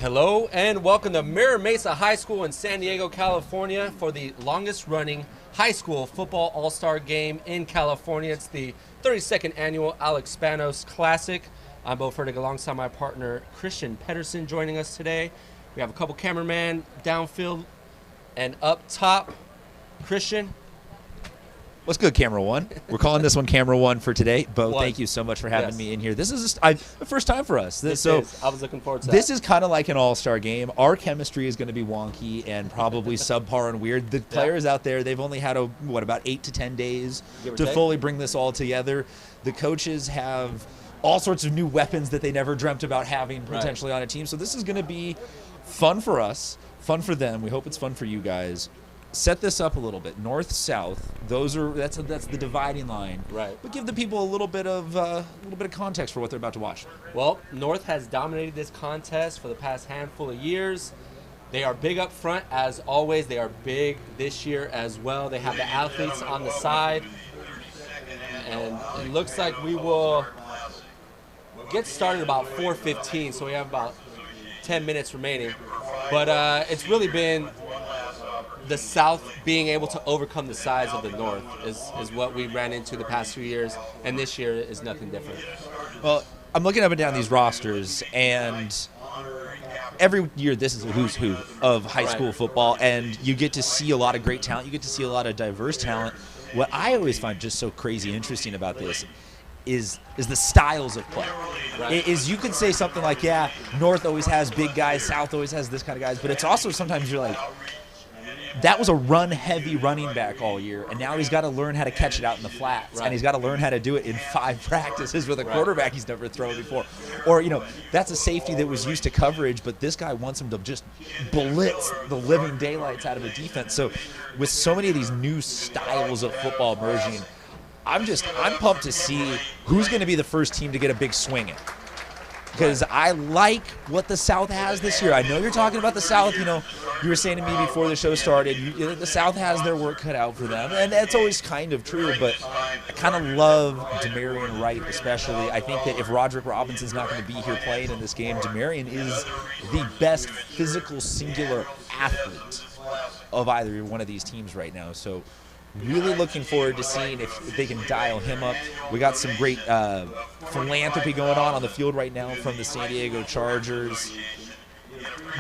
Hello and welcome to Mira Mesa High School in San Diego, California for the longest running high school football all-star game in California. It's the 32nd annual Alex Spanos Classic. I'm Bo Fertig alongside my partner Christian Pedersen joining us today. We have a couple cameramen downfield and up top. Christian. What's good, Camera One? We're calling this one Camera One for today. Bo, thank you so much for having me in here. This is the first time for us. This is. I was looking forward to this that. is kind of like an all-star game. Our chemistry is going to be wonky and probably subpar and weird. The players out there, they've only had, about 8 to 10 days to fully bring this all together. The coaches have all sorts of new weapons that they never dreamt about having potentially on a team. So this is going to be fun for us, fun for them. We hope it's fun for you guys. Set this up a little bit. North, south. That's the dividing line. Right. But give the people a little bit of context for what they're about to watch. Well, North has dominated this contest for the past handful of years. They are big up front as always. They are big this year as well. They have the athletes on the side, and it looks like we will get started about 4:15. So we have about 10 minutes remaining. But it's really been the South being able to overcome the size of the North is what we ran into the past few years, and this year is nothing different. Well, I'm looking up and down these rosters, and every year this is a who's who of high school football, and you get to see a lot of great talent. You get to see a lot of diverse talent. What I always find just so crazy interesting about this is the styles of play. Is you could say something like, yeah, North always has big guys, South always has this kind of guys, but it's also sometimes you're like, that was a run-heavy running back all year, and now he's got to learn how to catch it out in the flats, and he's got to learn how to do it in 5 practices with a quarterback he's never thrown before. Or, that's a safety that was used to coverage, but this guy wants him to just blitz the living daylights out of a defense. So with so many of these new styles of football merging, I'm pumped to see who's going to be the first team to get a big swing in. Because I like what the South has this year. I know you're talking about the South. You were saying to me before the show started, the South has their work cut out for them. And that's always kind of true. But I kind of love Demarion Wright especially. I think that if Roderick Robinson's not going to be here playing in this game, Demarion is the best physical singular athlete of either one of these teams right now. So really looking forward to seeing if they can dial him up. We got some great philanthropy going on the field right now from the San Diego Chargers,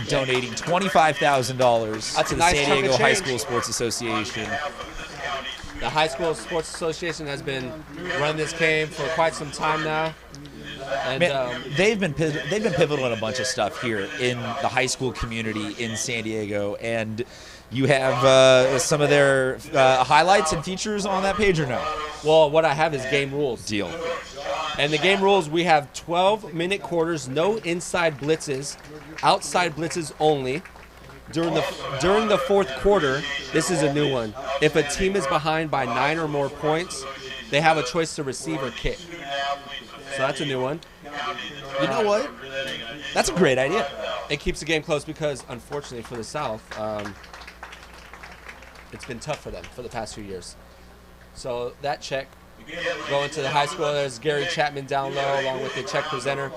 donating $25,000 to the San Diego High School Sports Association. The High School Sports Association has been running this game for quite some time now. And they've been pivotal in a bunch of stuff here in the high school community in San Diego, and you have some of their highlights and features on that page or no? Well, what I have is game rules. Deal. And the game rules, we have 12-minute quarters, no inside blitzes, outside blitzes only. During the fourth quarter, this is a new one. If a team is behind by 9 or more points, they have a choice to receive or kick. So that's a new one. You know what? That's a great idea. It keeps the game close because, unfortunately for the South, it's been tough for them for the past few years. So that check. Going to the high school, there's Gary Chapman down low along with the check presenter.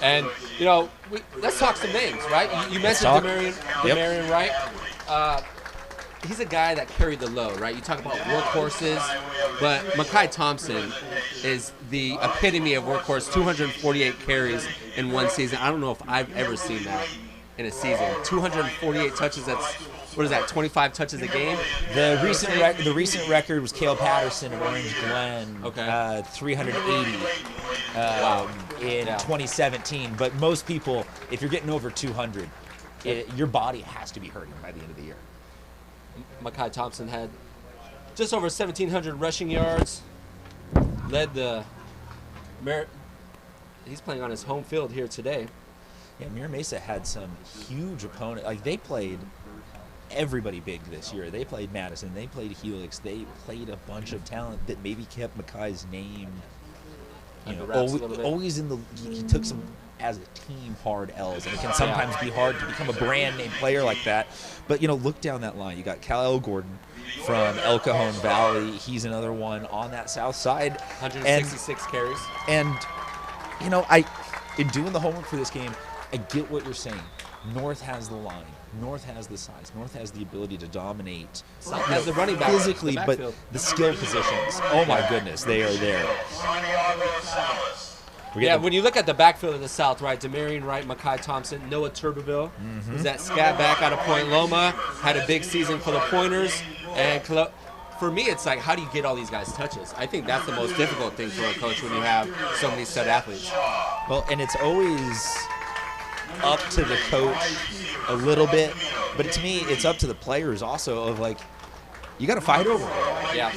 And, let's talk some names, right? You mentioned Demarion Wright. He's a guy that carried the load, right? You talk about workhorses, but Mekhi Thompson is the epitome of workhorse, 248 carries in one season. I don't know if I've ever seen that in a season. 248 touches, that's, 25 touches a game? The recent record was Cale Patterson of Orange Glen, 380 in 2017. But most people, if you're getting over 200, your body has to be hurting by the end of the year. Mekhi Thompson had just over 1,700 rushing yards. Led the he's playing on his home field here today. Yeah, Mira Mesa had some huge opponents. Like, they played everybody big this year. They played Madison. They played Helix. They played a bunch of talent that maybe kept Mekhi's name, always in the. He took some, as a team, hard L's, and it can sometimes be hard to become a brand name player like that. But look down that line. You got Kyle Gordon from El Cajon Valley. He's another one on that south side. 166 carries. And in doing the homework for this game, I get what you're saying. North has the line. North has the size. North has the ability to dominate. South has the running back physically, the but backfield. the skill positions. Oh my goodness, they are there. Yeah, when you look at the backfield of the South, right, Demarion Wright, Mekhi Thompson, Noah Tuberville, who's that scat back out of Point Loma, had a big season for the Pointers. And for me, it's like, how do you get all these guys touches? I think that's the most difficult thing for a coach when you have so many stud athletes. Well, and it's always up to the coach a little bit, but to me, it's up to the players also of like, you got to fight over it. Yeah.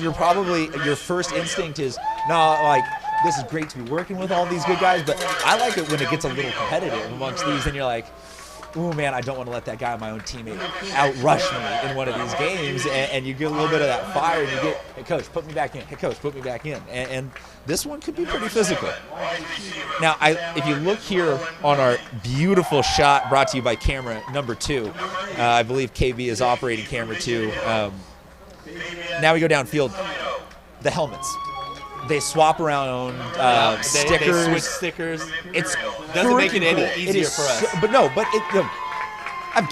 You're probably, your first instinct is, no, like, this is great to be working with all these good guys, but I like it when it gets a little competitive amongst these, and you're like, ooh, man, I don't want to let that guy, my own teammate, outrush me in one of these games, and you get a little bit of that fire, and you get, hey, coach, put me back in. Hey, coach, put me back in. And this one could be pretty physical. Now, if you look here on our beautiful shot brought to you by camera number 2, I believe KB is operating camera 2. Now we go downfield. The helmets. They swap around stickers. They switch stickers. It's doesn't make it any cool. easier for us.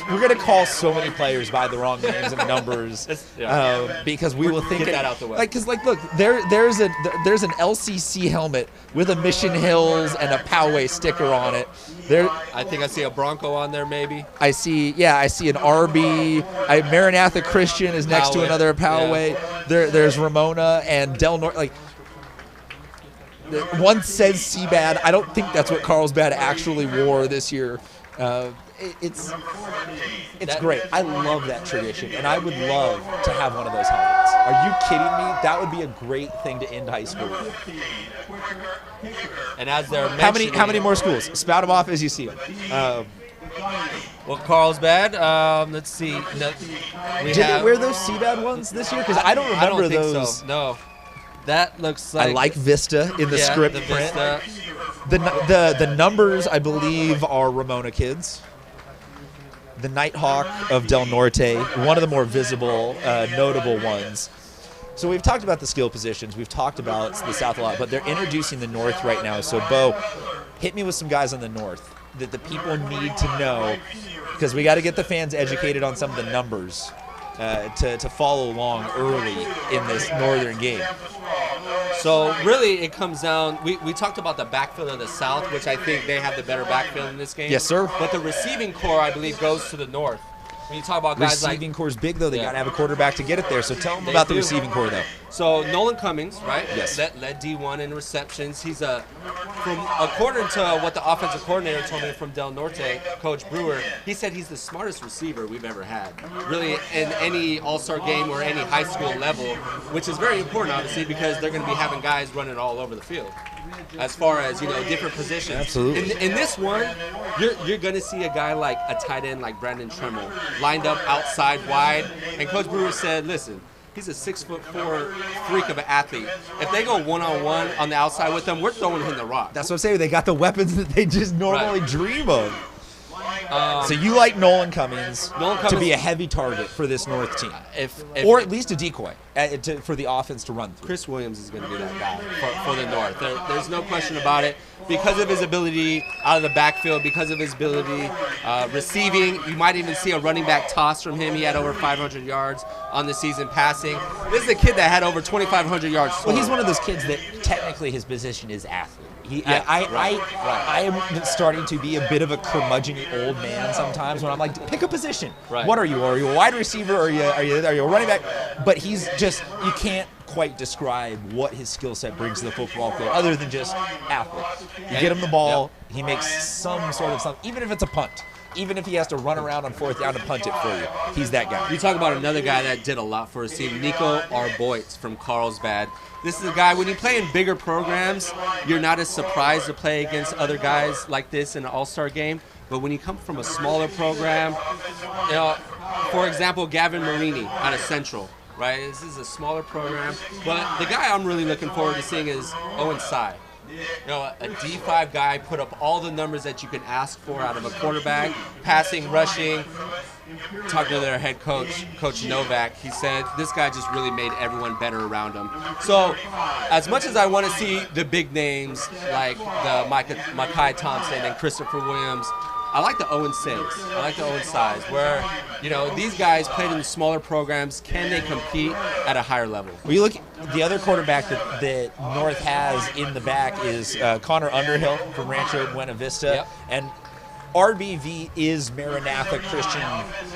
We're going to call so many players by the wrong names and numbers because we will think get that out the way. Because look, there's an LCC helmet with a Mission Hills and a Poway sticker on it. I think I see a Bronco on there, maybe. I see an RB. Maranatha Christian is next to another Poway. Yeah. There's Ramona and Del Norte. Like, one says Seabad. I don't think that's what Carlsbad actually wore this year. It's great. I love that tradition, and I would love to have one of those helmets. Are you kidding me? That would be a great thing to end high school. And as they're how many more schools? Spout them off as you see them. Well, Carlsbad. Let's see. Did they wear those Seabad ones this year? Because I don't remember I don't think those. So. No. That looks like... I like Vista in the script print. Vista. The numbers, I believe, are Ramona kids. The Nighthawk of Del Norte, one of the more visible, notable ones. So we've talked about the skill positions. We've talked about the South a lot, but they're introducing the North right now. So, Bo, hit me with some guys on the North that the people need to know, because we got to get the fans educated on some of the numbers to follow along early in this Northern game. So really it comes down, we talked about the backfield of the South, which I think they have the better backfield in this game. Yes, sir. But the receiving core, I believe, goes to the North. When you talk about guys receiving core's big, though. They got to have a quarterback to get it there. So tell them about the receiving core, though. So Nolan Cummings, right? Yes. Led D1 in receptions. He's according to what the offensive coordinator told me from Del Norte, Coach Brewer, he said he's the smartest receiver we've ever had. Really, in any all-star game or any high school level, which is very important, obviously, because they're going to be having guys running all over the field. As far as, different positions. Absolutely. In this one, you're going to see a guy like a tight end like Brandon Tremmel lined up outside wide. And Coach Brewer said, listen, he's a 6'4" freak of an athlete. If they go one-on-one on the outside with him, we're throwing him the rock. That's what I'm saying. They got the weapons that they just normally dream of. So you like Nolan Cummings to be a heavy target for this North team, or at least a decoy for the offense to run through. Chris Williams is going to be that guy for the North. There's no question about it. Because of his ability out of the backfield, because of his ability receiving, you might even see a running back toss from him. He had over 500 yards on the season passing. This is a kid that had over 2,500 yards. Well, he's one of those kids that technically his position is athlete. I am starting to be a bit of a curmudgeon old man sometimes when I'm like, pick a position. Right. What are you? Are you a wide receiver? Are you a running back? But he's just, you can't quite describe what his skill set brings to the football field other than just athlete. You get him the ball, he makes some sort of something, even if it's a punt. Even if he has to run around on fourth down and punt it for you, he's that guy. You talk about another guy that did a lot for his team, Nico Arboitz from Carlsbad. This is a guy, when you play in bigger programs, you're not as surprised to play against other guys like this in an all-star game. But when you come from a smaller program, for example, Gavin Marini out of Central, right? This is a smaller program. But the guy I'm really looking forward to seeing is Owen Tsai. You know, a D5 guy put up all the numbers that you can ask for out of a quarterback, passing, rushing. Talking to their head coach, Coach Novak, he said this guy just really made everyone better around him. So, as much as I want to see the big names like the Micah Thompson and Christopher Williams, I like the 0-6. I like the 0-size, where, you know, these guys played in smaller programs. Can they compete at a higher level? Well, you look at the other quarterback that North has in the back is Connor Underhill from Rancho Buena Vista. Yep. And RBV is Maranatha Christian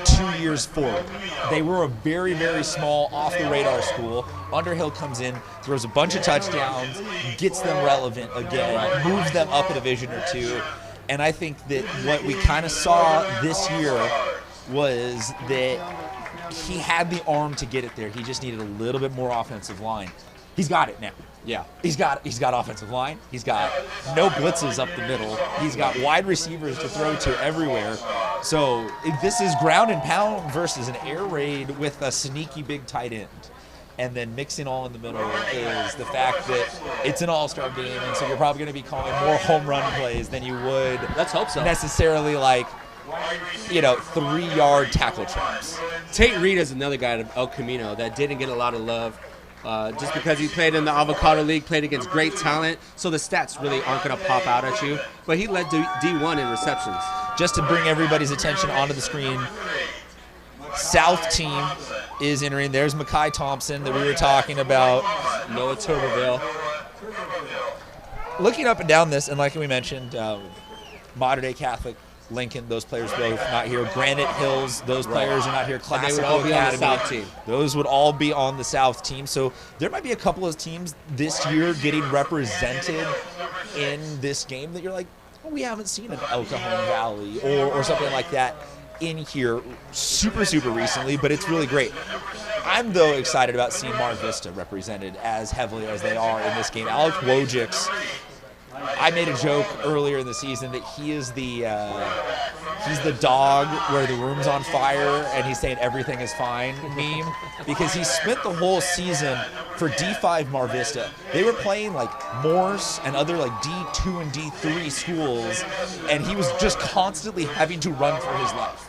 2 years forward. They were a very, very small, off-the-radar school. Underhill comes in, throws a bunch of touchdowns, gets them relevant again, moves them up a division or two. And I think that what we kind of saw this year was that he had the arm to get it there. He just needed a little bit more offensive line. He's got it now. Yeah. He's got offensive line. He's got no blitzes up the middle. He's got wide receivers to throw to everywhere. So this is ground and pound versus an air raid with a sneaky big tight end. And then mixing all in the middle is the fact that it's an all-star game, and so you're probably going to be calling more home run plays than you would. Let's hope so. Necessarily, like, 3-yard tackle traps. Tate Reed is another guy at El Camino that didn't get a lot of love. Just because he played in the Avocado League, played against great talent, so the stats really aren't going to pop out at you. But he led D1 in receptions. Just to bring everybody's attention onto the screen, South team is entering. There's Micah Thompson that we were talking about. Noah Tuberville. Looking up and down this, and like we mentioned, Modern Day Catholic, Lincoln, those players both not here. Granite Hills, those players are not here. Classical they would all be Academy, on the South team. Those would all be on the South team. So there might be a couple of teams this year getting represented in this game that you're like, well, we haven't seen an El Cajon Valley or something like that in here super recently, but it's really great. I'm, though, excited about seeing Mar Vista represented as heavily as they are in this game. Alec Wojcik's, I made a joke earlier in the season that he is he's the dog where the room's on fire and he's saying everything is fine meme, because he spent the whole season for D5 Mar Vista. They were playing like Morse and other like D2 and D3 schools, and he was just constantly having to run for his life.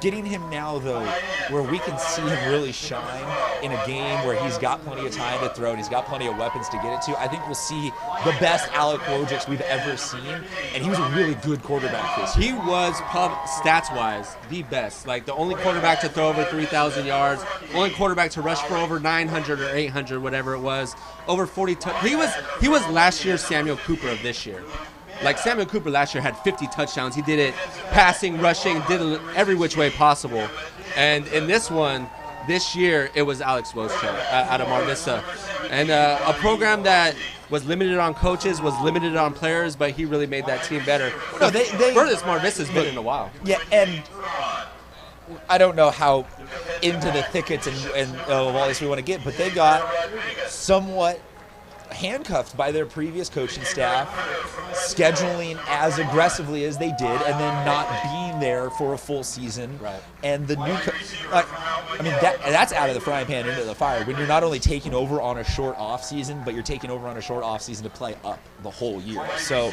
Getting him now, though, where we can see him really shine in a game where he's got plenty of time to throw and he's got plenty of weapons to get it to, I think we'll see the best Alec Wojcik we've ever seen, and he was a really good quarterback this year. He was, stats-wise, the best. Like, the only quarterback to throw over 3,000 yards, only quarterback to rush for over 900 or 800, whatever it was, over 40 He was last year's Samuel Cooper of this year. Like, Samuel Cooper last year had 50 touchdowns. He did it passing, rushing, did it every which way possible. And in this one, this year, it was Alex Wojcik out of Mar Vista. And a program that was limited on coaches, was limited on players, but he really made that team better. No, furthest Mar Vista's been in a while. Yeah, and I don't know how into the thickets and of all this we want to get, but they got somewhat handcuffed by their previous coaching staff, scheduling as aggressively as they did, and then not being there for a full season. Right. And the new, that's out of the frying pan into the fire. When you're not only taking over on a short off season, but you're taking over on a short off season to play up the whole year. So,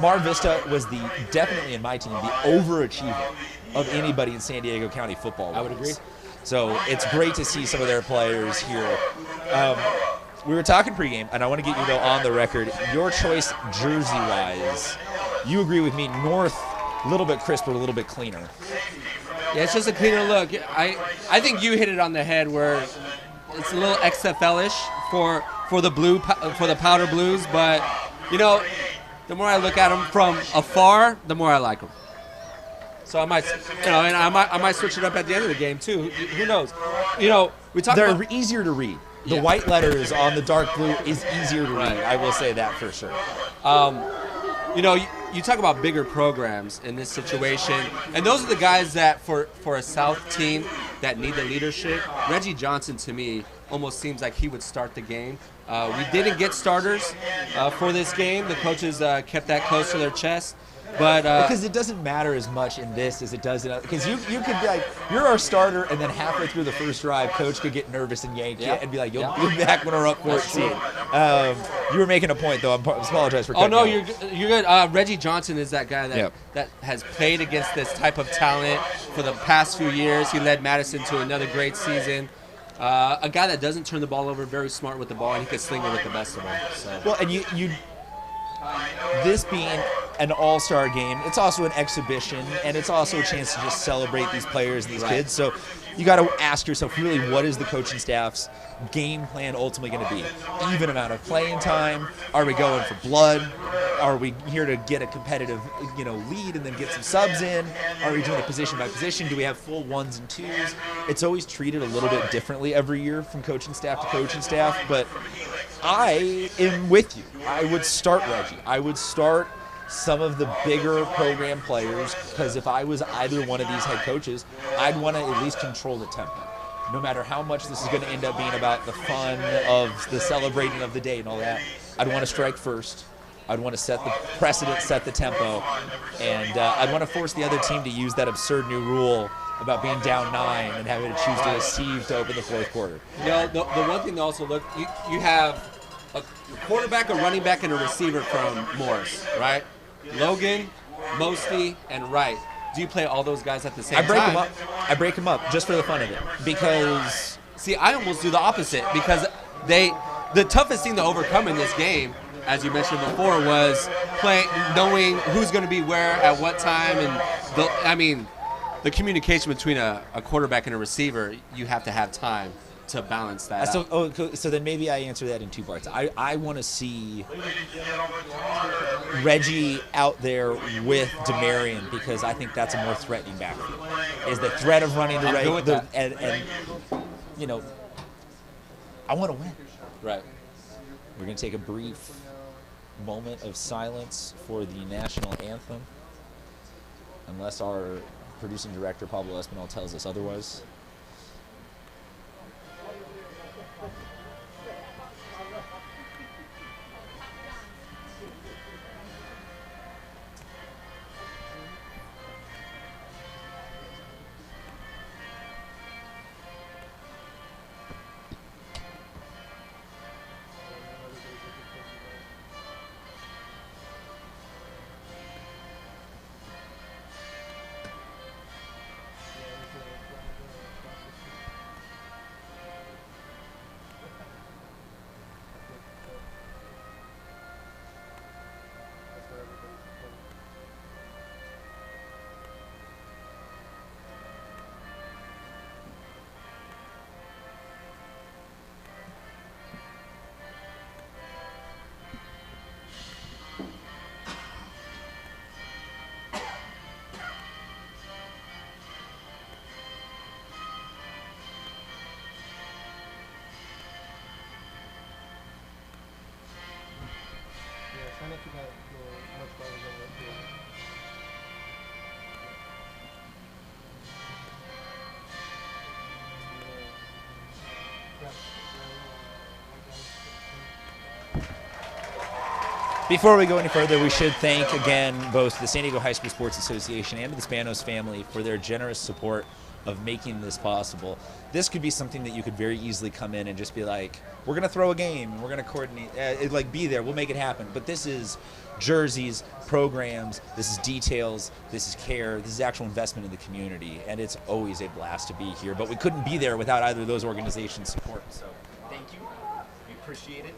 Mar Vista was definitely in my team the overachiever of anybody in San Diego County football. I would agree. So it's great to see some of their players here. We were talking pregame, and I want to get you, though, on the record. Your choice jersey-wise, you agree with me, North, a little bit crisper, a little bit cleaner. Yeah, it's just a cleaner look. I think you hit it on the head where it's a little XFL-ish for the powder blues, but, the more I look at them from afar, the more I like them. So I might switch it up at the end of the game, too. Who knows? They're easier to read. The white letters on the dark blue is easier to read. I will say that for sure. You talk about bigger programs in this situation, and those are the guys that for a South team that need the leadership. Reggie Johnson, to me, almost seems like he would start the game. We didn't get starters for this game. The coaches kept that close to their chest. But because it doesn't matter as much in this as it does in because you could be like you're our starter and then halfway through the first drive, coach could get nervous and yank you and be like, "You'll be back when we're up 14." You were making a point though. I apologize for. Oh no, you. you're good. Reggie Johnson is that guy that has played against this type of talent for the past few years. He led Madison to another great season. A guy that doesn't turn the ball over, very smart with the ball, and he can sling it with the best of them. So. Well, and you this being an all-star game, it's also an exhibition, and it's also a chance to just celebrate these players and these kids. So you got to ask yourself, really, what is the coaching staff's game plan ultimately going to be? Even amount of playing time? Are we going for blood? Are we here to get a competitive, lead and then get some subs in? Are we doing it position by position? Do we have full ones and twos? It's always treated a little bit differently every year from coaching staff to coaching staff, but I am with you. I would start Reggie. I would start some of the bigger program players because if I was either one of these head coaches, I'd want to at least control the tempo. No matter how much this is going to end up being about the fun of the celebrating of the day and all that, I'd want to strike first. I'd want to set the precedent, set the tempo, and I'd want to force the other team to use that absurd new rule about being down 9 and having to choose to receive to open the fourth quarter. The one thing to also look, you have a quarterback, a running back, and a receiver from Morris, right? Logan, Mosty, and Wright. Do you play all those guys at the same time? I break them up just for the fun of it because... See, I almost do the opposite because the toughest thing to overcome in this game, as you mentioned before, was knowing who's going to be where at what time. And the communication between a quarterback and a receiver, you have to have time to balance that out. So then maybe I answer that in two parts. I want to see Reggie out there with DeMarion because I think that's a more threatening backfield. Is the threat of running to Reggie and I want to win. Right. We're going to take a brief moment of silence for the national anthem, unless our producing director Pablo Espinal tells us otherwise. Before we go any further, we should thank again both the San Diego High School Sports Association and the Spanos family for their generous support of making this possible. This could be something that you could very easily come in and just be like, we're going to throw a game, and we're going to coordinate, be there, we'll make it happen. But this is jerseys, programs, this is details, this is care, this is actual investment in the community, and it's always a blast to be here. But we couldn't be there without either of those organizations' support. So thank you. We appreciate it.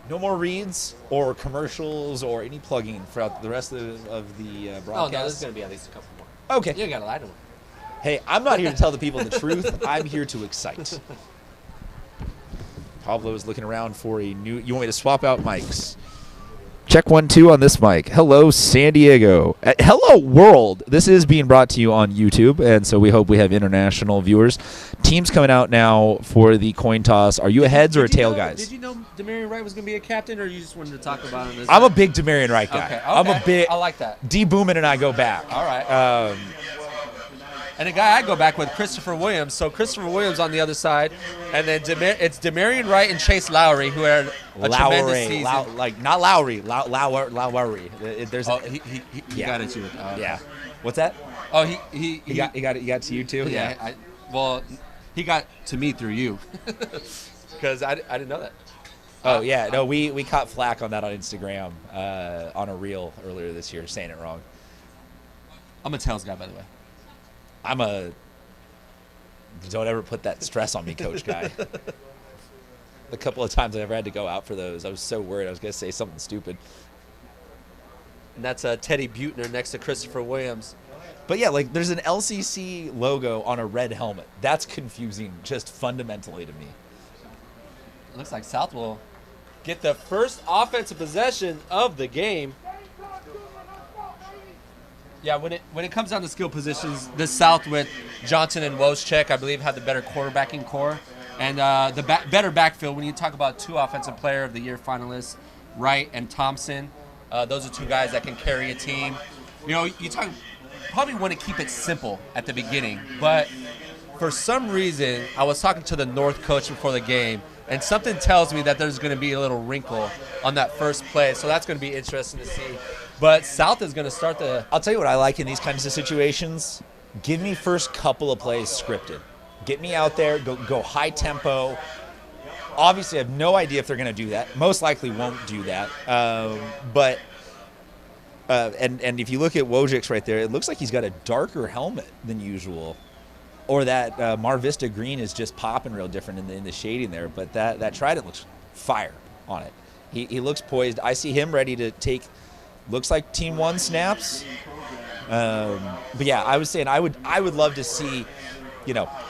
No more reads or commercials or any plugging throughout the rest of the broadcast. Oh, no, there's going to be at least a couple more. Okay. You got to lie to them. Hey, I'm not here to tell the people the truth. I'm here to excite. Pablo is looking around for a new... You want me to swap out mics? Check 1, 2 on this mic. Hello, San Diego. Hello, world. This is being brought to you on YouTube, and so we hope we have international viewers. Teams coming out now for the coin toss. Are you a heads or a tail, guys? Did you know DeMarion Wright was going to be a captain, or you just wanted to talk about him? I'm a big DeMarion Wright guy. Okay. I'm a big... I like that. D. Boomin and I go back. All right. And a guy I go back with, Christopher Williams. So Christopher Williams on the other side, and then it's Demarion Wright and Chase Lowry, who had a tremendous season. Not Lowry, Lowry. There's he got it to you. Yeah. What's that? Oh, he got it to you too. Yeah. He got to me through you, because I didn't know that. Oh yeah, no, we caught flack on that on Instagram on a reel earlier this year, saying it wrong. I'm a tails guy, by the way. Don't ever put that stress on me, coach guy. The couple of times I ever had to go out for those, I was so worried I was going to say something stupid. And that's Teddy Butner next to Christopher Williams. But yeah, like there's an LCC logo on a red helmet. That's confusing just fundamentally to me. It looks like South will get the first offensive possession of the game. Yeah, when it comes down to skill positions, the South with Johnson and Wojcik, I believe, had the better quarterbacking core and the better backfield. When you talk about 2 Offensive Player of the Year finalists, Wright and Thompson, those are 2 guys that can carry a team. You know, probably want to keep it simple at the beginning, but for some reason, I was talking to the North coach before the game, and something tells me that there's going to be a little wrinkle on that first play, so that's going to be interesting to see. But South is going to start the... I'll tell you what I like in these kinds of situations. Give me first couple of plays scripted. Get me out there, go high tempo. Obviously, I have no idea if they're going to do that. Most likely won't do that. But if you look at Wojcik's right there, it looks like he's got a darker helmet than usual. Or that Mar Vista green is just popping real different in the shading there. But that Trident looks fire on it. He looks poised. I see him ready to take... Looks like Team 1 snaps. But yeah, I was saying I would love to see,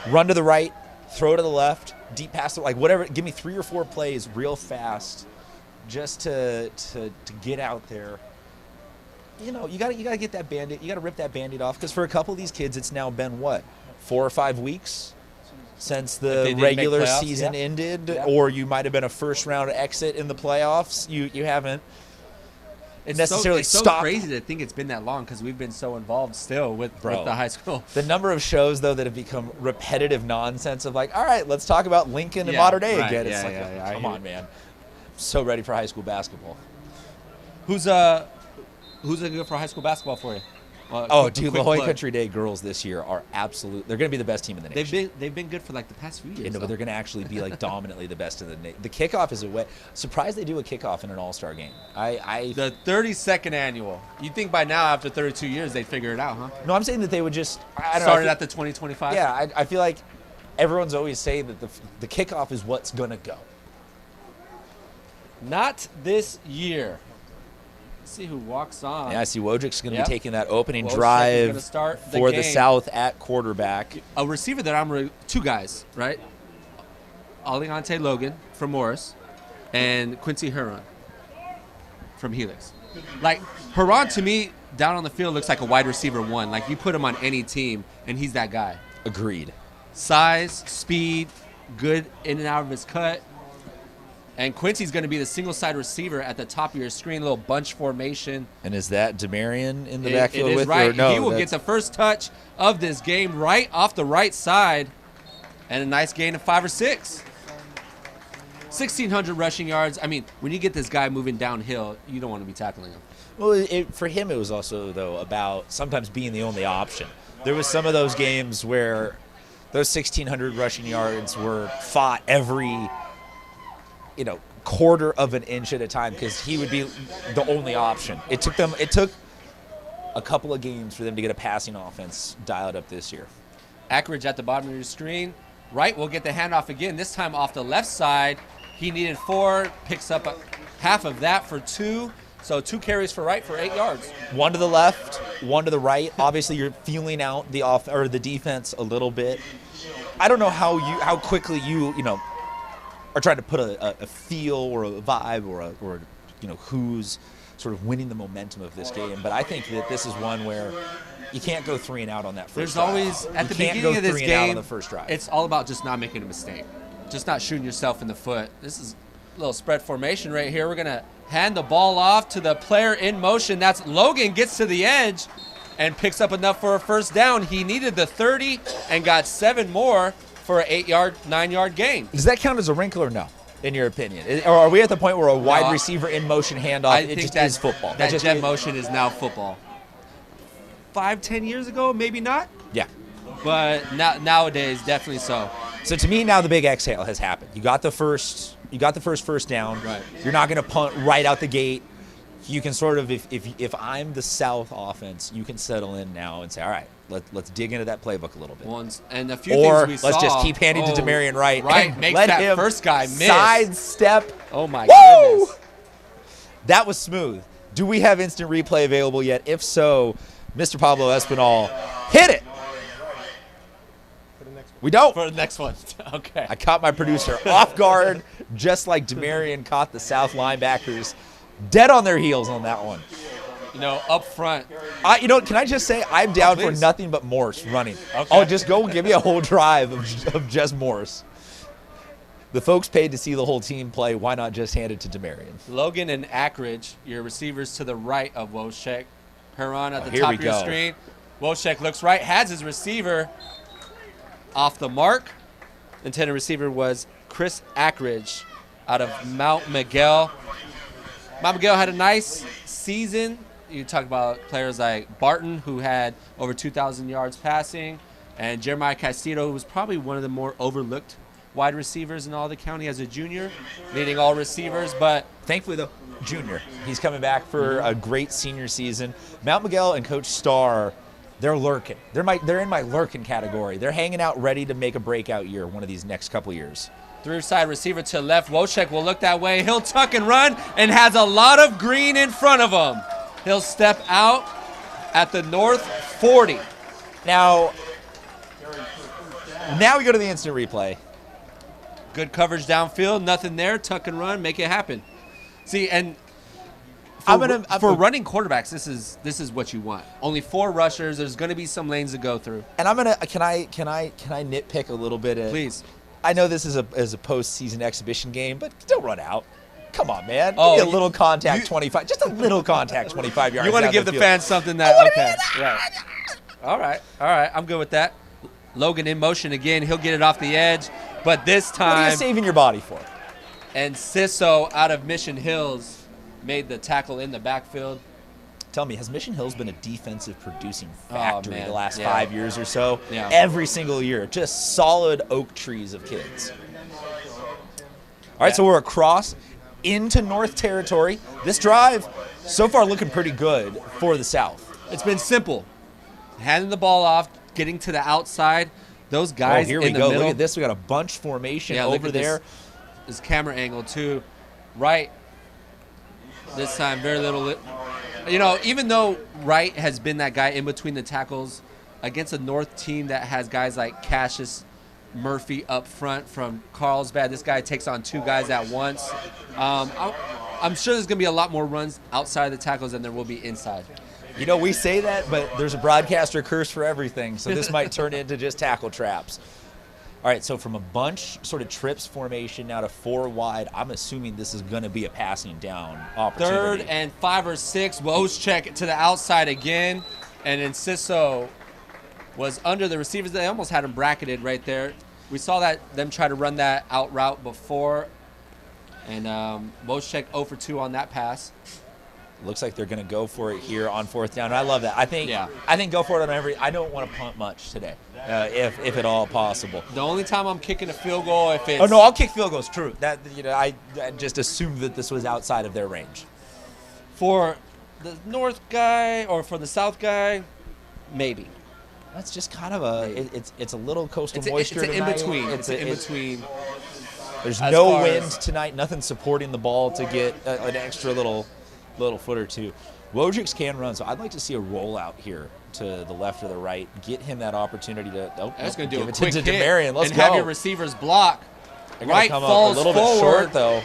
run to the right, throw to the left, deep pass, like whatever. Give me 3 or 4 plays real fast, just to get out there. You gotta get that Band-Aid. You gotta rip that Band-Aid off, because for a couple of these kids, it's now been 4 or 5 weeks since the regular season ended, or you might have been a first-round exit in the playoffs. You haven't. It's so crazy to think it's been that long, because we've been so involved still with the high school. The number of shows, though, that have become repetitive nonsense of like, all right, let's talk about Lincoln and Mater Dei again. It's come on, man. I'm so ready for high school basketball. Who's good for high school basketball for you? Dude, La Jolla Country Day girls this year are absolute. They're going to be the best team in the nation. They've been good for like the past few years. But they're going to actually be like dominantly the best in the nation. The kickoff is a way. Surprised they do a kickoff in an all-star game. The 32nd annual. You'd think by now, after 32 years, they'd figure it out, huh? No, I'm saying that they would just started at the 2025. Yeah, I feel like everyone's always saying that the kickoff is what's going to go. Not this year. See who walks on. Yeah, I see Wojcik's going to be taking that opening drive for the South at quarterback. A receiver that 2 guys, right? Aliante Logan from Morris and Quincy Huron from Helix. Like, Huron, to me, down on the field looks like a wide receiver 1. Like, you put him on any team, and he's that guy. Agreed. Size, speed, good in and out of his cut. And Quincy's going to be the single-side receiver at the top of your screen, little bunch formation. And is that Demarion in the backfield with right? Or no, he will get the first touch of this game right off the right side, and a nice gain of 5 or 6. 1,600 rushing yards. I mean, when you get this guy moving downhill, you don't want to be tackling him. Well, for him, it was also, though, about sometimes being the only option. There was some of those games where those 1,600 rushing yards were fought every quarter of an inch at a time, because he would be the only option. It took a couple of games for them to get a passing offense dialed up this year. Ackridge at the bottom of your screen. Wright will get the handoff again, this time off the left side. He needed 4, picks up half of that for 2. So 2 carries for Wright for 8 yards. 1 to the left, 1 to the right. Obviously, you're feeling out the defense a little bit. I don't know how quickly you are trying to put a feel or a vibe or who's sort of winning the momentum of this game. But I think that this is one where you can't go 3 and out on that first drive. There's always, at the beginning of this game, on the first drive. It's all about just not making a mistake. Just not shooting yourself in the foot. This is a little spread formation right here. We're going to hand the ball off to the player in motion. That's Logan, gets to the edge. and picks up enough for a first down. He needed the 30 and got 7 more for an 8-yard, 9-yard gain. Does that count as a wrinkle or no, in your opinion? Or are we at the point where a wide receiver in motion handoff, it just is football? That jet motion is now football. 5-10 years ago, maybe not. Yeah. But nowadays, definitely so. So to me, now the big exhale has happened. You got the first down. Right. You're not going to punt right out the gate. You can sort of, if I'm the South offense, you can settle in now and say, all right, let's dig into that playbook a little bit. And a few or things we let's saw. just keep handing to Demarion Wright. Right, makes let that him first guy miss. Sidestep. Oh, my Woo! goodness. That was smooth. Do we have instant replay available yet? If so, Mr. Pablo Espinal, hit it. We don't. For the next one. Okay. I caught my producer off guard, just like Demarion caught the South linebackers dead on their heels on that one. Up front. Can I just say I'm down for nothing but Morse running. Okay. Oh, just go give me a whole drive of just Morse. The folks paid to see the whole team play. Why not just hand it to Demarion? Logan and Ackridge, your receivers to the right of Wojciech. Perron at the top of your screen. Wojciech looks right, has his receiver off the mark. Intended receiver was Chris Ackridge out of Mount Miguel. Mount Miguel had a nice season. You talk about players like Barton, who had over 2,000 yards passing, and Jeremiah Castillo, who was probably one of the more overlooked wide receivers in all the county as a junior, leading all receivers. But thankfully, though, junior, he's coming back for a great senior season. Mount Miguel and Coach Starr, they're lurking. They're in my lurking category. They're hanging out, ready to make a breakout year one of these next couple years. Through side receiver to left. Wojciech will look that way. He'll tuck and run and has a lot of green in front of him. He'll step out at the north 40. Now we go to the instant replay. Good coverage downfield. Nothing there. Tuck and run. Make it happen. See, and for running quarterbacks, this is what you want. Only 4 rushers. There's going to be some lanes to go through. And can I nitpick a little bit? Please. I know this is a postseason exhibition game, but don't run out. Come on, man. Give me a little contact, 25. Just a little contact, 25 yards. You want to give the fans something that, okay. Right. All right. I'm good with that. Logan in motion again. He'll get it off the edge. But this time. What are you saving your body for? And Ciso out of Mission Hills made the tackle in the backfield. Tell me, has Mission Hills been a defensive producing factory the last 5 years or so? Yeah. Every single year. Just solid oak trees of kids. All right, so we're across into North Territory. This drive, so far, looking pretty good for the South. It's been simple. Handing the ball off, getting to the outside. Those guys here in we the go. middle. Look at this. We got a bunch formation over there. This camera angle, too. Right. This time, very little. Even though Wright has been that guy in between the tackles against a North team that has guys like Cassius Murphy up front from Carlsbad, this guy takes on 2 guys at once. I'm sure there's going to be a lot more runs outside of the tackles than there will be inside. We say that, but there's a broadcaster curse for everything, so this might turn into just tackle traps. All right, so from a bunch sort of trips formation now to 4 wide, I'm assuming this is going to be a passing down opportunity. 3rd and 5 or 6. Wojciech to the outside again. And then Ciso was under the receivers. They almost had him bracketed right there. We saw them try to run that out route before. And Wojciech 0 for 2 on that pass. Looks like they're going to go for it here on 4th down. I love that. I think go for it on every. I don't want to punt much today, if at all possible. The only time I'm kicking a field goal if it's. Oh no, I'll kick field goals. True. That I just assumed that this was outside of their range. For the North guy or for the South guy, maybe. That's just kind of it's a little coastal moisture. It's an in-between. It's an in-between. There's no wind tonight. Nothing supporting the ball to get an extra little foot or two. Wojciech can run, so I'd like to see a rollout here to the left or the right. Get him that opportunity to. That's going to do give a it quick to hit Demarion. Let's and go. Have your receivers block. Right come falls up a little forward. bit short though.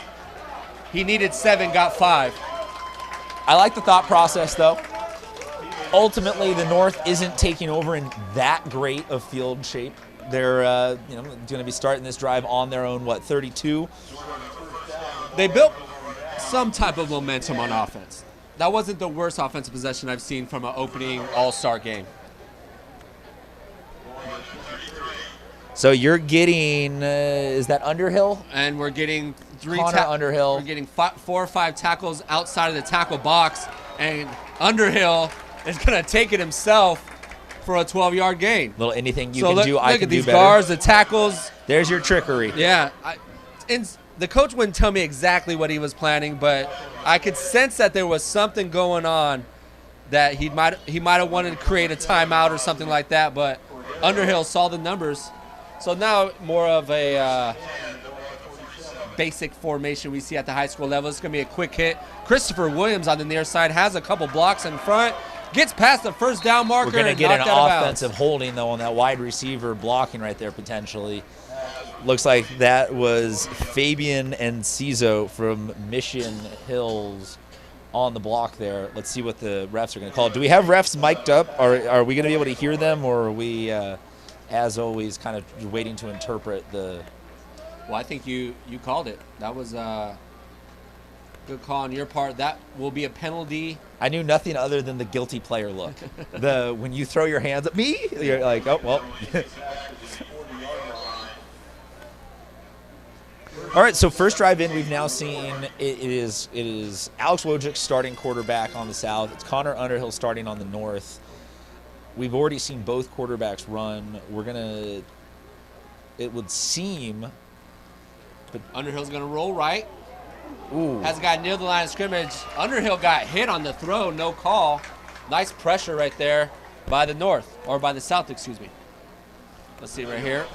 He needed 7, got 5. I like the thought process though. Ultimately, the North isn't taking over in that great of field shape. They're going to be starting this drive on their own 32. They built some type of momentum on offense. that wasn't the worst offensive possession I've seen from an opening all-star game. So you're getting, is that Underhill? And we're getting Underhill. We're getting 4 or 5 tackles outside of the tackle box, and Underhill is going to take it himself for a 12-yard gain. Little anything you so can do, I look can at do these better. guards, the tackles. There's your trickery. Yeah. And the coach wouldn't tell me exactly what he was planning, but I could sense that there was something going on, that he might have wanted to create a timeout or something like that, but Underhill saw the numbers. So now more of a basic formation we see at the high school level. It's going to be a quick hit. Christopher Williams on the near side has a couple blocks in front, gets past the first down marker. We're going to get an offensive bounds. holding, though, on that wide receiver blocking right there potentially. Looks like that was Fabian Enciso from Mission Hills on the block there. Let's see what the refs are going to call. Do we have refs mic'd up? Are we going to be able to hear them, or are we, as always, kind of waiting to interpret the... Well, I think you called it. That was a good call on your part. That will be a penalty. I knew nothing other than the guilty player look. When you throw your hands at me, you're like, oh, well. All right, so first drive in, we've now seen it is Alex Wojcik starting quarterback on the south. It's Connor Underhill starting on the north. We've already seen both quarterbacks run. It would seem. But Underhill's going to roll right. Ooh. Has a guy near the line of scrimmage. Underhill got hit on the throw, no call. Nice pressure right there by the north, or by the south, excuse me. Let's see right here.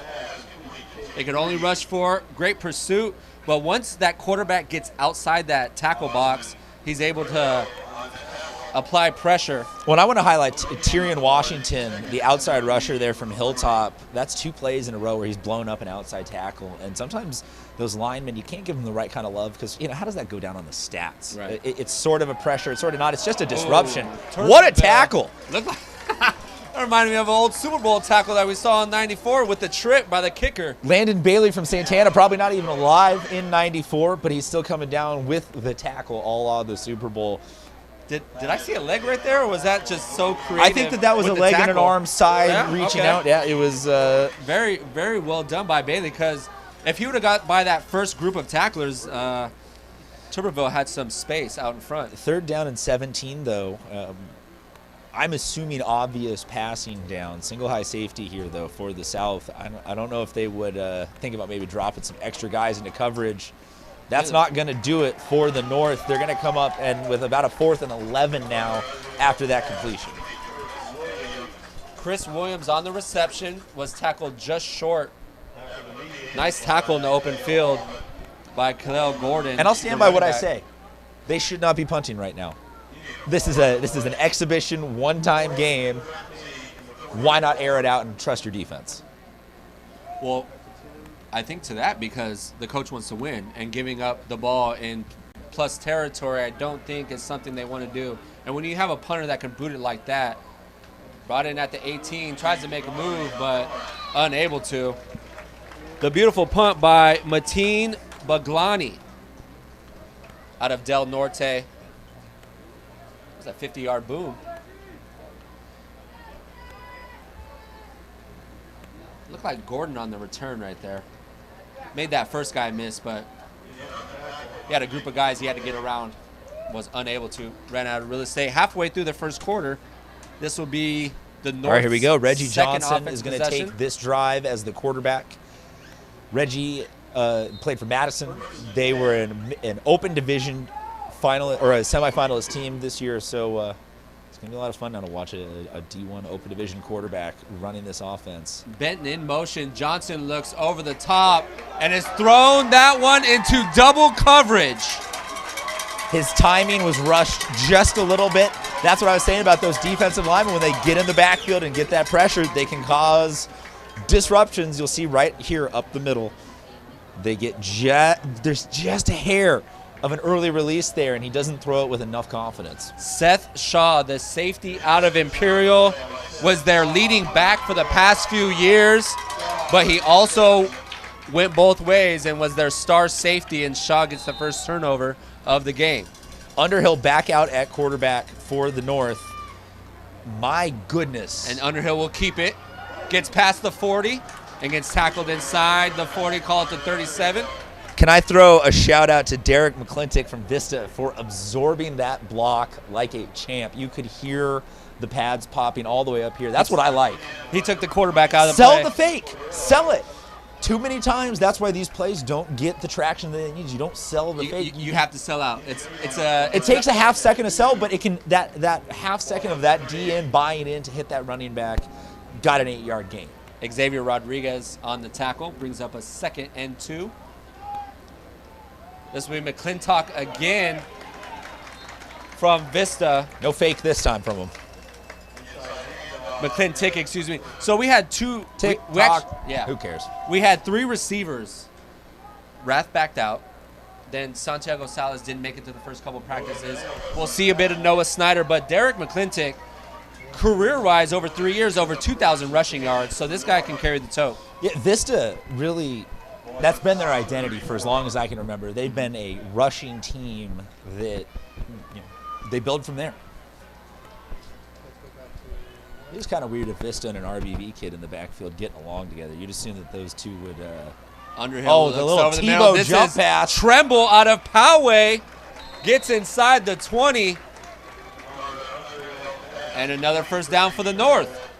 They could only rush 4. Great pursuit. But once that quarterback gets outside that tackle box, he's able to apply pressure. Well, I want to highlight Tyrion Washington, the outside rusher there from Hilltop. That's 2 plays in a row where he's blown up an outside tackle. And sometimes those linemen, you can't give them the right kind of love because, how does that go down on the stats? Right. It's sort of a pressure. It's sort of not. It's just a disruption. What a tackle. Look like that reminded me of an old Super Bowl tackle that we saw in '94 with the trip by the kicker. Landon Bailey from Santana, probably not even alive in '94, but he's still coming down with the tackle all on the Super Bowl. Did I see a leg right there, or was that just so creative? I think that was a leg and an arm side reaching out. Yeah, it was very, very well done by Bailey, because if he would have got by that first group of tacklers, Tuberville had some space out in front. 3rd down and 17, though. I'm assuming obvious passing down. Single high safety here, though, for the South. I don't know if they would think about maybe dropping some extra guys into coverage. That's not going to do it for the North. They're going to come up and with about a 4th and 11 now after that completion. Chris Williams on the reception was tackled just short. Nice tackle in the open field by Khalil Gordon. And I'll stand by what I say. They should not be punting right now. This is an exhibition, one-time game. Why not air it out and trust your defense? Well, I think to that, because the coach wants to win, and giving up the ball in plus territory, I don't think is something they want to do. And when you have a punter that can boot it like that, brought in at the 18, tries to make a move, but unable to. The beautiful punt by Mateen Baglani out of Del Norte. It's a 50-yard boom. Looked like Gordon on the return right there. Made that first guy miss, but he had a group of guys he had to get around. Was unable to. Ran out of real estate. Halfway through the first quarter, this will be the North's. All right, here we go. Reggie Johnson offense is going to take this drive as the quarterback. Reggie played for Madison. They were an open division final or a semifinalist team this year, so it's going to be a lot of fun now to watch a D1 open division quarterback running this offense. Benton in motion. Johnson looks over the top and has thrown that one into double coverage. His timing was rushed just a little bit. That's what I was saying about those defensive linemen. When they get in the backfield and get that pressure, they can cause disruptions. You'll see right here up the middle. They get there's just a hair of an early release there, and he doesn't throw it with enough confidence. Seth Shaw, the safety out of Imperial, was their leading back for the past few years, but he also went both ways and was their star safety, and Shaw gets the first turnover of the game. Underhill back out at quarterback for the North. My goodness. And Underhill will keep it. Gets past the 40 and gets tackled inside the 40, call it the 37. Can I throw a shout out to Derek McClintock from Vista for absorbing that block like a champ? You could hear the pads popping all the way up here. That's what I like. He took the quarterback out of the play. play. Sell the fake. Sell it. Too many times, that's why these plays don't get the traction that they need. You don't sell the fake. You have to sell out. It takes a half second to sell, but it can that half second of that DN buying in to hit that running back got an 8-yard gain. Xavier Rodriguez on the tackle brings up a 2nd and 2. This will be McClintock again from Vista. No fake this time from him. McClintock, excuse me. So we had two. Who cares? We had 3 receivers. Rath backed out. Then Santiago Salas didn't make it to the first couple practices. We'll see a bit of Noah Snyder, but Derek McClintock, career-wise, over 3 years, over 2,000 rushing yards. So this guy can carry the tote. Yeah, Vista really, that's been their identity for as long as I can remember. They've been a rushing team that they build from there. It's kind of weird if Vista and an RBV kid in the backfield getting along together. You'd assume that those two would. Underhill. The little Tebow jump pass. Tremble out of Poway gets inside the 20. And another first down for the North.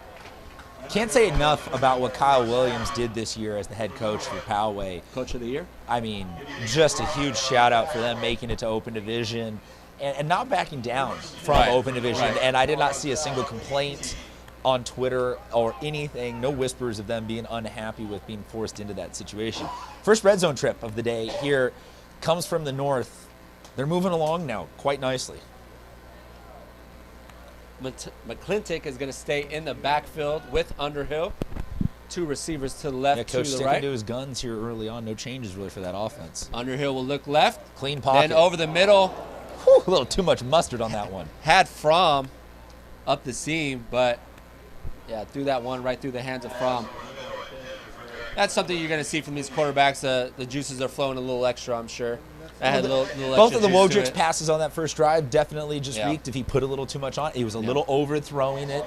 Can't say enough about what Kyle Williams did this year as the head coach for Poway. Coach of the year? I mean, just a huge shout out for them making it to Open Division and not backing down from Open Division. Right. And I did not see a single complaint on Twitter or anything, no whispers of them being unhappy with being forced into that situation. First red zone trip of the day here comes from the North. They're moving along now quite nicely. McClintock is going to stay in the backfield with Underhill. 2 receivers to the left, Coach to the sticking right. to his guns here early on. No changes really for that offense. Underhill will look left. Clean pocket. Then over the middle. Whew, a little too much mustard on that one. Had Fromm up the seam, but yeah, threw that one right through the hands of Fromm. That's something you're going to see from these quarterbacks. The juices are flowing a little extra, I'm sure. Both of the Wojcic's passes on that first drive definitely just reeked if he put a little too much on. He was a little overthrowing it.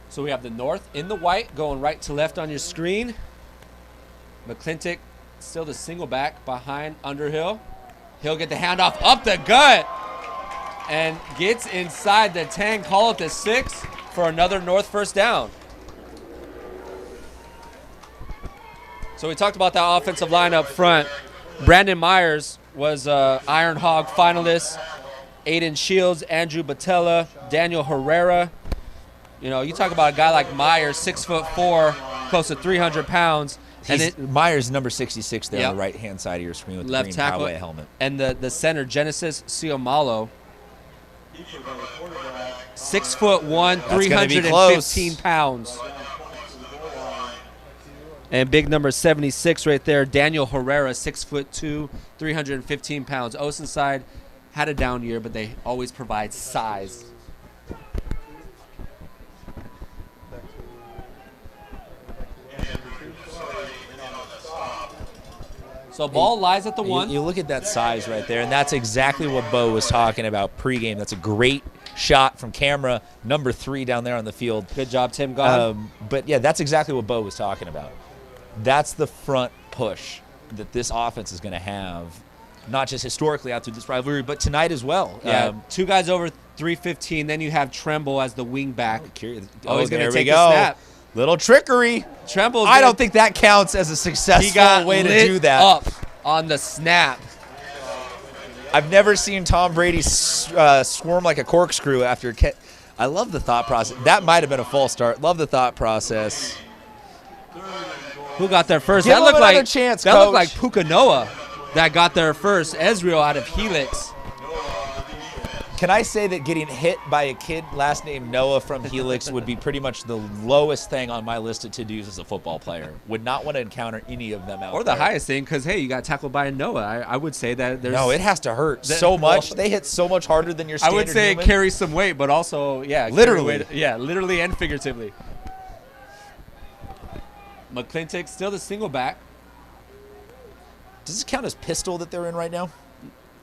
So we have the North in the white, going right to left on your screen. McClintock still the single back behind Underhill. He'll get the handoff up the gut and gets inside the 10, call it the 6 for another North first down. So we talked about that offensive line up front. Brandon Myers was Iron Hog finalist. Aiden Shields, Andrew Batella, Daniel Herrera. You know, you talk about a guy like Myers, 6'4", close to 300 pounds. Myers number 66 there on the right-hand side of your screen with left the green tackle Poway helmet. And the center, Genesis Siomalo, 6'1", 315 pounds. And big number 76 right there, Daniel Herrera, 6'2", 315 pounds. Oceanside had a down year, but they always provide size. So ball lies at the 1. You look at that size right there, and that's exactly what Bo was talking about pregame. That's a great shot from camera number 3 down there on the field. Good job, Tim Gahn. But, yeah, that's exactly what Bo was talking about. That's the front push that this offense is going to have, not just historically out through this rivalry, but tonight as well. Yeah, 2 guys over 315. Then you have Tremble as the wing back. He's going to take the snap. Little trickery. Tremble's I don't think that counts as a successful way to do that. Up on the snap. I've never seen Tom Brady swarm like a corkscrew after. I love the thought process. That might have been a false start. Love the thought process. Who got there first? Give that looked like chance, that Coach. looked like Puka Noah that got there first. Ezreal out of Helix. Can I say that getting hit by a kid last name Noah from Helix would be pretty much the lowest thing on my list of to-dos as a football player? Would not want to encounter any of them out Or the there. highest thing, because, hey, you got tackled by a Noah. I would say that there's... No, it has to hurt so much. They hit so much harder than your standard I would say human. it carries some weight, but also, yeah. Literally. Weight, yeah, literally and figuratively. McClintock still the single back. Does this count as pistol that they're in right now?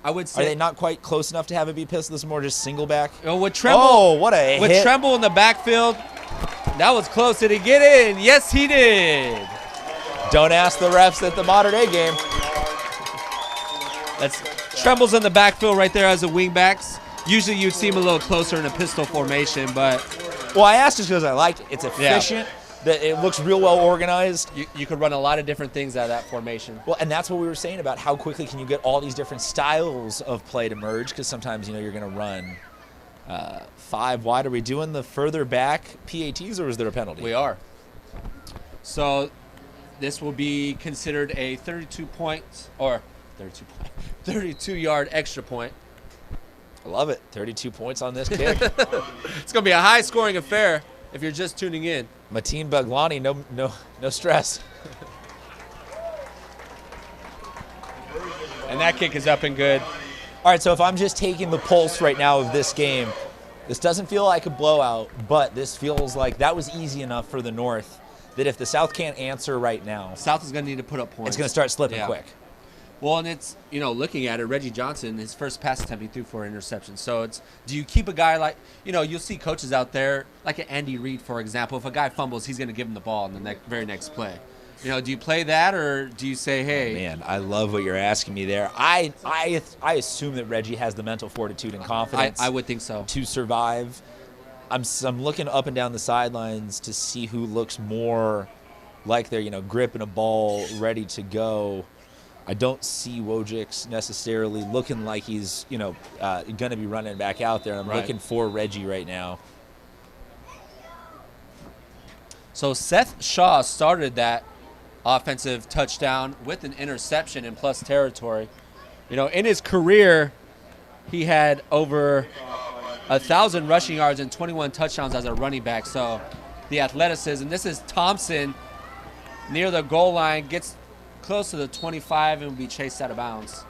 I would say. Are they not quite close enough to have it be pistol? This is more just single back? With Tremble, oh, what a with hit. Tremble in the backfield. That was close. Did he get in? Yes, he did. Don't ask the refs at the modern day game. That's Tremble's in the backfield right there as a wingbacks. Usually you'd see him a little closer in a pistol formation, but. Well, I asked just because I liked it. It's efficient. Yeah. That it looks real well organized. You could run a lot of different things out of that formation. Well, and that's what we were saying about how quickly can you get all these different styles of play to merge, because sometimes, you're going to run 5 wide. Are we doing the further back PATs, or is there a penalty? We are. So this will be considered a 32-yard extra point. I love it. 32 points on this kick. It's going to be a high-scoring affair if you're just tuning in. Mateen Baglani, no stress. And that kick is up and good. All right, so if I'm just taking the pulse right now of this game, this doesn't feel like a blowout, but this feels like that was easy enough for the North that if the South can't answer right now, South is going to need to put up points. It's going to start slipping quick. Well, and it's, looking at it, Reggie Johnson, his first pass attempt, he threw for an interception. So it's, do you keep a guy like, you'll see coaches out there, like an Andy Reid, for example. If a guy fumbles, he's going to give him the ball in the very next play. Do you play that, or do you say, hey? Oh, man, I love what you're asking me there. I assume that Reggie has the mental fortitude and confidence. I would think so. To survive. I'm looking up and down the sidelines to see who looks more like they're, gripping a ball, ready to go. I don't see Wojcik necessarily looking like he's, going to be running back out there. I'm looking for Reggie right now. So Seth Shaw started that offensive touchdown with an interception in plus territory. In his career, he had over 1,000 rushing yards and 21 touchdowns as a running back. So the athleticism. This is Thompson near the goal line, gets close to the 25 and will be chased out of bounds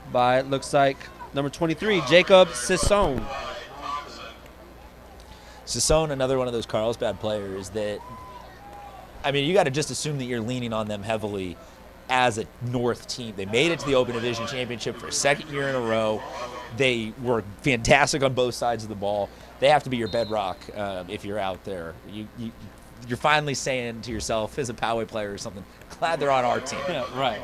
by, it looks like, number 23, Jacob Sisson. Sisson, another one of those Carlsbad players that, you got to just assume that you're leaning on them heavily as a North team. They made it to the Open Division Championship for a second year in a row. They were fantastic on both sides of the ball. They have to be your bedrock if you're out there. You're finally saying to yourself, as a Poway player or something, glad they're on our team. Yeah, right.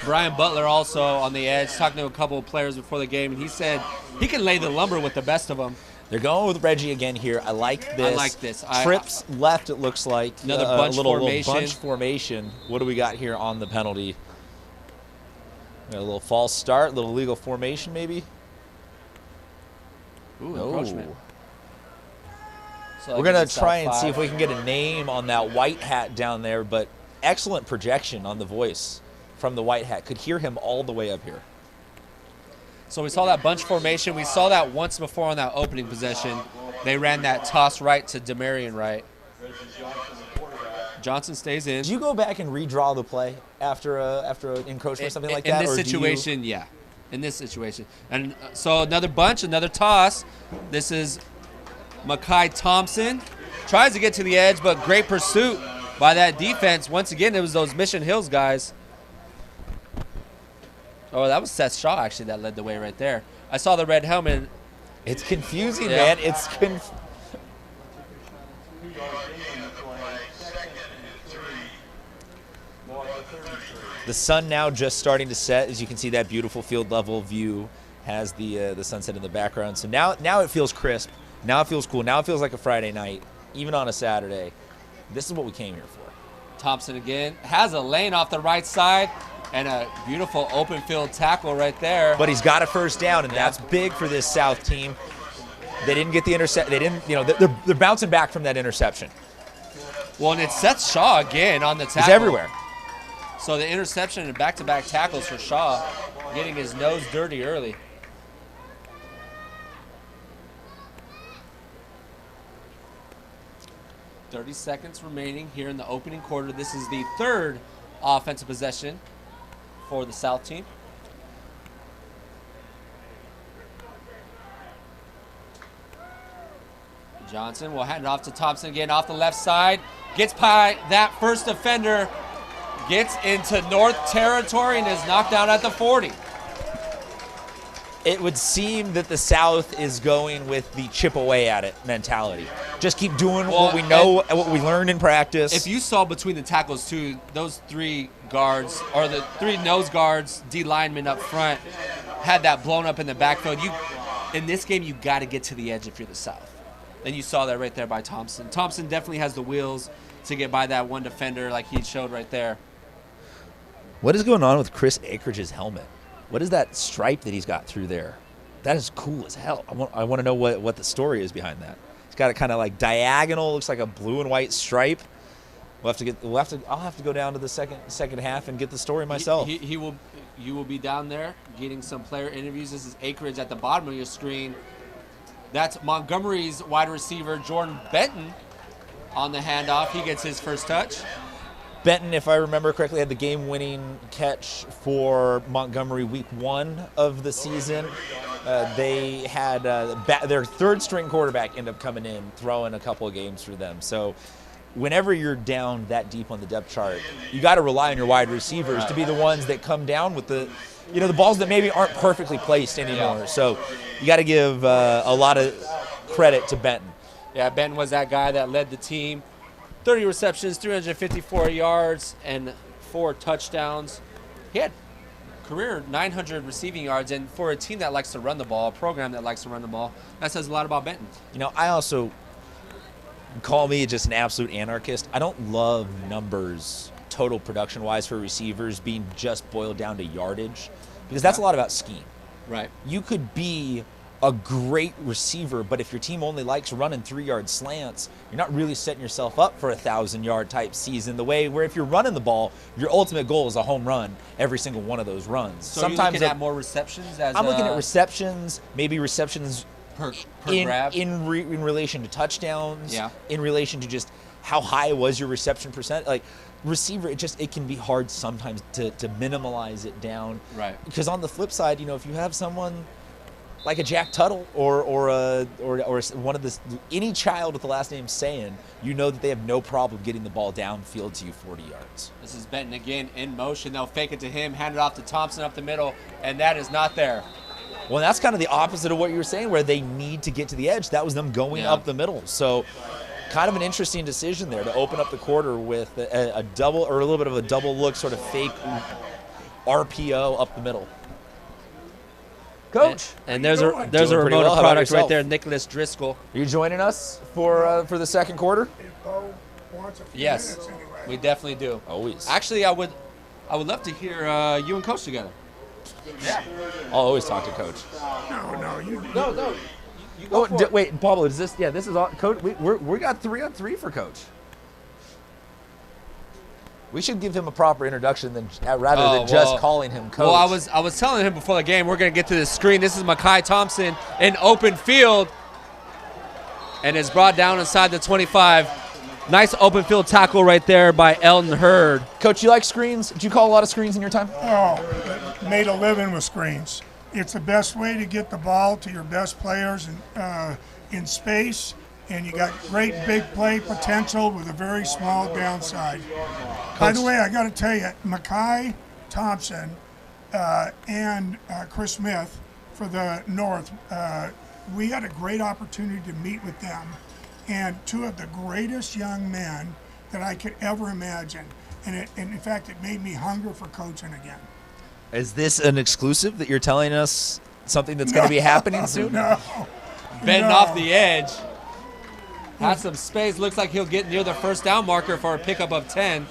Brian Butler also on the edge, talking to a couple of players before the game, and he said he can lay the lumber with the best of them. They're going with Reggie again here. I like this. Trips left, it looks like. Another bunch formation. Little bunch formation. What do we got here on the penalty? Got a little false start, little illegal formation maybe. Ooh, encroachment. So we're going to try and see if we can get a name on that white hat down there, but excellent projection on the voice from the white hat. Could hear him all the way up here. So we saw that bunch formation. We saw that once before on that opening possession. They ran that toss right to Demarion Wright. Johnson stays in. Do you go back and redraw the play after an encroachment or something like that? In this situation, yeah. In this situation. And so another bunch, another toss. This is Makai Thompson. Tries to get to the edge, but great pursuit by that defense. Once again, it was those Mission Hills guys. Oh, that was Seth Shaw, actually, that led the way right there. I saw the red helmet. It's confusing, man. It's The sun now just starting to set. As you can see, that beautiful field level view has the sunset in the background. So now it feels crisp. Now it feels cool. Now it feels like a Friday night, even on a Saturday. This is what we came here for. Thompson again has a lane off the right side and a beautiful open field tackle right there. But he's got a first down, and that's big for this South team. They didn't get the intercept. They didn't, they're bouncing back from that interception. Well, and it's Seth Shaw again on the tackle. He's everywhere. So the interception and back-to-back tackles for Shaw, getting his nose dirty early. .30 seconds remaining here in the opening quarter. This is the third offensive possession for the South team. Johnson will hand it off to Thompson again off the left side. gets by that first defender, gets into North territory, and is knocked out at the 40. It would seem that the South is going with the chip away at it mentality. Just keep doing what we know and what we learned in practice. If you saw between the tackles, too, those 3 guards, or the 3 nose guards, D linemen up front, had that blown up in the backfield. In this game, you got to get to the edge if you're the South. And you saw that right there by Thompson. Thompson definitely has the wheels to get by that one defender like he showed right there. What is going on with Chris Akeridge's helmet? What is that stripe that he's got through there? That is cool as hell. I want to know what the story is behind that. He's got a kind of like diagonal, looks like a blue and white stripe. I'll have to go down to the second half and get the story myself. You will be down there getting some player interviews. This is Akeridge at the bottom of your screen. That's Montgomery's wide receiver, Jordan Benton, on the handoff. He gets his first touch. Benton, if I remember correctly, had the game-winning catch for Montgomery week 1 of the season. They had their third-string quarterback end up coming in, throwing a couple of games for them. So whenever you're down that deep on the depth chart, you got to rely on your wide receivers to be the ones that come down with the balls that maybe aren't perfectly placed anymore. Yeah. So you got to give a lot of credit to Benton. Yeah, Benton was that guy that led the team. 30 receptions, 354 yards, and 4 touchdowns. He had career 900 receiving yards, and for a team that likes to run the ball, a program that likes to run the ball, that says a lot about Benton. I also call me just an absolute anarchist. I don't love numbers, total production-wise, for receivers being just boiled down to yardage, because that's a lot about scheme. Right. You could be a great receiver, but if your team only likes running 3-yard slants, you're not really setting yourself up for a 1,000-yard type season. The way where if you're running the ball, your ultimate goal is a home run every single one of those runs. So sometimes you're looking at more receptions. I'm looking at receptions, maybe receptions per grab in relation to touchdowns. Yeah. In relation to just how high was your reception percent. Like receiver, it can be hard sometimes to minimalize it down. Right. Because on the flip side, if you have someone like a Jack Tuttle or one of any child with the last name Sayin, that they have no problem getting the ball downfield to you 40 yards. This is Benton again in motion. They'll fake it to him, hand it off to Thompson up the middle, and that is not there. Well, that's kind of the opposite of what you were saying, where they need to get to the edge. That was them going up the middle. So kind of an interesting decision there to open up the quarter with a double, or a little bit of a double look, sort of fake RPO up the middle. Coach, and there's a remote product right there, Nicholas Driscoll. Are you joining us for the second quarter? Yes, we definitely do. Always. Actually, I would love to hear you and Coach together. Yeah. I'll always talk to Coach. No. You wait, Pablo, is this? Yeah, this is all, Coach. We got 3-on-3 for Coach. We should give him a proper introduction rather than just calling him Coach. Well, I was telling him before the game we're going to get to the screen. This is Mekhi Thompson in open field, and is brought down inside the 25. Nice open field tackle right there by Elton Hurd. Coach, you like screens? Did you call a lot of screens in your time? Oh, made a living with screens. It's the best way to get the ball to your best players in space. And you got great big play potential with a very small downside. Coach. By the way, I got to tell you, Mekhi Thompson and Chris Smith for the North, we had a great opportunity to meet with them, and 2 of the greatest young men that I could ever imagine. And in fact, it made me hunger for coaching again. Is this an exclusive that you're telling us something that's going to be happening soon? No. Bending off the edge. Has some space. Looks like he'll get near the first down marker for a pickup of 10.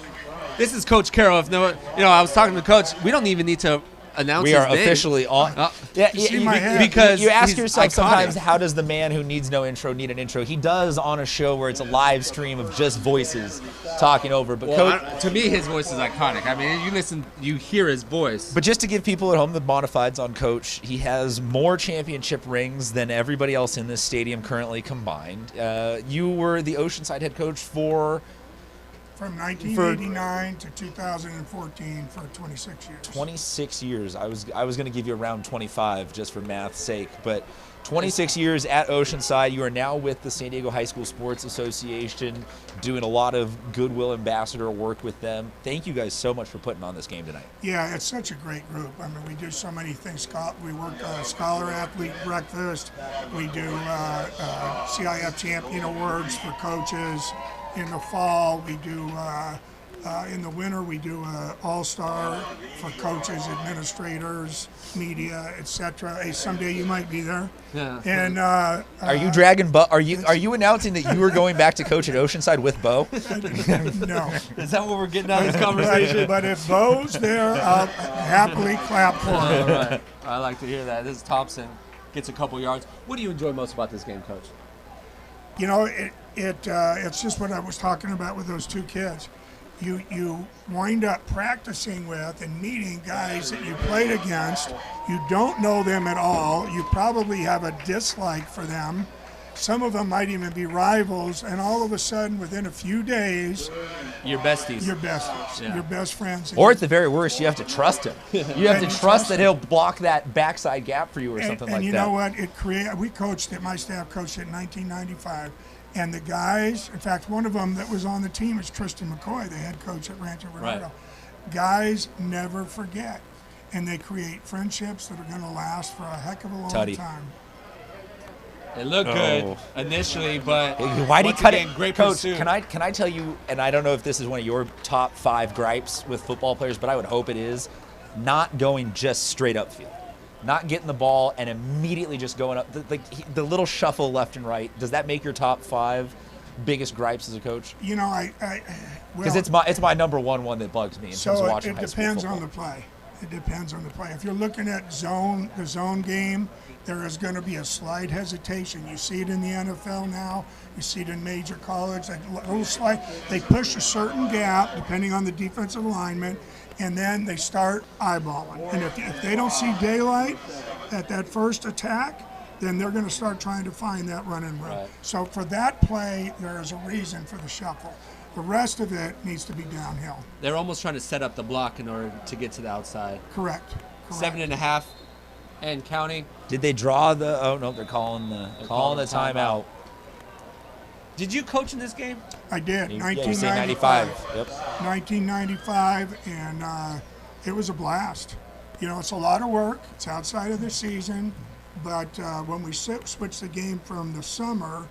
This is Coach Carroll. I was talking to Coach. We don't even need to announce his name. We are officially on. Because you ask yourself sometimes, how does the man who needs no intro need an intro? He does on a show where it's a live stream of just voices talking over. But Coach, to me, his voice is iconic. I mean, you hear his voice. But just to give people at home the bona fides on Coach, he has more championship rings than everybody else in this stadium currently combined. You were the Oceanside head coach from 1989 to 2014 for 26 years. 26 years. I was going to give you around 25 just for math's sake, but 26 years at Oceanside. You are now with the San Diego High School Sports Association, doing a lot of goodwill ambassador work with them. Thank you guys so much for putting on this game tonight. Yeah, it's such a great group. I mean, we do so many things. We work Scholar Athlete Breakfast. We do CIF Champion Awards for coaches. In the fall, we do in the winter, we do All-Star for coaches, administrators, media, etc. Hey, someday you might be there. Yeah. And Are you dragging Bo? Are you announcing that you are going back to coach at Oceanside with Bo? no. Is that what we're getting out of this conversation? But if Bo's there, I'll happily clap for him. All right. I like to hear that. This is Thompson. Gets a couple yards. What do you enjoy most about this game, Coach? You know, it's just what I was talking about with those two kids. You wind up practicing with and meeting guys that you played against. You don't know them at all. You probably have a dislike for them. Some of them might even be rivals, and all of a sudden, within a few days, Your besties. you're besties, Yeah. you're best friends. Or at the very worst, you have to trust him. You have to trust that he'll block that backside gap for you or something like that. And you know what? We coached it. My staff coached it in 1995. And the guys, in fact, one of them that was on the team is Tristan McCoy, the head coach at Rancho Bernardo. Right. Guys never forget, and they create friendships that are going to last for a heck of a long Tutty. time. It looked good initially, but Why do you once cut again, it? great Coach, pursuit. can I tell you, and I don't know if this is one of your top 5 gripes with football players, but I would hope it is, not going just straight upfield. Not getting the ball and immediately just going up. The little shuffle left and right, does that make your top 5 biggest gripes as a coach? You know, Because it's my number one that bugs me in terms of watching high school football. It depends on the play. It depends on the play. If you're looking at the zone game, there is going to be a slight hesitation. You see it in the NFL now. You see it in major college. That little slide, they push a certain gap depending on the defensive alignment, and then they start eyeballing. And if they don't see daylight at that first attack, then they're going to start trying to find that running room. Right. So for that play, there is a reason for the shuffle. The rest of it needs to be downhill. They're almost trying to set up the block in order to get to the outside. Correct. 7.5 and counting. Did they draw the? Oh no, they're calling the timeout. Did you coach in this game? I did. Yeah, you say 95. Yep. 1995, and it was a blast. You know, it's a lot of work. It's outside of the season, but when we switched the game from the summer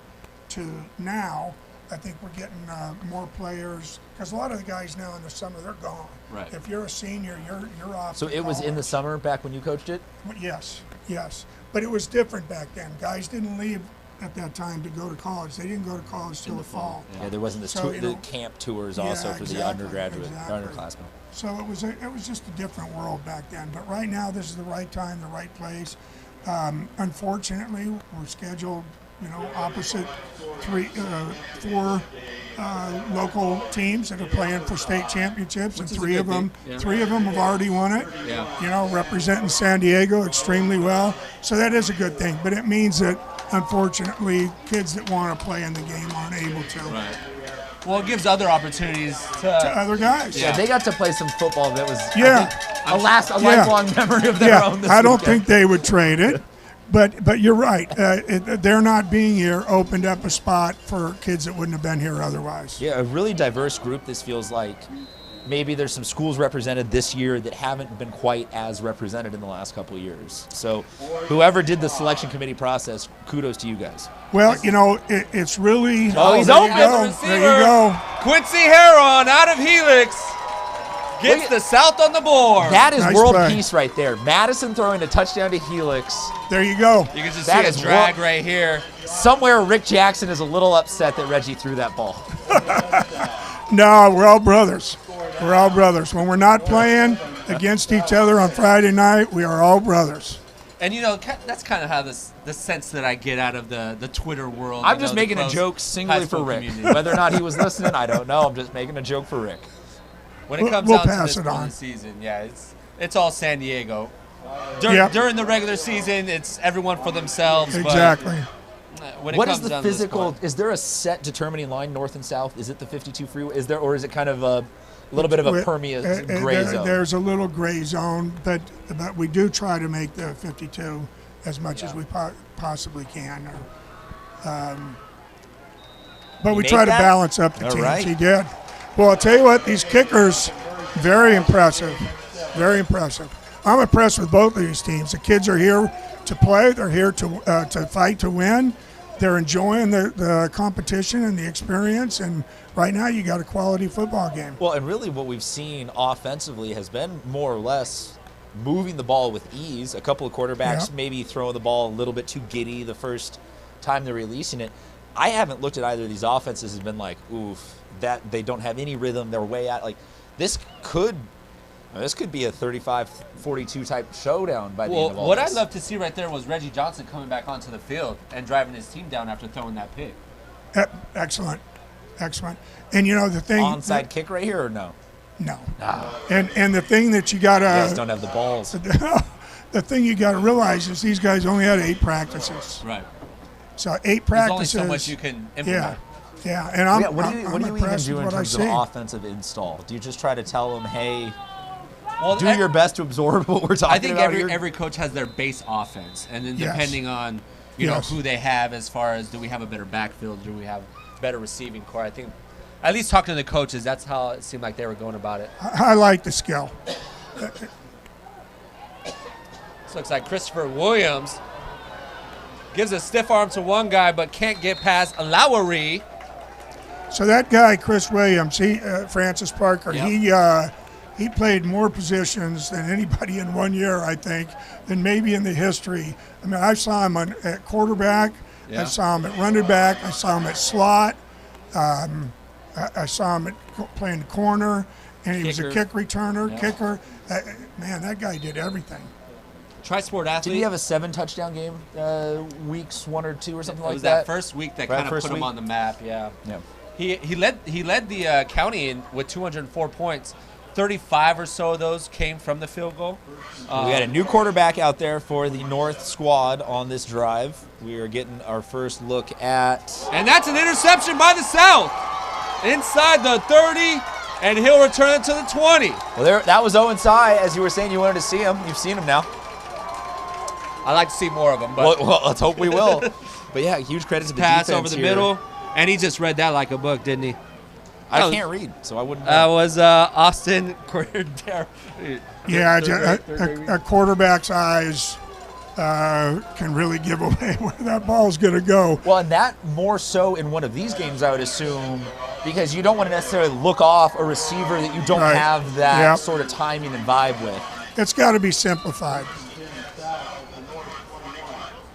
to now, I think we're getting more players, because a lot of the guys now in the summer, they're gone. Right. If you're a senior, you're off. So to it was in the college. summer back when you coached it? Yes. But it was different back then. Guys didn't leave at that time to go to college. They didn't go to college till the fall. Yeah, there wasn't this So, the camp tours also for the undergraduate, underclassmen. So it was just a different world back then. But right now, this is the right time, the right place. Unfortunately, we're scheduled, opposite 4 local teams that are playing for state championships, and Which is a 3 of good them, thing. Yeah. 3 of them have already won it. Yeah. Representing San Diego extremely well. So that is a good thing. But it means that, unfortunately, kids that want to play in the game aren't able to. Right. Well, it gives other opportunities To other guys. Yeah, they got to play some football that was Yeah. I think, a lifelong memory of their own. This I don't weekend. think they would trade it, but you're right. They're not being here opened up a spot for kids that wouldn't have been here otherwise. Yeah, a really diverse group. This feels like maybe there's some schools represented this year that haven't been quite as represented in the last couple of years. So whoever did the selection committee process, kudos to you guys. Well, it's really. Oh, he's there open. you go. There you go. Quincy Heron out of Helix gets the South on the board. That is Nice world play. peace right there. Madison throwing a touchdown to Helix. There you go. You can just That see is a drag right here. Somewhere Rick Jackson is a little upset that Reggie threw that ball. No, we're all brothers. We're all brothers. When we're not playing against each other on Friday night, we are all brothers. And that's kind of how the sense that I get out of the Twitter world. I'm just the making a close joke high singly for school Rick. community. Whether or not he was listening, I don't know. I'm just making a joke for Rick. When it comes We'll down to pass this it point on. of the season, yeah, it's all San Diego. Yep. During the regular season, it's everyone for themselves. Exactly. But when it What comes is the down to this physical? point- Is there a set determining line north and south? Is it the 52 freeway? Is there, or is it kind of a little bit of a permeous gray zone? There's a little gray zone, but we do try to make the 52 as much as we possibly can. But we try to balance up the teams. Right. He did. Well, I'll tell you what, these kickers, very impressive. Very impressive. I'm impressed with both of these teams. The kids are here to play. They're here to fight to win. They're enjoying the competition and the experience. And right now you got a quality football game. Well, and really what we've seen offensively has been more or less moving the ball with ease. A couple of quarterbacks maybe throwing the ball a little bit too giddy the first time they're releasing it. I haven't looked at either of these offenses and been like, oof, that they don't have any rhythm. They're way out. Like, this could be a 35-42 type showdown by the end of all what this. I'd love to see right there was Reggie Johnson coming back onto the field and driving his team down after throwing that pick. Excellent. And you know the thing. Onside kick right here or no? No. And the thing that you gotta. You guys don't have the balls. The thing you gotta realize is these guys only had 8 practices. Right. So 8 practices. There's only so much you can implement. Yeah. And I'm what do you even impressed do with in what I terms of see. offensive install? Do you just try to tell them, hey, Well, do your best to absorb what we're talking about? I think here? every coach has their base offense, and then Yes. depending on you know Yes. who they have, as far as do we have a better backfield, do we have better receiving core? I think at least talking to the coaches, that's how it seemed like they were going about it. I like the skill. This looks like Christopher Williams gives a stiff arm to one guy, but can't get past Lowry. So that guy, Chris Williams, Francis Parker, Yep. he played more positions than anybody in 1 year, I think, than maybe in the history. I mean, I saw him at quarterback. Yeah. I saw him at running back. I saw him at slot. I saw him playing the corner, and he was a kick returner, kicker. Man, that guy did everything. Tri-sport athlete. Did he have a 7 touchdown game weeks 1 or 2 or something It like was that? that first week that Right, kind of first put him week? on the map. Yeah. Yeah. He led the county in with 204 points. 35 or so of those came from the field goal. We got a new quarterback out there for the North squad on this drive. We are getting our first look at. And that's an interception by the South. Inside the 30, and he'll return it to the 20. Well, that was Owen Tsai, as you were saying you wanted to see him. You've seen him now. I'd like to see more of them. But Well, let's hope we will. But yeah, huge credit to the pass defense over the here. middle, and he just read that like a book, didn't he? I can't read, so I wouldn't. That was Austin Cordero. Yeah, a quarterback's eyes can really give away where that ball's going to go. Well, and that more so in one of these games, I would assume, because you don't want to necessarily look off a receiver that you don't Right. have that Yep. sort of timing and vibe with. It's got to be simplified.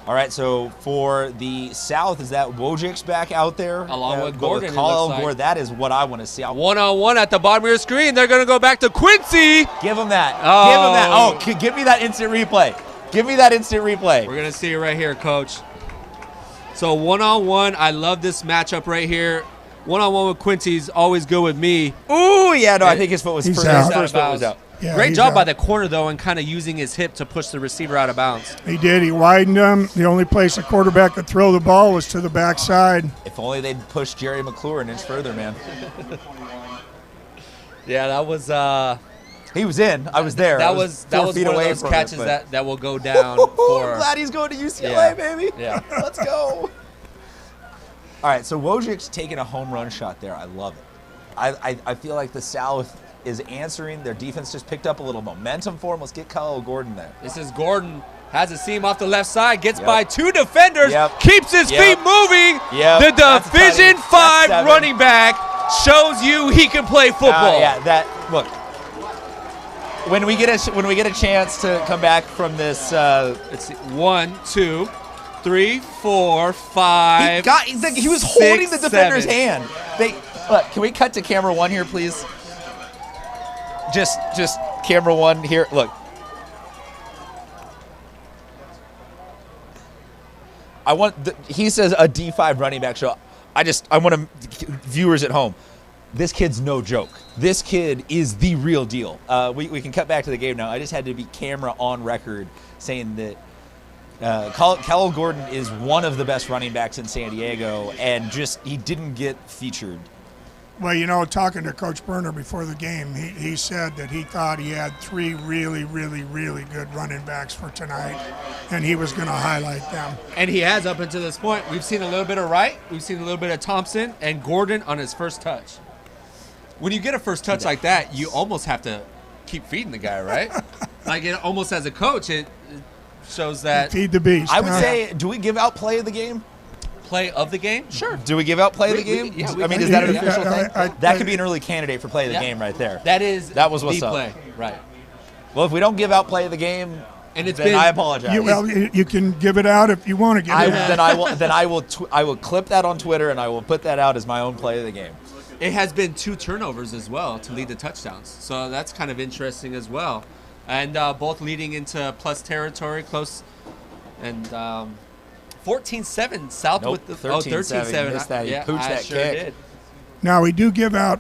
All right, so for the South, is that Wojcik's back out there? Along with Gordon, it Kyle looks like. Gordon, that is what I want to see. One-on-one at the bottom of your screen. They're going to go back to Quincy. Give him that. Oh. Give him that. Oh, give me that instant replay. Give me that instant replay. We're going to see it right here, Coach. So one-on-one, I love this matchup right here. One-on-one with Quincy's always good with me. Ooh, yeah, no, I think his foot was He's first. out. His first foot was out. Yeah, Great he's job by out. the corner, though, and kind of using his hip to push the receiver out of bounds. He did. He widened him. The only place a quarterback could throw the ball was to the backside. If only they'd push Jerry McClure an inch further, man. Yeah, that was He was in. I was there. that I was 4 one feet of away those from catches it, but- that will go down I'm for. glad he's going to UCLA, Yeah. baby. Yeah. Let's go. All right, so Wojcik's taking a home run shot there. I love it. I feel like the South is answering. Their defense just picked up a little momentum for him. Let's get Kyle Gordon there. This is Gordon. Has a seam off the left side. Gets Yep. by 2 defenders. Yep. Keeps his Yep. feet moving. Yep. The That's a Division tight. 5 That's 7. running back shows you he can play football. Yeah, that look. When we get a chance to come back from this, Let's see. 1, 2, 3, 4, 5. he was holding the 6, defender's 7. hand. Look, can we cut to camera 1 here, please? Just camera 1 here. Look. He says a D5 running back show. I want viewers at home. This kid's no joke. This kid is the real deal. We can cut back to the game now. I just had to be camera on record saying that Kyle Gordon is one of the best running backs in San Diego, and he didn't get featured Well, talking to Coach Berner before the game, he said that he thought he had 3 really, really, really good running backs for tonight, and he was going to highlight them. And he has up until this point. We've seen a little bit of Wright, we've seen a little bit of Thompson, and Gordon on his first touch. When you get a first touch like that, you almost have to keep feeding the guy, right? Like, it almost as a coach, it shows that Feed the beast. I would say, do we give out play of the game? play of the game. Sure. Do we give out play of the game? I mean, is that an official thing? That could be an early candidate for play of the game right there. That was what's the up. play. Right. Well, if we don't give out play of the game, and it's then I apologize. You can give it out if you want to give it out. Then I will clip that on Twitter and I will put that out as my own play of the game. It has been 2 turnovers as well to lead the touchdowns, so that's kind of interesting as well. And both leading into plus territory, close, and 14-7 South Nope, with the 13-7. Missed that. He pooched that sure kick. did. Now, we do give out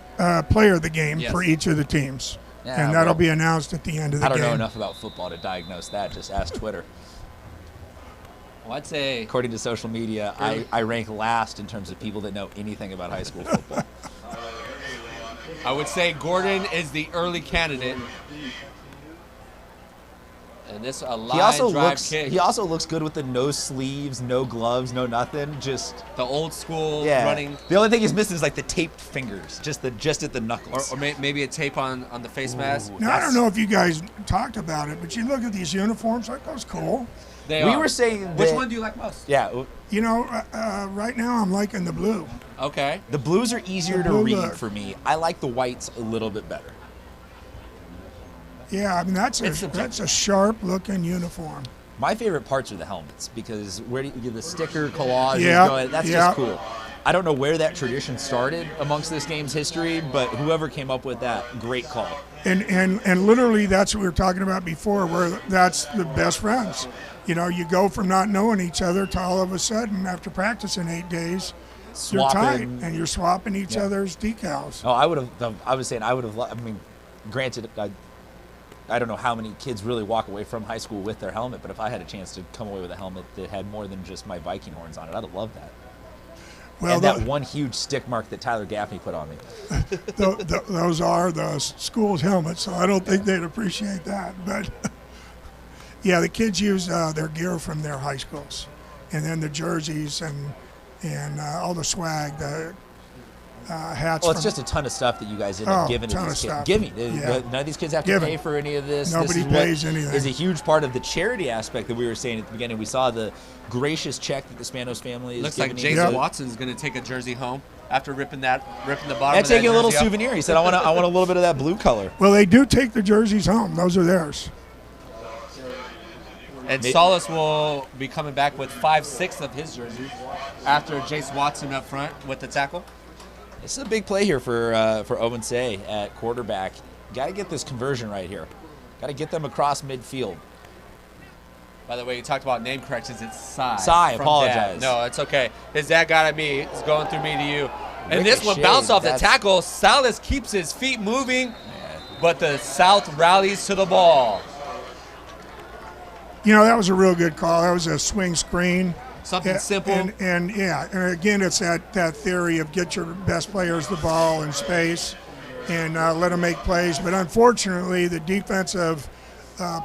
player of the game Yes. for each of the teams, Yeah, and that'll well, be announced at the end of the I don't game. know enough about football to diagnose that. Just ask Twitter. Well, I'd say According to social media, I rank last in terms of people that know anything about high school football. I would say Gordon is the early candidate. And this a line drive kick. He also looks good with the no sleeves, no gloves, no nothing. Just the old school yeah. running. The only thing he's missing is like the taped fingers, just at the knuckles. Or maybe a tape on the face mask. Now, I don't know if you guys talked about it, but you look at these uniforms, like, that's cool. We were saying which one do you like most? Yeah. You know, right now I'm liking the blue. Okay. The blues are easier to blue read look. for me. I like the whites a little bit better. Yeah, I mean, that's a sharp-looking uniform. My favorite parts are the helmets because where do you get the sticker collage? Yeah, That's just cool. I don't know where that tradition started amongst this game's history, but whoever came up with that, great call. And literally, that's what we were talking about before, where that's the best friends. You know, you go from not knowing each other to all of a sudden, after practicing 8 days, you're tight, and you're swapping each other's decals. Oh, I was saying I would have. I mean, granted, I don't know how many kids really walk away from high school with their helmet, but if I had a chance to come away with a helmet that had more than just my Viking horns on it, I'd have loved that. Well, and that one huge stick mark that Tyler Gaffney put on me. Those are the school's helmets, so I don't think they'd appreciate that. But yeah, the kids use their gear from their high schools, and then the jerseys and all the swag, the hats. Well, it's just a ton of stuff that you guys end up giving to these kids. Giving. Yeah. None of these kids have to pay for any of this. Nobody pays anything. Is a huge part of the charity aspect that we were saying at the beginning. We saw the gracious check that the Spanos family is Looks like giving. Jason Watson's going to take a jersey home after ripping the bottom. And taking a little souvenir. He said, "I want a little bit of that blue color." Well, they do take the jerseys home. Those are theirs. And Solis will be coming back with 5-6 of his jerseys after Jace Watson up front with the tackle. This is a big play here for Owen Say at quarterback. Got to get this conversion right here. Got to get them across midfield. By the way, you talked about name corrections. It's Cy. Cy, from apologize. Dad. No, it's okay. His dad got at me. It's going through me to you. And this one bounced off the tackle. Salas keeps his feet moving, but the South rallies to the ball. You know, that was a real good call. That was a swing screen. Something simple. And again, it's that theory of get your best players the ball in space and let them make plays. But unfortunately, the defensive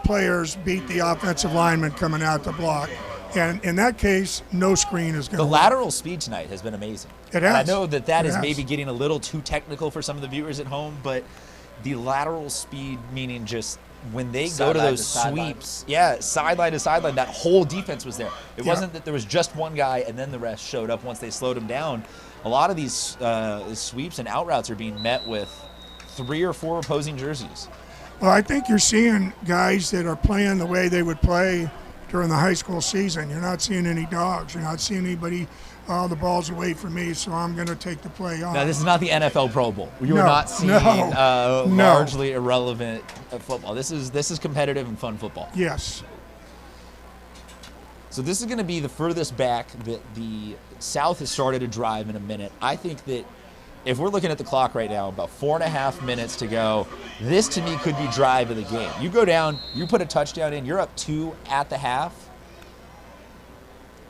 players beat the offensive lineman coming out to block. And in that case, no screen is going to The lateral speed tonight has been amazing. It has. And I know that is maybe getting a little too technical for some of the viewers at home, but the lateral speed, meaning just when they go to those sweeps, sideline to sideline, that whole defense was there. It wasn't that there was just one guy and then the rest showed up once they slowed him down. A lot of these sweeps and out routes are being met with 3 or 4 opposing jerseys. Well, I think you're seeing guys that are playing the way they would play during the high school season. You're not seeing any dogs. You're not seeing anybody, the ball's away from me, so I'm going to take the play off. Now, this is not the NFL Pro Bowl. You are not seeing largely irrelevant football. This is competitive and fun football. Yes. So this is going to be the furthest back that the South has started a drive in a minute. I think that if we're looking at the clock right now, about 4.5 minutes to go, this to me could be drive of the game. You go down, you put a touchdown in, you're up 2 at the half.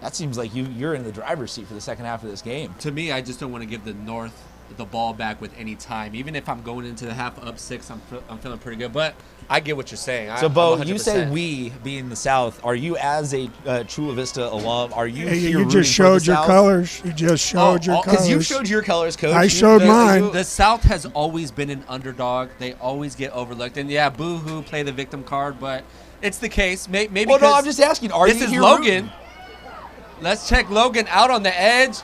That seems like you're in the driver's seat for the second half of this game. To me, I just don't want to give the North the ball back with any time. Even if I'm going into the half up 6, I'm feeling pretty good. But I get what you're saying. So, Bo, I'm you say 100%. we being the South. Are you, as a Chula Vista alum, are you Hey, here you rooting just for showed the your South? colors. You just showed your colors. Because you showed your colors, Coach. I showed mine. The South has always been an underdog. They always get overlooked. And, yeah, boo-hoo, play the victim card. But it's the case. Maybe Well, no, I'm just asking. Are this you is here Logan. rooting? Let's check Logan out on the edge.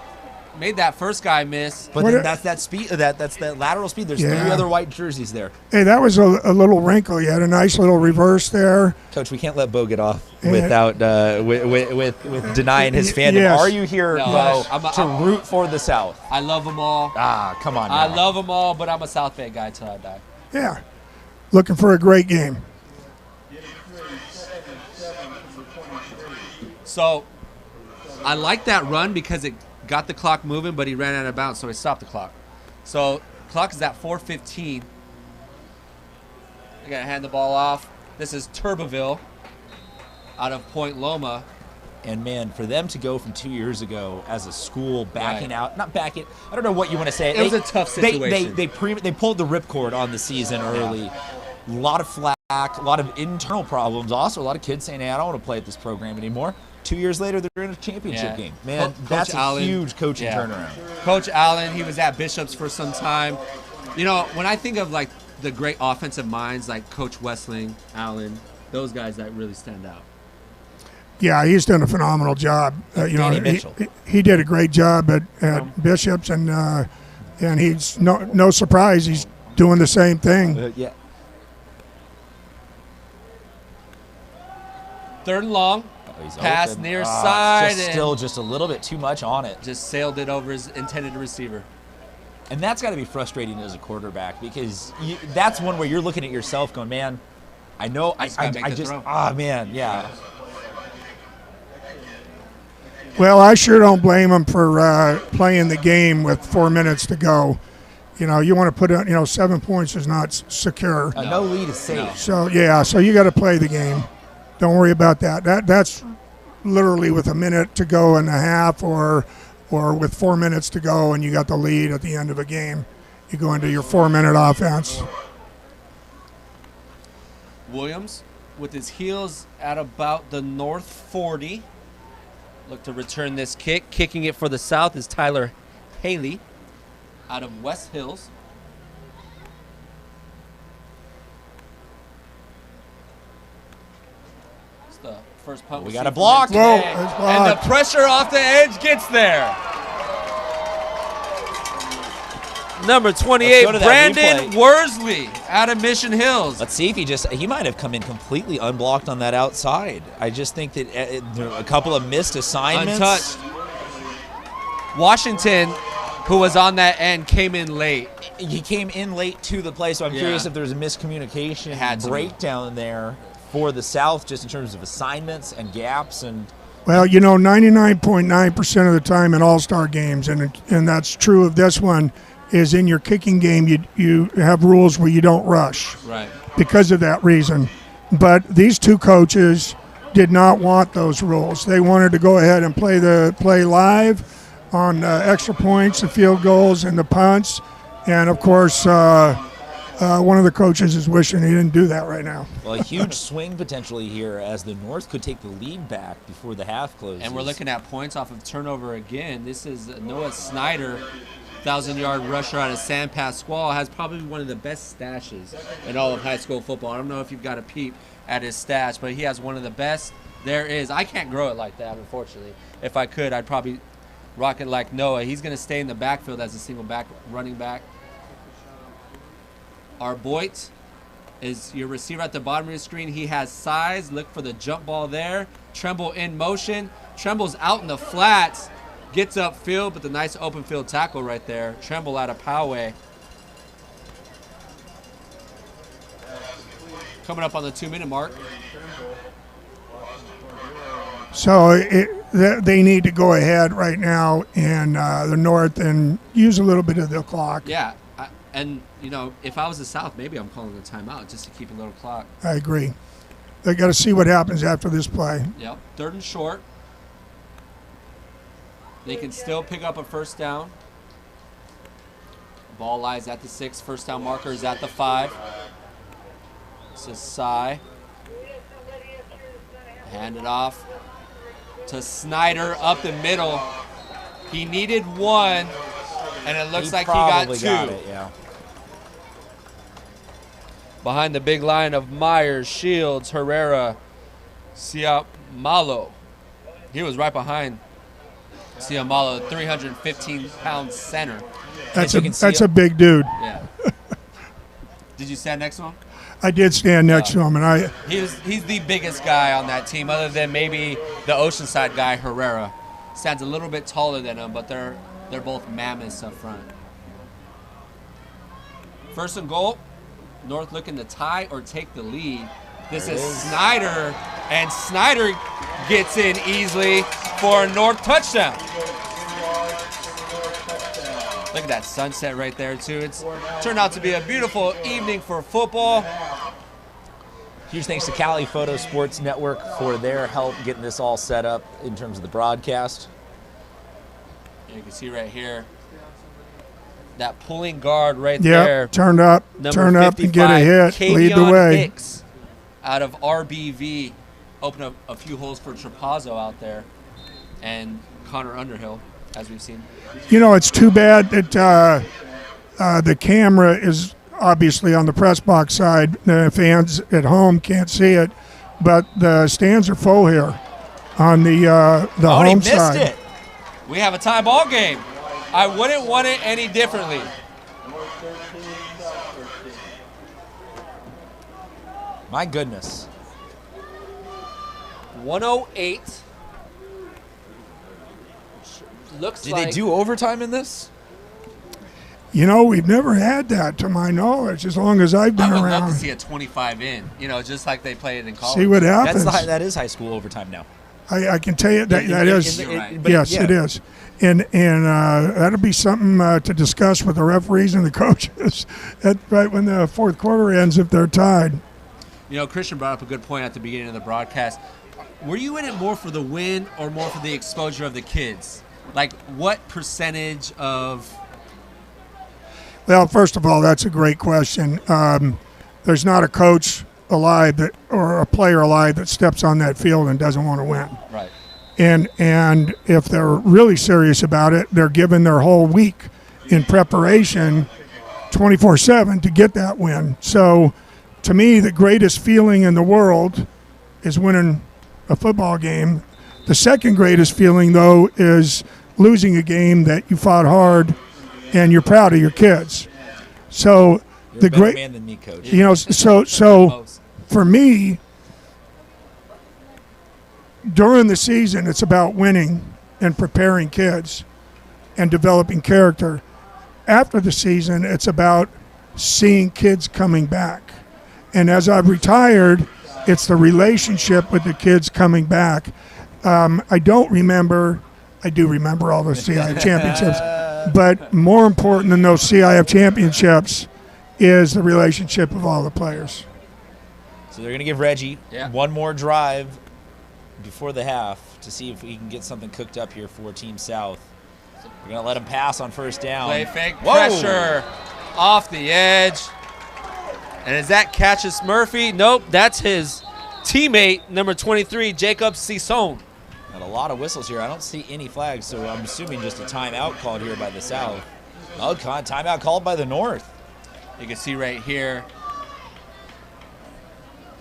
Made that first guy miss. But then that's that speed. That's that lateral speed. There's 3 other white jerseys there. Hey, that was a little wrinkle. You had a nice little reverse there. Coach, we can't let Bo get off without with denying his fandom. Yes. Are you here, No, Bo, to root for the South? I love them all. Ah, come on. I now. love them all, but I'm a South Bay guy till I die. Yeah. Looking for a great game. So I like that run because it got the clock moving, but he ran out of bounds, so he stopped the clock. So clock is at 4:15. I got to hand the ball off. This is Turbeville out of Point Loma. And, man, for them to go from 2 years ago as a school backing out, not backing, I don't know what you want to say. It was a tough situation. They pulled the ripcord on the season early. A lot of flack, a lot of internal problems. Also, a lot of kids saying, hey, I don't want to play at this program anymore. 2 years later, they're in a championship game. Man, that's a huge coaching turnaround. Coach Allen, he was at Bishop's for some time. You know, when I think of, like, the great offensive minds like Coach Wessling, Allen, those guys that really stand out. Yeah, he's done a phenomenal job. Danny Mitchell. He did a great job at Bishop's, and he's no surprise he's doing the same thing. Yeah. 3rd and long. He's Pass open. near side. Still just a little bit too much on it. Just sailed it over his intended receiver. And that's got to be frustrating as a quarterback because that's one where you're looking at yourself going, man, I know I just, man, yeah. Well, I sure don't blame him for playing the game with 4 minutes to go. You know, you want to put it, 7 points is not secure. No lead is safe. So you got to play the game. Don't worry about that. That's literally with a minute to go and a half or with 4 minutes to go and you got the lead at the end of a game. You go into your 4-minute offense. Williams with his heels at about the north 40. Look to return this kick. Kicking it for the South is Tyler Haley out of West Hills. It's the first punt We we've got seen a from block. them today. Whoa, it's And the blocked. pressure off the edge gets there. Number 28, Let's go to that Brandon replay. Worsley out of Mission Hills. Let's see if he might have come in completely unblocked on that outside. I just think that there are a couple of missed assignments. Untouched. Washington, who was on that end, came in late. He came in late to the play, so I'm curious if there was a miscommunication breakdown there for the South just in terms of assignments and gaps. And Well, 99.9% of the time in all-star games, and that's true of this one, is in your kicking game you have rules where you don't rush. Right. Because of that reason. But these two coaches did not want those rules. They wanted to go ahead and play live on extra points, the field goals, and the punts. And, of course, one of the coaches is wishing he didn't do that right now. well, a huge swing potentially here as the North could take the lead back before the half closes. And we're looking at points off of turnover again. This is Noah Snyder, 1,000-yard rusher out of San Pasquale, has probably one of the best stashes in all of high school football. I don't know if you've got a peep at his stash, but he has one of the best there is. I can't grow it like that, unfortunately. If I could, I'd probably rock it like Noah. He's going to stay in the backfield as a single back running back. Our Boyd is your receiver at the bottom of your screen. He has size. Look for the jump ball there. Tremble in motion. Tremble's out in the flats. Gets upfield, but the nice open field tackle right there. Tremble out of Poway. Coming up on the 2-minute mark. So they need to go ahead right now in the North and use a little bit of the clock. Yeah, and if I was the South, maybe I'm calling a timeout just to keep a little clock. I agree. They got to see what happens after this play. Yep, 3rd and short. They can still pick up a first down. Ball lies at the 6. First down marker is at the 5. This is Sy. Hand it off to Snyder up the middle. He needed 1, and it looks like he got 2. Got it, yeah. Behind the big line of Myers, Shields, Herrera, Siamalo. He was right behind Siamalo, 315-pound center. That's a big dude. Yeah. Did you stand next to him? I did stand next to him, and he's the biggest guy on that team, other than maybe the Oceanside guy, Herrera. Stands a little bit taller than him, but they're both mammoths up front. First and goal. North looking to tie or take the lead. This is Snyder, and Snyder gets in easily for a North touchdown. Look at that sunset right there, too. It's turned out to be a beautiful evening for football. Huge thanks to Cali Photo Sports Network for their help getting this all set up in terms of the broadcast. You can see right here, that pulling guard right there. Turn up and get a hit. Kavion Lead the way. Hicks out of RBV. Open up a few holes for Trapazzo out there. And Connor Underhill, as we've seen. You know, it's too bad that the camera is obviously on the press box side. The fans at home can't see it, but the stands are full here on the home side. Missed it. We have a tie ball game. I wouldn't want it any differently. My goodness. 108. Looks Did like they do overtime in this? You know, we've never had that, to my knowledge, as long as I've been I would around. love to see a 25 in, just like they play it in college. See what happens. That is high school overtime now. I can tell you that is. right. Yes, it is. And that'll be something to discuss with the referees and the coaches right when the fourth quarter ends if they're tied. Christian brought up a good point at the beginning of the broadcast. Were you in it more for the win or more for the exposure of the kids? Like, what percentage of... Well, first of all, that's a great question. There's not a coach alive or a player alive that steps on that field and doesn't want to win. Right. And if they're really serious about it, they're given their whole week in preparation 24/7 to get that win. So to me, the greatest feeling in the world is winning a football game. The second greatest feeling, though, is losing a game that you fought hard and you're proud of your kids. So You're a better man than me, Coach. So for me, during the season, it's about winning and preparing kids and developing character. After the season, it's about seeing kids coming back. And as I've retired, it's the relationship with the kids coming back. I do remember all the CIF championships, but more important than those CIF championships is the relationship of all the players. So they're going to give Reggie one more drive before the half to see if he can get something cooked up here for Team South. We're going to let him pass on first down. Play fake pressure off the edge. And is that Cassius Murphy? Nope, that's his teammate, number 23, Jacob Sisson. Got a lot of whistles here. I don't see any flags, so I'm assuming just a timeout called here by the South. Oh, timeout called by the North. You can see right here.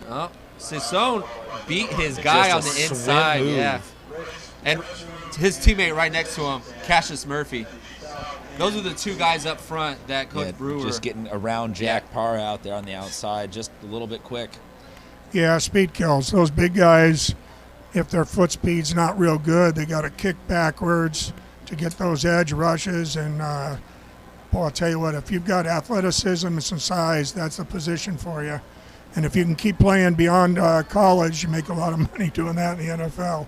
Oh, Sisson beat his guy on the inside. Yeah. And his teammate right next to him, Cassius Murphy. Those are the two guys up front that Coach Brewer. Just getting around Jack Parr out there on the outside, just a little bit quick. Yeah, speed kills. Those big guys, if their foot speed's not real good, they got to kick backwards to get those edge rushes. And, I'll tell you what, if you've got athleticism and some size, that's the position for you. And if you can keep playing beyond college, you make a lot of money doing that in the NFL.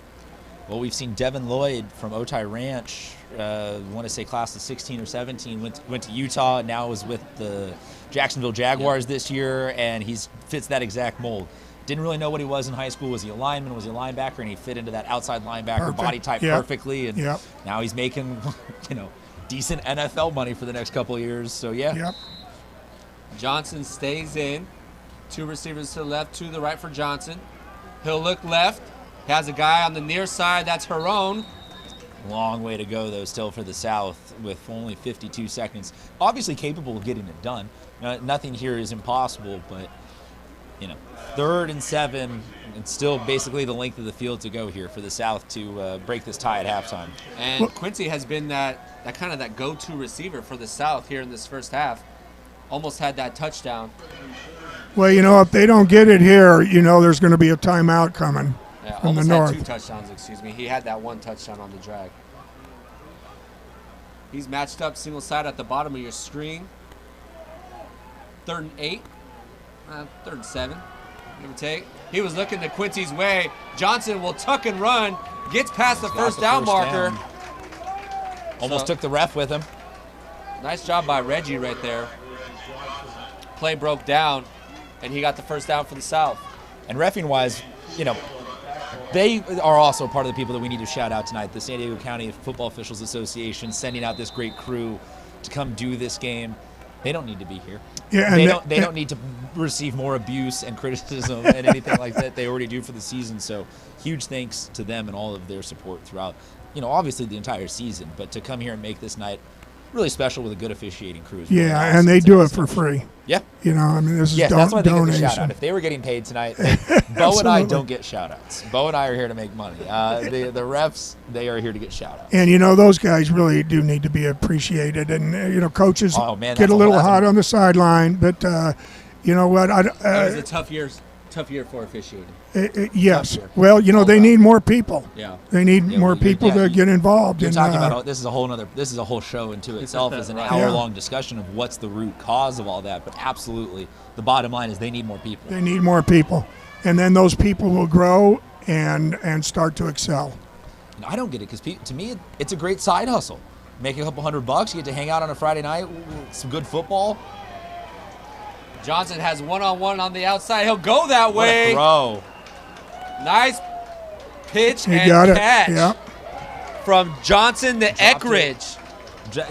Well, we've seen Devin Lloyd from Otay Ranch, want to say class of 16 or 17, went to Utah, now is with the Jacksonville Jaguars this year, and he fits that exact mold. Didn't really know what he was in high school. Was he a lineman? Was he a linebacker? And he fit into that outside linebacker body type perfectly. And now he's making, decent NFL money for the next couple of years. So, yeah. Yep. Johnson stays in. 2 receivers to the left, 2 to the right for Johnson. He'll look left. Has a guy on the near side. That's Herone. Long way to go, though, still for the South with only 52 seconds. Obviously capable of getting it done. Nothing here is impossible, but, 3rd and 7, and still basically the length of the field to go here for the South to break this tie at halftime. And Quincy has been that kind of that go-to receiver for the South here in this first half. Almost had that touchdown. Well, if they don't get it here, there's going to be a timeout coming from the north. Had 2 touchdowns, excuse me. He had that 1 touchdown on the drag. He's matched up single side at the bottom of your screen. 3rd and 8. 3rd and 7. Give or take. He was looking to Quincy's way. Johnson will tuck and run. Gets past the first down marker. Almost took the ref with him. Nice job by Reggie right there. Play broke down, and he got the first down for the South. And reffing-wise, they are also part of the people that we need to shout out tonight. The San Diego County Football Officials Association sending out this great crew to come do this game. They don't need to be here. Yeah, they don't need to receive more abuse and criticism and anything like that. They already do for the season. So huge thanks to them and all of their support throughout, obviously the entire season. But to come here and make this night really special with a good officiating crew. Yeah, awesome. And they do it for free. Yeah. This is that's why they get the donation. shout out. If they were getting paid tonight, Bo and I don't get shout outs. Bo and I are here to make money. The refs, they are here to get shout outs. And those guys really do need to be appreciated. And coaches get a little hot on the sideline, but you know what? It was a tough year for officiating. Yes. Well, they need more people. Yeah. They need more people to get involved. You're talking about this is a whole show into itself as an hour-long discussion of what's the root cause of all that. But absolutely, the bottom line is they need more people. They need more people, and then those people will grow and start to excel. I don't get it because to me it's a great side hustle. Make a couple $100, you get to hang out on a Friday night, some good football. Johnson has one-on-one on the outside. He'll go that way. What a throw. Nice pitch he and got catch it. Yep. From Johnson to Eckridge.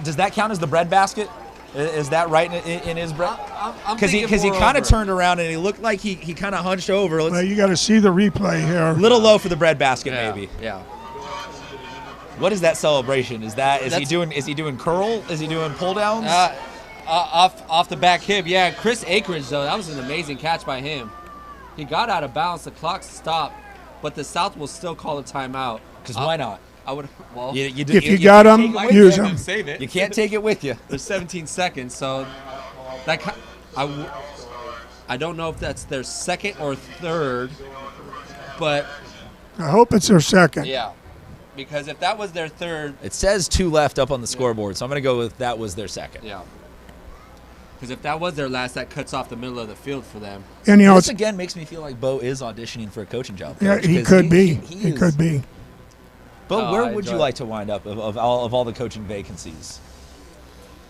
Does that count as the bread basket? Is that right in his bread? Because he kind of turned around and he looked like he kind of hunched over. Well, you got to see the replay here. A little low for the bread basket, maybe. Yeah. What is that celebration? Is he doing curl? Is he doing pull downs? Off the back hip, yeah. Chris Akridge, though, that was an amazing catch by him. He got out of bounds. The clock stopped, but the South will still call a timeout. Because why not? I would. Well, if you got them, use them. Save it. You can't take it with you. There's 17 seconds, so that I don't know if that's their second or third, but I hope it's their second. Yeah, because if that was their third, it says 2 left up on the scoreboard, so I'm going to go with that was their second. Yeah. Because if that was their last, that cuts off the middle of the field for them. And this again makes me feel like Bo is auditioning for a coaching job. Yeah, he could be. He could be. Bo, where would you like to wind up of all the coaching vacancies?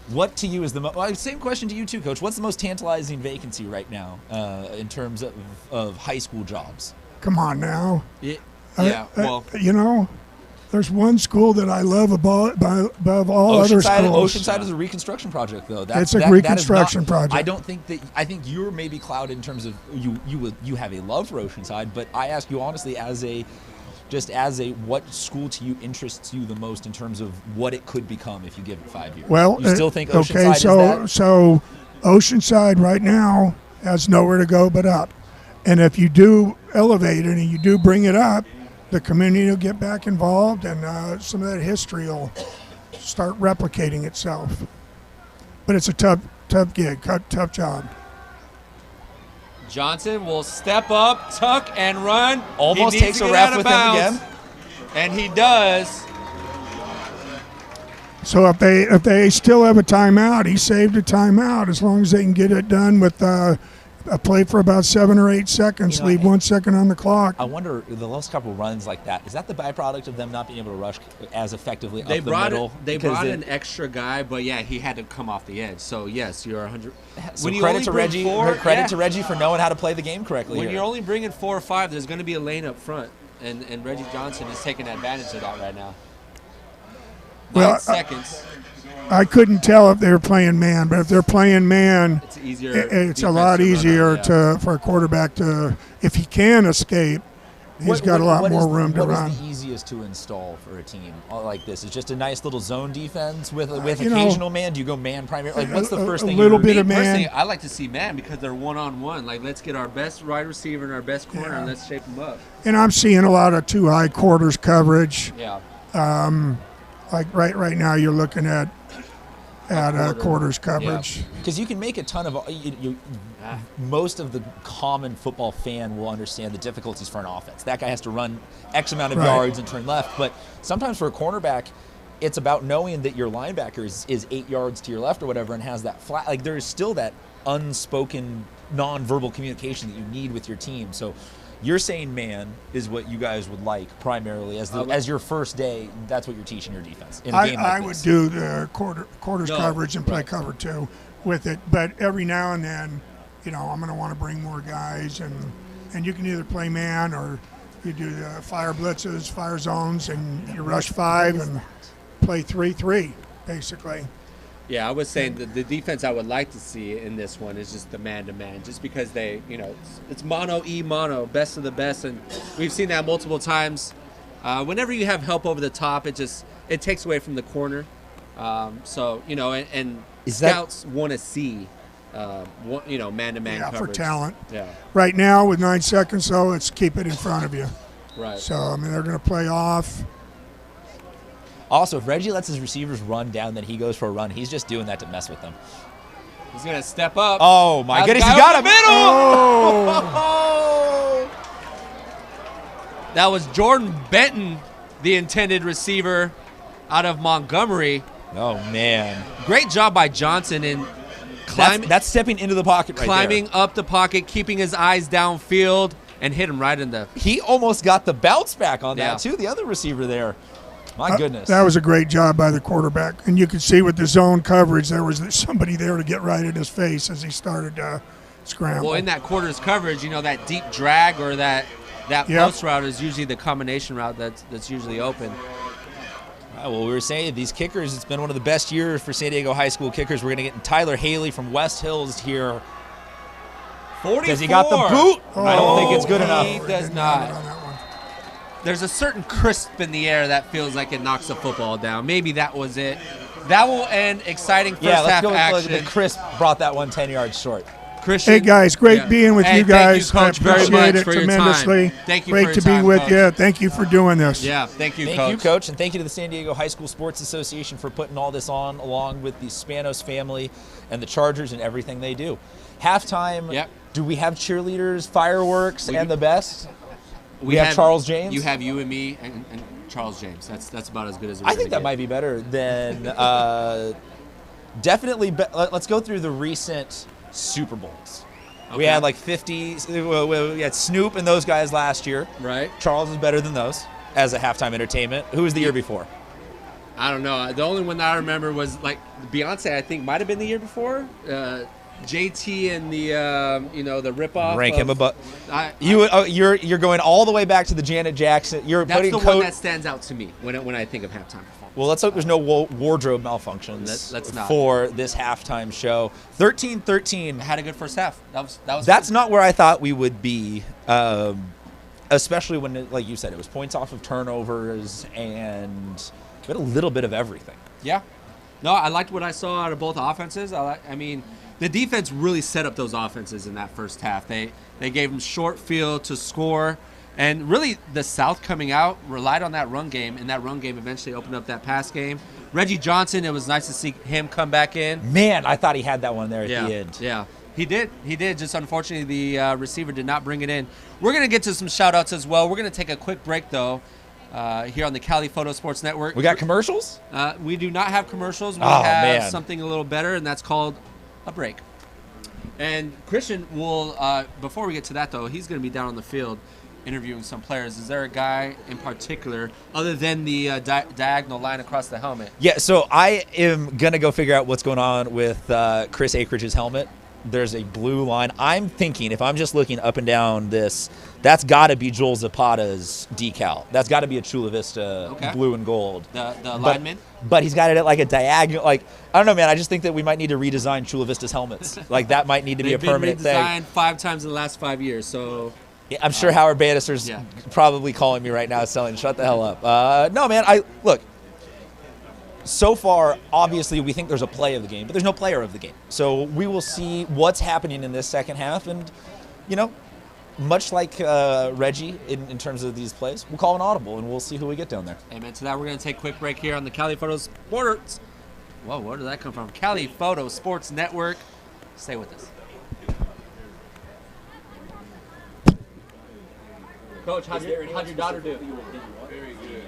What to you is the same question to you too, Coach. What's the most tantalizing vacancy right now in terms of high school jobs? Come on now. Well, there's one school that I love above all other schools. Oceanside is a reconstruction project, though. It's a reconstruction project. I think you're maybe clouded in terms of you have a love for Oceanside, but I ask you honestly as a what school to you interests you the most in terms of what it could become if you give it 5 years? Well, you still think Oceanside is that? So Oceanside right now has nowhere to go but up, and if you do elevate it and you do bring it up, the community will get back involved, and some of that history will start replicating itself. But it's a tough gig, tough job. Johnson will step up, tuck, and run. Almost takes a ref with him again. And he does. So if they still have a timeout, he saved a timeout as long as they can get it done with a play for about 7 or 8 seconds, leave 1 second on the clock. I wonder, the last couple runs like that, is that the byproduct of them not being able to rush as effectively They up the middle? They brought an extra guy, but yeah, he had to come off the edge. So yes, you're 100. So credit to Reggie. Credit to Reggie for knowing how to play the game correctly. When you're only bringing 4 or 5, there's going to be a lane up front, and Reggie Johnson is taking advantage of that right now. 9 seconds. I couldn't tell if they were playing man, but if they're playing man, It's easier. it's a lot easier for a quarterback to, if he can escape, he's got a lot more room to run. What is the easiest to install for a team like this? Is just a nice little zone defense with occasional man? Do you go man primary? Like, what's the first thing? A little bit of man. Personally, I like to see man because they're one-on-one. Like, let's get our best wide receiver and our best corner, and let's shape them up. And I'm seeing a lot of two high quarters coverage. Yeah. Like right now, you're looking at quarters coverage. Because you can make a ton of most of the common football fan will understand the difficulties for an offense. That guy has to run X amount of yards and turn left. But sometimes for a cornerback, it's about knowing that your linebacker is 8 yards to your left or whatever and has that flat. Like, there is still that unspoken, non-verbal communication that you need with your team. So you're saying man is what you guys would like primarily as your first day. That's what you're teaching your defense in a game like I this. would do the quarters coverage and play cover 2 with it. But every now and then, I'm going to want to bring more guys, and you can either play man or you do the fire blitzes, fire zones, and you rush 5 and play 3-3, basically. Yeah, I was saying the defense I would like to see in this one is just the man-to-man, just because they, it's mono, best of the best, and we've seen that multiple times. Whenever you have help over the top, it takes away from the corner. And scouts want to see, man-to-man coverage. For talent. Yeah. Right now, with 9 seconds, though, it's keep it in front of you. Right. So, they're going to play off. Also, if Reggie lets his receivers run down, then he goes for a run. He's just doing that to mess with them. He's going to step up. Oh, my goodness. He got him. Oh. That was Jordan Benton, the intended receiver out of Montgomery. Oh, man. Great job by Johnson in climbing. That's stepping into the pocket right there. Climbing up the pocket, keeping his eyes downfield, and hit him right in the... He almost got the bounce back on that, too, the other receiver there. My goodness. That was a great job by the quarterback. And you could see with the zone coverage, there was somebody there to get right in his face as he started to scramble. Well, in that quarters coverage, that deep drag or that post route is usually the combination route that's usually open. Well, we were saying these kickers, it's been one of the best years for San Diego High School kickers. We're going to get Tyler Haley from West Hills here. 44. Does he got the boot? I don't think it's good enough. He does not. There's a certain crisp in the air that feels like it knocks the football down. Maybe that was it. That will end exciting first half action. The crisp brought that one 10 yards short. Christian, hey, guys, great being with you guys. Thank you, Coach, I appreciate it for tremendously. Your time. Thank you great for to your time, be with Coach. you. Thank you for doing this. Yeah, thank you, Coach. Thank you, Coach, and thank you to the San Diego High School Sports Association for putting all this on, along with the Spanos family and the Chargers and everything they do. Halftime, do we have cheerleaders, fireworks, and the best? We have Charles James. You have you and me and Charles James. That's about as good as I think that might be better than definitely. Let's go through the recent Super Bowls. Okay. We had like 50. We had Snoop and those guys last year. Right. Charles is better than those as a halftime entertainment. Who was the year before? I don't know. The only one that I remember was like Beyonce. I think might have been the year before. JT and the the ripoff. Rank him above. You're going all the way back to the Janet Jackson. That's the one that stands out to me when I think of halftime performance. Well, let's hope there's no wardrobe malfunctions let's not. For this halftime show. 13-13. Had a good first half. That's not where I thought we would be, especially when, like you said, it was points off of turnovers and we had a little bit of everything. Yeah. No, I liked what I saw out of both offenses. I mean, the defense really set up those offenses in that first half. They gave them short field to score. And really, the South coming out relied on that run game, and that run game eventually opened up that pass game. Reggie Johnson, it was nice to see him come back in. Man, I thought he had that one there at the end. Yeah, he did. Just unfortunately, the receiver did not bring it in. We're going to get to some shout-outs as well. We're going to take a quick break, though, here on the Cali Photo Sports Network. We got commercials? We do not have commercials. We have something a little better, and that's called a break. And Christian will, before we get to that, though, he's going to be down on the field interviewing some players. Is there a guy in particular other than the diagonal line across the helmet? Yeah, so I am going to go figure out what's going on with Chris Akeridge's helmet. There's a blue line. I'm thinking, if I'm just looking up and down this, that's got to be Joel Zapata's decal. That's got to be a Chula Vista blue and gold. The alignment? But he's got it at like a diagonal. Like, I don't know, man. I just think that we might need to redesign Chula Vista's helmets. Like, that might need to be a permanent thing. They've been redesigned 5 times in the last 5 years, so... Yeah, I'm sure Howard Bannister's probably calling me right now telling, shut the hell up. No, man, look, so far, obviously, we think there's a play of the game, but there's no player of the game. So we will see what's happening in this second half, and, you know, much like Reggie in terms of these plays, we'll call an audible, and we'll see who we get down there. Amen to that. We're going to take a quick break here on the Cali Photo Sports. Whoa, where did that come from? Cali Photo Sports Network. Stay with us. Coach, how'd your daughter do? Very good.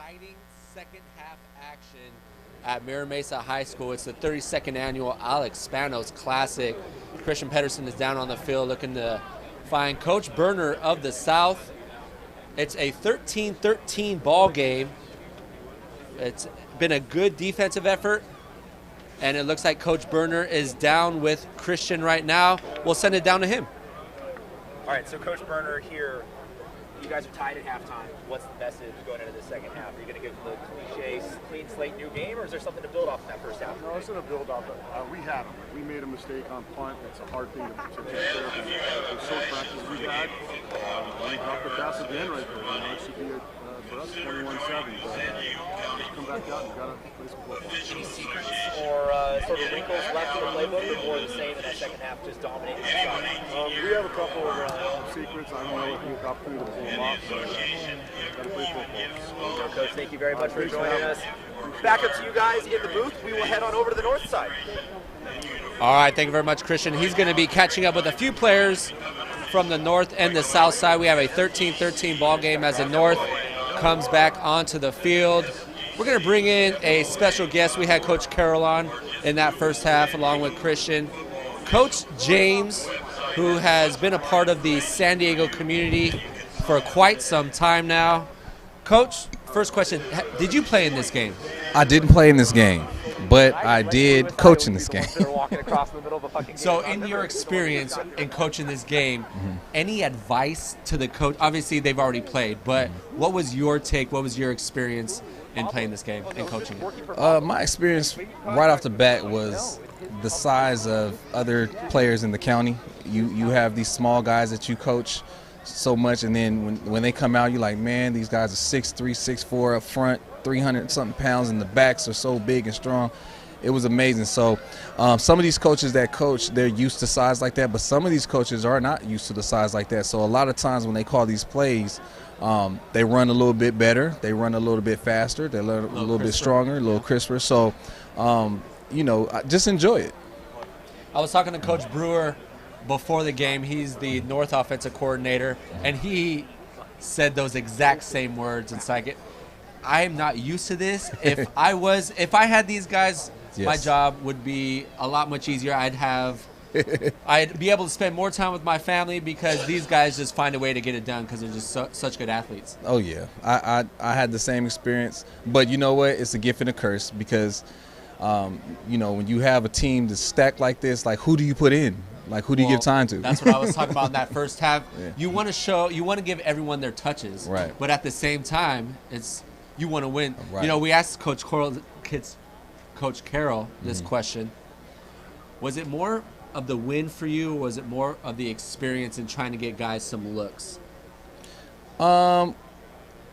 exciting second half action at Mira Mesa High School. It's the 32nd annual Alex Spanos Classic. Christian Pedersen is down on the field looking to find Coach Berner of the South. It's a 13-13 ball game. It's been a good defensive effort, and it looks like Coach Berner is down with Christian right now. We'll send it down to him. All right, so Coach Berner here, you guys are tied at halftime. What's the message going into the second half? Are you going to give the cliche clean slate new game, or is there something to build off in that first half? No, it's going to build off. We had them. We made a mistake on punt. It's a hard thing to take care of. The short practice we had, we dropped the pass again right there. It should be, for us, 21-7. But come back out and got to play some football. Any secrets or sort of wrinkles left in the playbook, or more of the same in that second half, just dominating the side? We have a couple of secrets. I don't know if we've got opportunity to pull them off, but got to play football. Well, Coach, thank you very much for joining us. Back up to you guys in the booth. We will head on over to the north side. All right, thank you very much, Christian. He's going to be catching up with a few players from the north and the south side. We have a 13-13 ball game as the north comes back onto the field. We're going to bring in a special guest. We had Coach Carroll on in that first half along with Christian. Coach James, who has been a part of the San Diego community for quite some time now. Coach, first question, did you play in this game? I didn't play in this game, but I did coach in this game. So in your experience in coaching this game, any advice to the coach? Obviously, they've already played, but what was your take? What was your experience in playing this game and coaching it? My experience right off the bat was the size of other players in the county. You have these small guys that you coach so much, and then when they come out, you're like, man, these guys are 6'3", 6'4" up front, 300-something pounds, and the backs are so big and strong. It was amazing. So some of these coaches that coach, they're used to size like that, but some of these coaches are not used to the size like that. So a lot of times when they call these plays, they run a little bit better, they run a little bit faster, they run a little bit stronger, a little crisper. So, just enjoy it. I was talking to Coach Brewer before the game. He's the North offensive coordinator, and he said those exact same words. It's like, I'm not used to this. If I had these guys, yes, my job would be a lot much easier. I'd be able to spend more time with my family because these guys just find a way to get it done because they're just such good athletes. Oh, yeah. I had the same experience. But you know what? It's a gift and a curse because, when you have a team that's stacked like this, like, who do you put in? Like, who do you give time to? That's what I was talking about in that first half. Yeah. You want to give everyone their touches. Right. But at the same time, you want to win. Right. We asked Coach Carroll this question. Was it more of the win for you, or was it more of the experience in trying to get guys some looks? It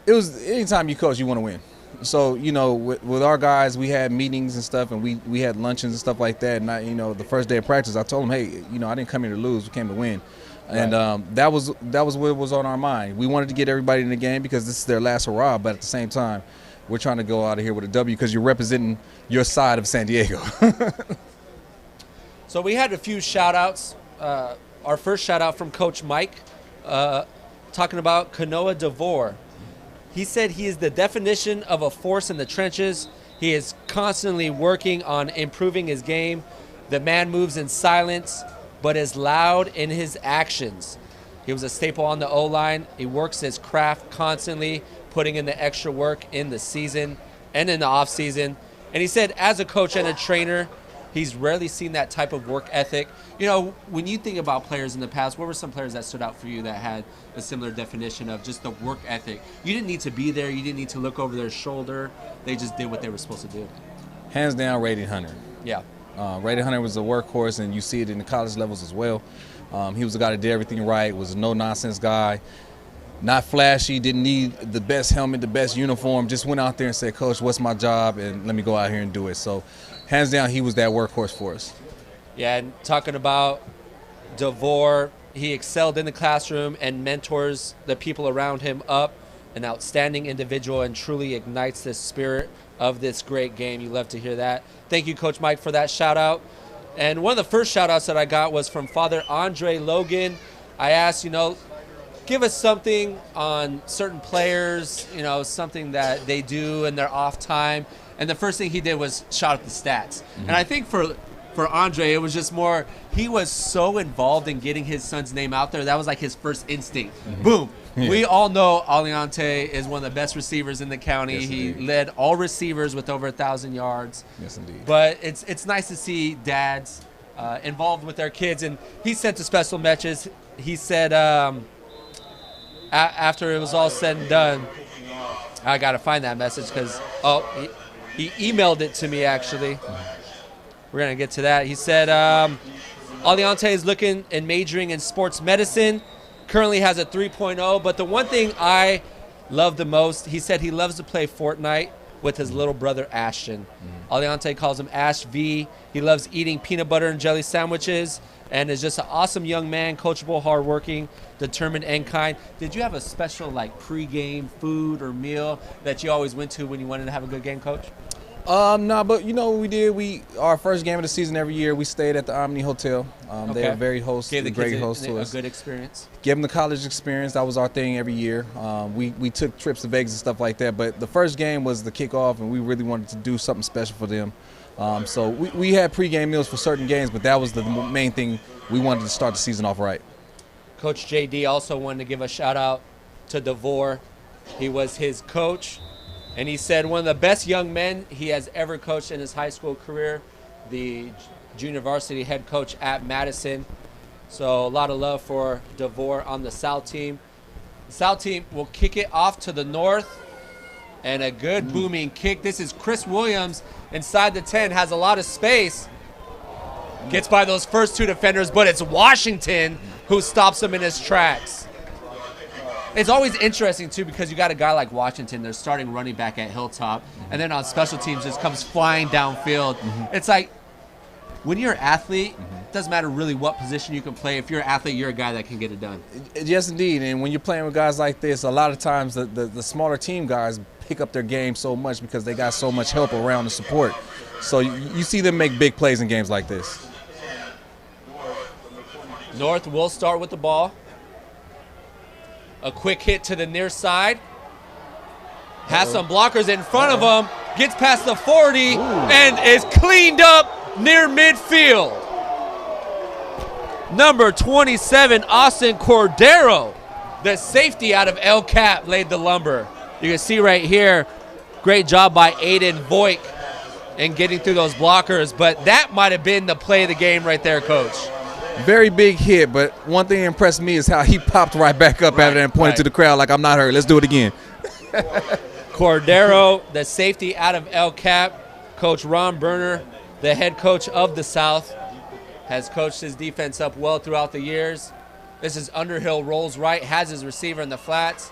was anytime you coach, you want to win. So, with our guys, we had meetings and stuff, and we had luncheons and stuff like that. And the first day of practice, I told them, hey, I didn't come here to lose. We came to win. And that was what was on our mind. We wanted to get everybody in the game because this is their last hurrah. But at the same time, we're trying to go out of here with a W because you're representing your side of San Diego. So we had a few shout-outs. Our first shout-out from Coach Mike, talking about Kanoa DeVore. He said he is the definition of a force in the trenches. He is constantly working on improving his game. The man moves in silence, but is loud in his actions. He was a staple on the O-line. He works his craft constantly, putting in the extra work in the season and in the off-season. And he said, as a coach and a trainer, he's rarely seen that type of work ethic. When you think about players in the past, what were some players that stood out for you that had a similar definition of just the work ethic? You didn't need to be there. You didn't need to look over their shoulder. They just did what they were supposed to do. Hands down, Raiden Hunter. Yeah. Raiden Hunter was a workhorse, and you see it in the college levels as well. He was a guy that did everything right, was a no-nonsense guy. Not flashy, didn't need the best helmet, the best uniform, just went out there and said, Coach, what's my job? And let me go out here and do it. So, hands down, he was that workhorse for us. Yeah, and talking about DeVore, he excelled in the classroom and mentors the people around him up. An outstanding individual and truly ignites the spirit of this great game. You love to hear that. Thank you, Coach Mike, for that shout-out. And one of the first shout-outs that I got was from Father Andre Logan. I asked, give us something on certain players, you know, something that they do in their off time. And the first thing he did was shout at the stats. And I think for Andre, it was just more, he was so involved in getting his son's name out there. That was like his first instinct. Boom. Yeah. We all know Aliante is one of the best receivers in the county. Yes, he led all receivers with over 1,000 yards. Yes, indeed. But it's nice to see dads involved with their kids. And he sent a special message. He said after it was all said and done, I got to find that message because, he emailed it to me, actually. We're going to get to that. He said, Aliante is looking and majoring in sports medicine. Currently has a 3.0. But the one thing I love the most, he said he loves to play Fortnite with his little brother, Ashton. Aliante calls him Ash V. He loves eating peanut butter and jelly sandwiches and is just an awesome young man, coachable, hardworking, determined, and kind. Did you have a special, like, pregame food or meal that you always went to when you wanted to have a good game, Coach? No, but you know what we did? Our first game of the season every year, we stayed at the Omni Hotel. They were very great hosts to us. A good experience. Give them the college experience. That was our thing every year. We took trips to Vegas and stuff like that. But the first game was the kickoff, and we really wanted to do something special for them. So we had pregame meals for certain games, but that was the main thing. We wanted to start the season off right. Coach JD also wanted to give a shout out to DeVore. He was his coach. And he said one of the best young men he has ever coached in his high school career, the junior varsity head coach at Madison. So a lot of love for DeVore on the South team. The South team will kick it off to the north. And a good booming kick. This is Chris Williams inside the 10, has a lot of space. Gets by those first two defenders, but it's Washington who stops him in his tracks. It's always interesting, too, because you got a guy like Washington, they're starting running back at Hilltop, and then on special teams just comes flying downfield. It's like, when you're an athlete, it doesn't matter really what position you can play. If you're an athlete, you're a guy that can get it done. Yes, indeed. And when you're playing with guys like this, a lot of times the smaller team guys pick up their game so much because they got so much help around the support. So you see them make big plays in games like this. North will start with the ball. A quick hit to the near side. Has some blockers in front of him. Gets past the 40 and is cleaned up near midfield. Number 27, Austin Cordero, the safety out of El Cap, laid the lumber. You can see right here, great job by Aiden Voigt in getting through those blockers. But that might have been the play of the game right there, Coach. Very big hit, but one thing that impressed me is how he popped right back up after that and pointed to the crowd like, I'm not hurt. Let's do it again. Cordero, the safety out of El Cap. Coach Ron Berner, the head coach of the South, has coached his defense up well throughout the years. This is Underhill, rolls right, has his receiver in the flats,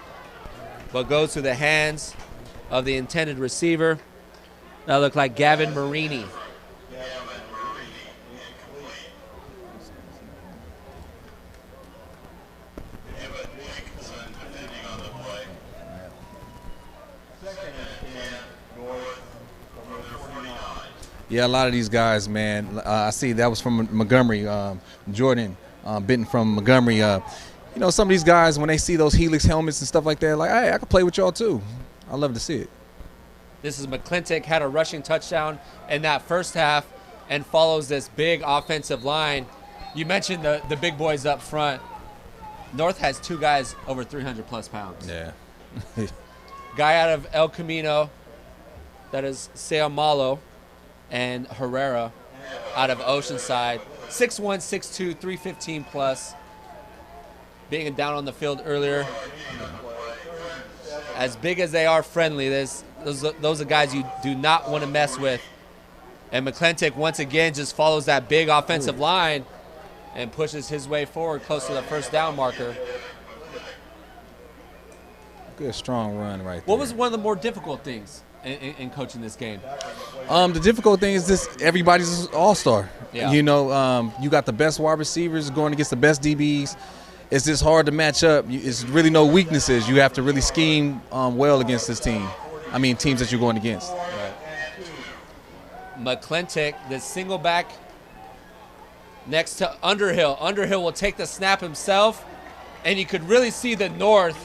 but goes through the hands of the intended receiver. That looked like Gavin Marini. Yeah, a lot of these guys, man. I see that was from Montgomery, Jordan Benton from Montgomery. You know, some of these guys, when they see those Helix helmets and stuff like that, like, hey, I can play with y'all too. I love to see it. This is McClintock, had a rushing touchdown in that first half and follows this big offensive line. You mentioned the big boys up front. North has two guys over 300-plus pounds. Yeah. Guy out of El Camino, that is Seamalo, and Herrera out of Oceanside. 6'1", 6'2", 315-plus. Being down on the field earlier. As big as they are friendly, those are guys you do not want to mess with. And McClintock, once again, just follows that big offensive line and pushes his way forward close to the first down marker. Good, strong run right there. What was one of the more difficult things in coaching this game? The difficult thing is this: everybody's all-star. Yeah. You know, you got the best wide receivers going against the best DBs. It's just hard to match up. It's really no weaknesses. You have to really scheme well against this team. I mean, teams that you're going against. Right. McClintock, the single back next to Underhill. Underhill will take the snap himself, And you could really see the North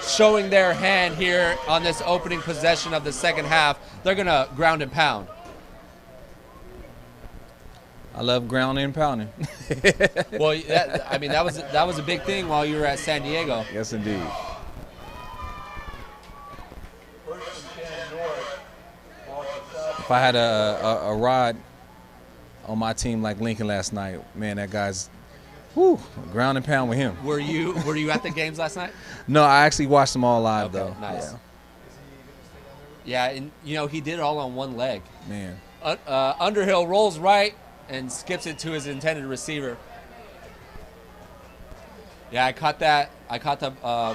showing their hand here on this opening possession of the second half. They're going to ground and pound. I love grounding and pounding. Well, that was a big thing while you were at San Diego. Yes, indeed. If I had a rod on my team like Lincoln last night, man, that guy's ground and pound with him. Were you at the games last night? No, I actually watched them all live though. Nice. Yeah, and he did it all on one leg. Man. Underhill rolls right and skips it to his intended receiver. Yeah, I caught that. I caught the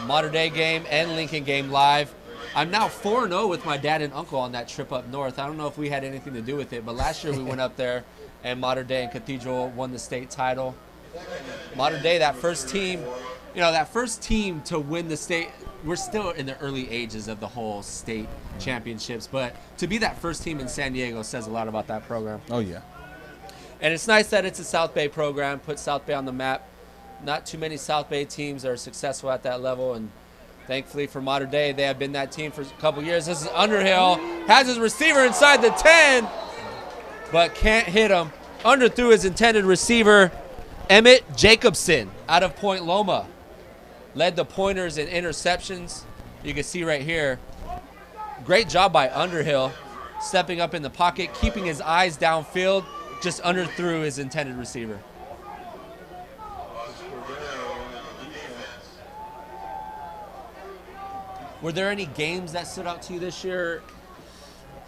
Mater Dei game and Lincoln game live. I'm now 4-0 with my dad and uncle on that trip up north. I don't know if we had anything to do with it, but last year we went up there and Mater Dei and Cathedral won the state title. Mater Dei, that first team to win the state, we're still in the early ages of the whole state championships, but to be that first team in San Diego says a lot about that program. Oh, yeah. And it's nice that it's a South Bay program, put South Bay on the map. Not too many South Bay teams are successful at that level, and thankfully for Mater Dei, they have been that team for a couple years. This is Underhill, has his receiver inside the 10, but can't hit him. Underthrew his intended receiver, Emmett Jacobson, out of Point Loma. Led the pointers in interceptions. You can see right here. Great job by Underhill, stepping up in the pocket, keeping his eyes downfield, just underthrew his intended receiver. Were there any games that stood out to you this year?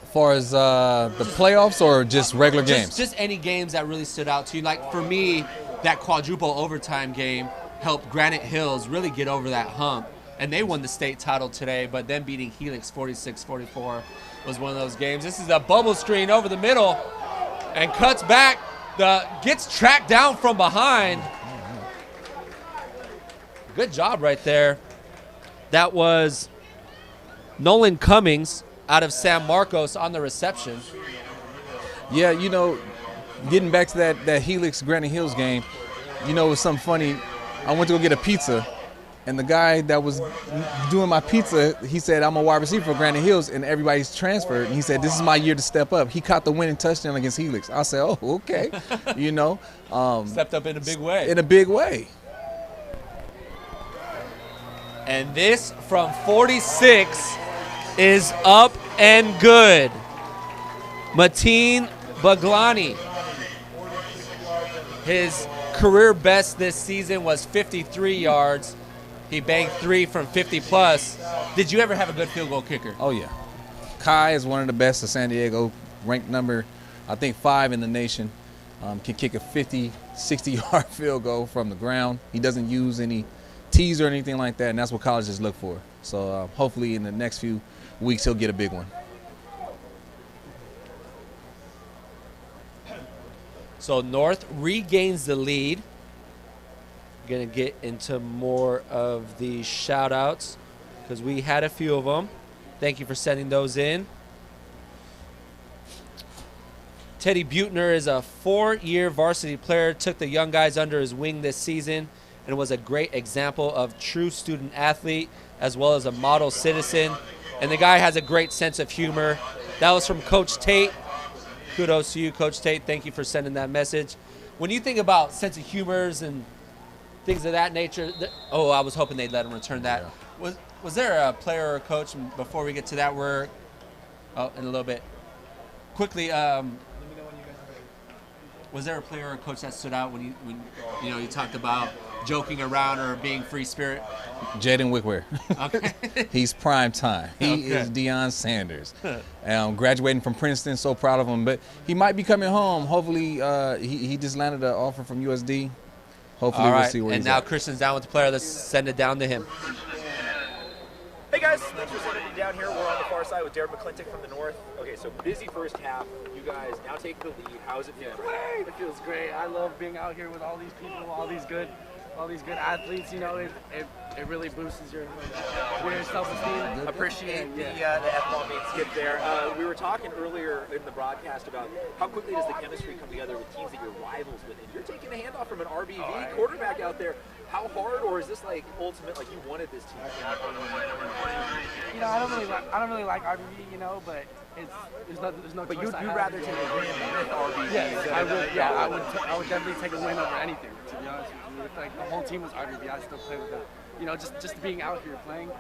As far as the playoffs or just regular games? Just any games that really stood out to you. Like for me, that quadruple overtime game helped Granite Hills really get over that hump. And they won the state title today, but then beating Helix 46-44 was one of those games. This is a bubble screen over the middle and cuts back. Gets tracked down from behind. Good job right there. That was Nolan Cummings out of San Marcos on the reception. Yeah, getting back to that Helix Granite Hills game, it was something funny. I went to go get a pizza, and the guy that was doing my pizza, he said, I'm a wide receiver for Granite Hills, and everybody's transferred. And he said, this is my year to step up. He caught the winning touchdown against Helix. I said, oh, okay. Stepped up in a big way. In a big way. And this from 46 is up and good. Mateen Baglani. His career best this season was 53 yards. He banked 3 from 50 plus. Did you ever have a good field goal kicker? Oh, yeah. Kai is one of the best of San Diego, ranked number, I think, 5 in the nation. Can kick a 50, 60-yard field goal from the ground. He doesn't use any tees or anything like that, and that's what colleges look for. So hopefully in the next few weeks he'll get a big one. So North regains the lead. Going to get into more of the shout-outs because we had a few of them. Thank you for sending those in. Teddy Butner is a 4-year varsity player, took the young guys under his wing this season, and was a great example of true student athlete as well as a model citizen. And the guy has a great sense of humor. That was from Coach Tate. Kudos to you, Coach Tate. Thank you for sending that message. When you think about sense of humors and things of that nature, I was hoping they'd let him return that. Yeah. Was there a player or a coach, before we get to that, in a little bit. Quickly, was there a player or a coach that stood out when you talked about joking around or being free spirit? Jaden Wickware. Okay. He's prime time. He is Deion Sanders. Graduating from Princeton, so proud of him. But he might be coming home. Hopefully, he just landed an offer from USD. Hopefully, we'll see where he's at. And now Christian's down with the player. Let's send it down to him. Hey guys, thanks for sending me down here. We're on the far side with Darren McClintock from the north. Okay, so busy first half. You guys now take the lead. How is it feeling? Great. It feels great. I love being out here with all these people, all these good all these good athletes, you know, it really boosts your self-esteem. Appreciate the F-ball main skip there. We were talking earlier in the broadcast about how quickly does the chemistry come together with teams that you're rivals with. And you're taking a handoff from an RBV quarterback out there. How hard, or is this like ultimate, like you wanted this team? You know, I don't really like RBV, you know, but there's no. But you'd rather take a win with RBV? Yes, I would. Yeah, I would definitely take a win over anything. To be honest with you, if like the whole team was RBV, I'd still play with them. You know, just being out here playing.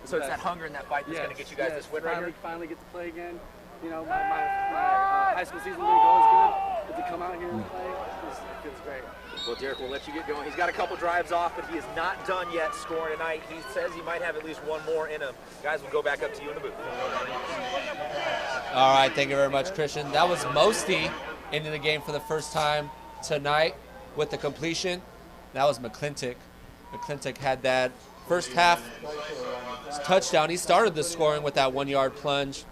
So it's that hunger and that fight that's going to get you guys this win right here? Finally get to play again. You know, my high school season didn't go as good, but to come out here and play, it feels great. Well, Derek, we'll let you get going. He's got a couple drives off, but he is not done yet scoring tonight. He says he might have at least one more in him. Guys, we'll go back up to you in the booth. All right, thank you very much, Christian. That was Mosty into the game for the first time tonight with the completion. That was McClintock. McClintock had that first half touchdown. He started the scoring with that 1-yard plunge.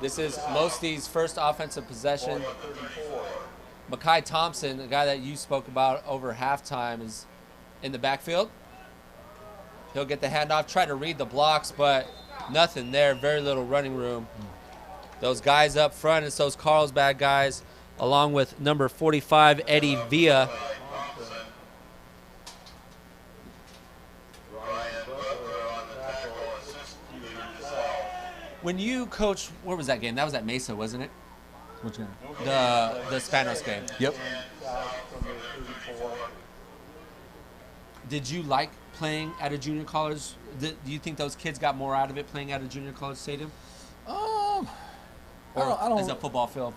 This is Mosty's first offensive possession. Mekhi Thompson, the guy that you spoke about over halftime, is in the backfield. He'll get the handoff, try to read the blocks, but nothing there. Very little running room. Those guys up front, it's those Carlsbad guys, along with number 45, Eddie Villa. When you coached, where was that game? That was at Mesa, wasn't it? Which game? The Spanos game. Yep. Did you like playing at a junior college? Do you think those kids got more out of it playing at a junior college stadium? I don't. Is a football field?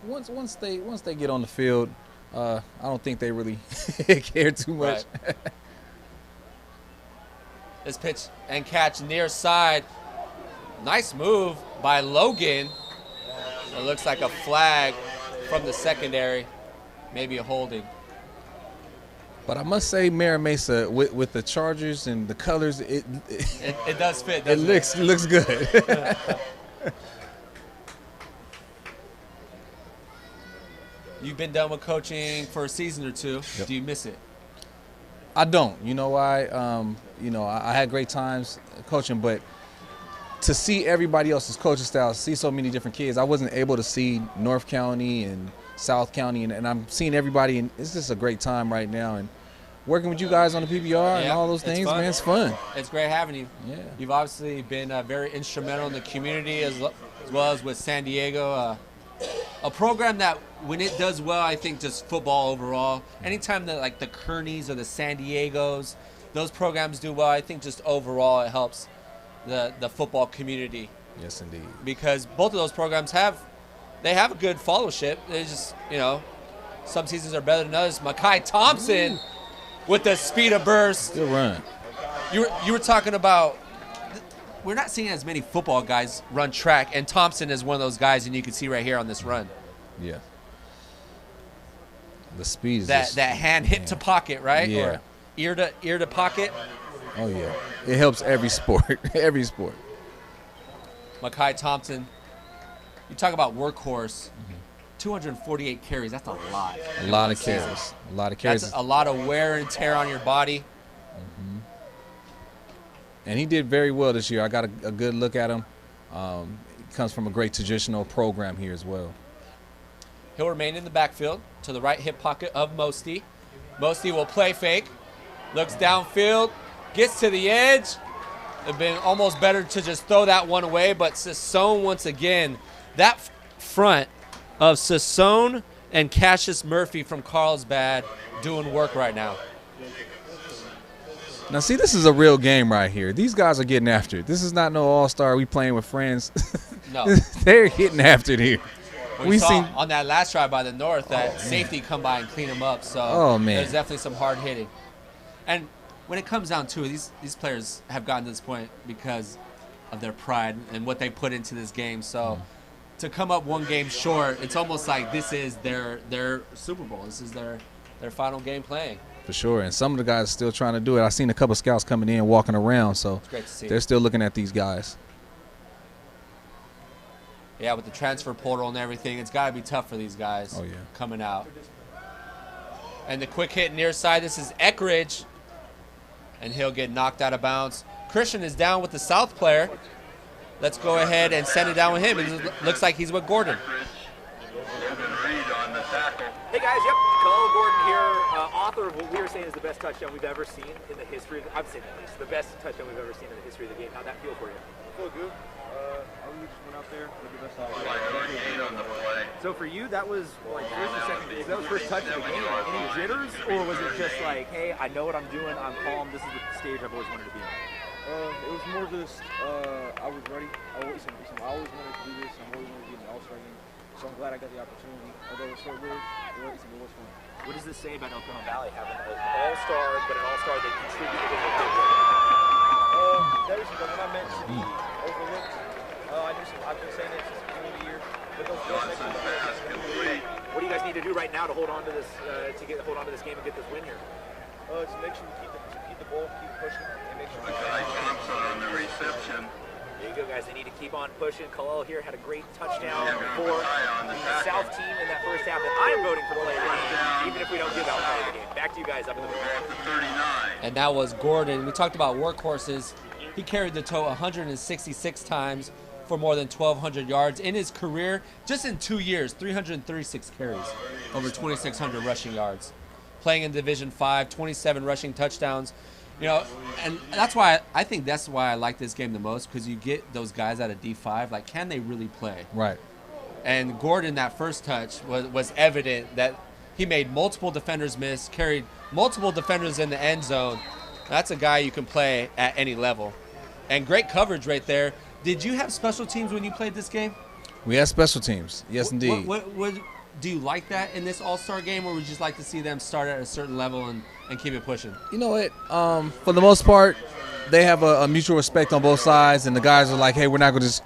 Once they get on the field, I don't think they really care too much. Right. This pitch and catch near side. Nice move by Logan. It looks like a flag from the secondary, maybe a holding. But I must say, Mira Mesa with the Chargers and the colors, it does fit. It looks good. You've been done with coaching for a season or two. Yep. Do you miss it? I don't. You know why? I had great times coaching, but to see everybody else's coaching style, see so many different kids, I wasn't able to see North County and South County, and I'm seeing everybody, and it's just a great time right now. And working with you guys on the PBR and all those things, man, it's fun. It's great having you. Yeah. You've obviously been very instrumental in the community as well as with San Diego. A program that, when it does well, I think just football overall, anytime that like the Kearneys or the San Diegos, those programs do well, I think just overall it helps the football community. Yes, indeed. Because both of those programs have a good followership. They just, some seasons are better than others. Mekhi Thompson with the speed of burst. Good run. You were talking about, we're not seeing as many football guys run track, and Thompson is one of those guys, and you can see right here on this run. Yeah. The speed is that hand hip to pocket, right? Yeah. Or ear to pocket. Oh yeah. It helps every sport. Every sport. Mekhi Thompson. You talk about workhorse. 248 carries. That's a lot. A lot of carries. A lot of carries. That's a lot of wear and tear on your body. Mm-hmm. And he did very well this year. I got a good look at him. He comes from a great traditional program here as well. He'll remain in the backfield to the right hip pocket of Mosty. Mosty will play fake. Looks downfield. Gets to the edge. It'd been almost better to just throw that one away, but Sassone once again. That front of Sassone and Cassius Murphy from Carlsbad doing work right now. Now, see, this is a real game right here. These guys are getting after it. This is not no all-star. We playing with friends. No. They're getting after it here. We saw on that last drive by the North that safety come by and clean them up. So there's definitely some hard hitting. And when it comes down to it, these players have gotten to this point because of their pride and what they put into this game. So to come up one game short, it's almost like this is their Super Bowl. This is their final game playing. For sure, and some of the guys are still trying to do it. I've seen a couple of scouts coming in, walking around, so it's great to see. They're still looking at these guys. Yeah, with the transfer portal and everything, it's got to be tough for these guys Oh, yeah. coming out. And the quick hit near side, this is Eckridge. And he'll get knocked out of bounds. Christian is down with the South player. Let's go ahead and send it down with him. It looks like he's with Gordon. Hey guys, yep, Khalil Gordon here, author of what we were saying is the best touchdown we've ever seen in the history of I'm saying at least, the best touchdown we've ever seen in the history of the game. How'd that feel for you? Feel good. I just went out there, did the best I could. So for you, that was like first or second, that was first touch of the game. Any jitters, or was it just like, hey, I know what I'm doing, I'm calm, this is the stage I've always wanted to be in? It was more just, I was ready. I always wanted to do this. I always wanted to be in the All-Star game. So I'm glad I got the opportunity. Although it was so good, it was fun. What does this say about El Cajon Valley having an all-star, but an all-star that contributed to the game? When I meant to be overlooked, I've been saying it since the beginning of the year. But what do you guys need to do right now to hold on to this, hold on to this game and get this win here? To make sure we keep the ball, keep pushing, and make sure we Thompson on the reception. There you go, guys. They need to keep on pushing. Khalil here had a great touchdown for the South team in that first half that I'm voting for play of the game, even if we don't give out play of the game. Back to you guys up in the middle. And that was Gordon. We talked about workhorses. He carried the tote 166 times for more than 1,200 yards in his career. Just in 2 years, 336 carries, over 2,600 rushing yards. Playing in Division 5, 27 rushing touchdowns. You know, and that's why I think that's why I like this game the most, because you get those guys out of D5, like, can they really play? Right. And Gordon, that first touch, was evident that he made multiple defenders miss, carried multiple defenders in the end zone. That's a guy you can play at any level. And great coverage right there. Did you have special teams when you played this game? We had special teams. Yes, indeed. Do you like that in this All-Star game, or would you just like to see them start at a certain level and keep it pushing? You know what? For the most part, they have a mutual respect on both sides, and the guys are like, hey, we're not going to just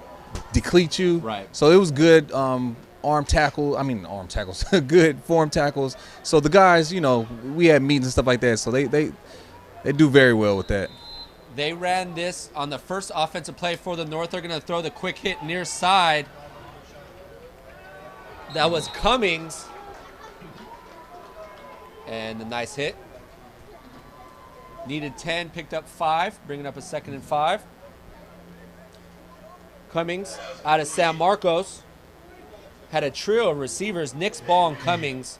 deplete you. Right. So it was good arm tackles, good form tackles. So the guys, you know, we had meetings and stuff like that, so they do very well with that. They ran this on the first offensive play for the North. They're going to throw the quick hit near side. That was Cummings. And the nice hit. Needed 10, picked up 5, bringing up a 2nd and 5. Cummings out of San Marcos. Had a trio of receivers. Nick's Ball and Cummings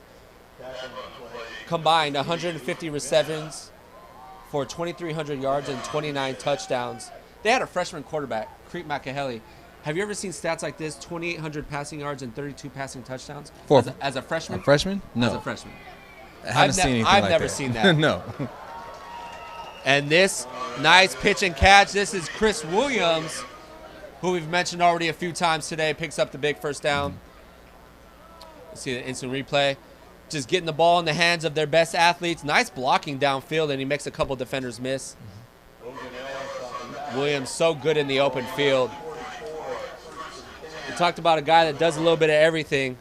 combined 150 receptions for 2,300 yards and 29 touchdowns. They had a freshman quarterback, Creek McAhelly. Have you ever seen stats like this? 2,800 passing yards and 32 passing touchdowns as a freshman? A freshman? No. As a freshman. I haven't seen anything like that. I've never seen that. No. And this nice pitch and catch. This is Chris Williams, who we've mentioned already a few times today, picks up the big first down. Let's see the instant replay. Just getting the ball in the hands of their best athletes. Nice blocking downfield, and he makes a couple defenders miss. Williams so good in the open field. We talked about a guy that does a little bit of everything.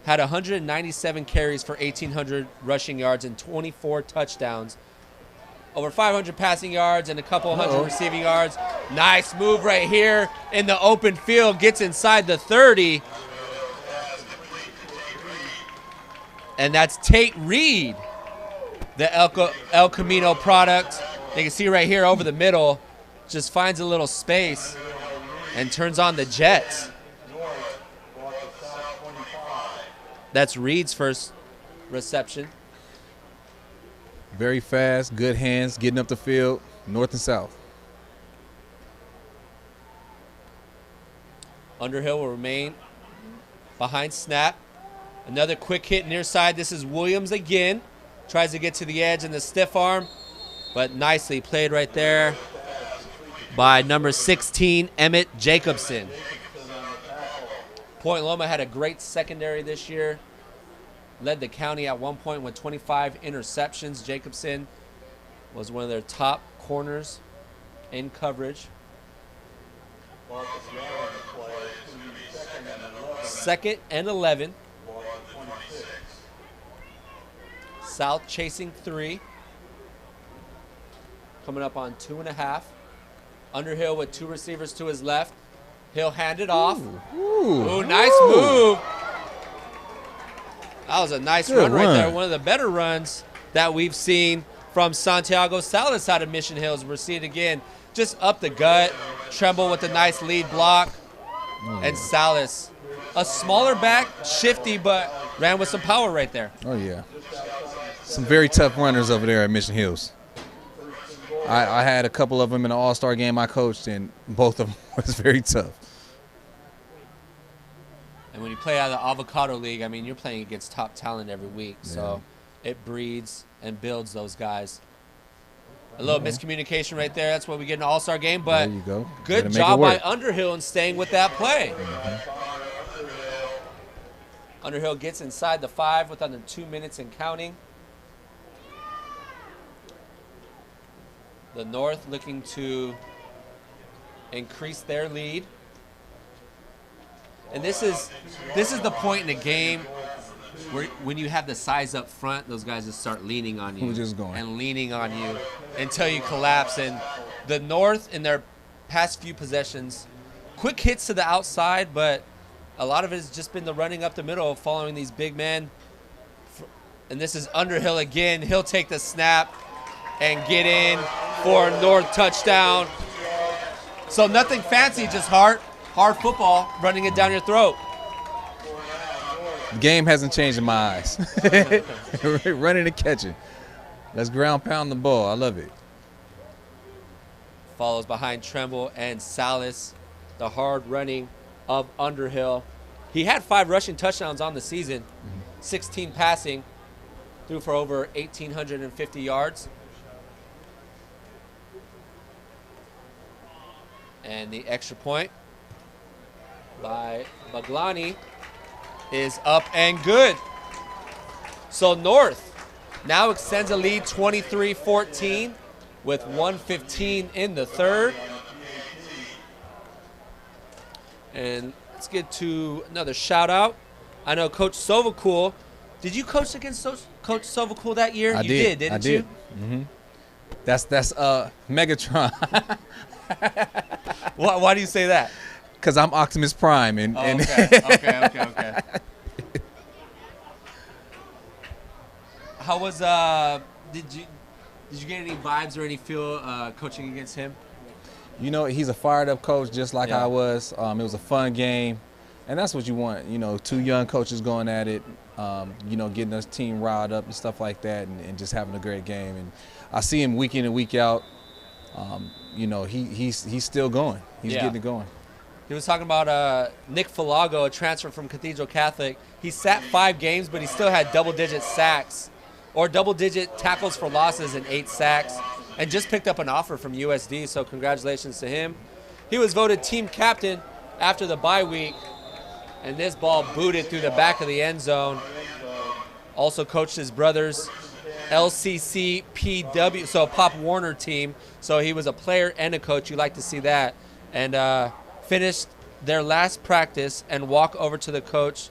Had 197 carries for 1,800 rushing yards and 24 touchdowns. Over 500 passing yards and a couple hundred receiving yards. Nice move right here in the open field. Gets inside the 30. And that's Tate Reed, the El Camino product. You can see right here over the middle, just finds a little space and turns on the jets. That's Reed's first reception. Very fast, good hands, getting up the field, north and south. Underhill will remain behind snap. Another quick hit near side. This is Williams again. Tries to get to the edge in the stiff arm, but nicely played right there by number 16, Emmett Jacobson. Point Loma had a great secondary this year. Led the county at one point with 25 interceptions. Jacobson was one of their top corners in coverage. 2nd and 11. South chasing 3. Coming up on 2.5. Underhill with 2 receivers to his left. He'll hand it off. Ooh, nice move. That was a nice Good run right run. there. One of the better runs that we've seen from Santiago Salas out of Mission Hills. We're seeing it again, just up the gut. Tremble with a nice lead block. And Salas, a smaller back, shifty, but ran with some power right there. Oh, yeah. Some very tough runners over there at Mission Hills. I had a couple of them in an all-star game I coached, and both of them was very tough. And when you play out of the Avocado League, I mean, you're playing against top talent every week. So it breeds and builds those guys. A little miscommunication right there. That's what we get in an all-star game. But There you go. good job by Underhill in staying with that play. Underhill gets inside the 5 with under 2 minutes and counting. The North looking to increase their lead. And this is the point in the game where when you have the size up front, those guys just start leaning on you. Who's just going? And leaning on you until you collapse. And the North in their past few possessions, quick hits to the outside, but a lot of it has just been the running up the middle following these big men. And this is Underhill again. He'll take the snap and get in for a North touchdown. So nothing fancy, just hard football, running it down your throat. The game hasn't changed in my eyes. Running and catching. Let's ground pound the ball. I love it. Follows behind Tremble and Salas, the hard running of Underhill. He had 5 rushing touchdowns on the season, 16 passing, threw for over 1,850 yards. And the extra point by Baglani is up and good. So North now extends a lead 23-14 with 1:15 in the third. And let's get to another shout out. I know Coach Sovacool. Did you coach against Coach Sovacool that year? I You did, didn't you? Mm-hmm. That's Megatron. Why do you say that? Because I'm Optimus Prime. Okay. How was did you get any vibes or any feel coaching against him? You know, he's a fired up coach just like Yeah. I was. It was a fun game. And that's what you want, you know, 2 young coaches going at it, getting us team riled up and stuff like that and just having a great game. And I see him week in and week out. He's still going. He's getting it going. He was talking about Nick Falago, a transfer from Cathedral Catholic. He sat 5 games, but he still had double-digit sacks or double-digit tackles for losses and 8 sacks, and just picked up an offer from USD, so congratulations to him. He was voted team captain after the bye week, and this ball booted through the back of the end zone. Also coached his brother's LCC PW, so Pop Warner team. So he was a player and a coach. You like to see that. And finished their last practice and walk over to the coach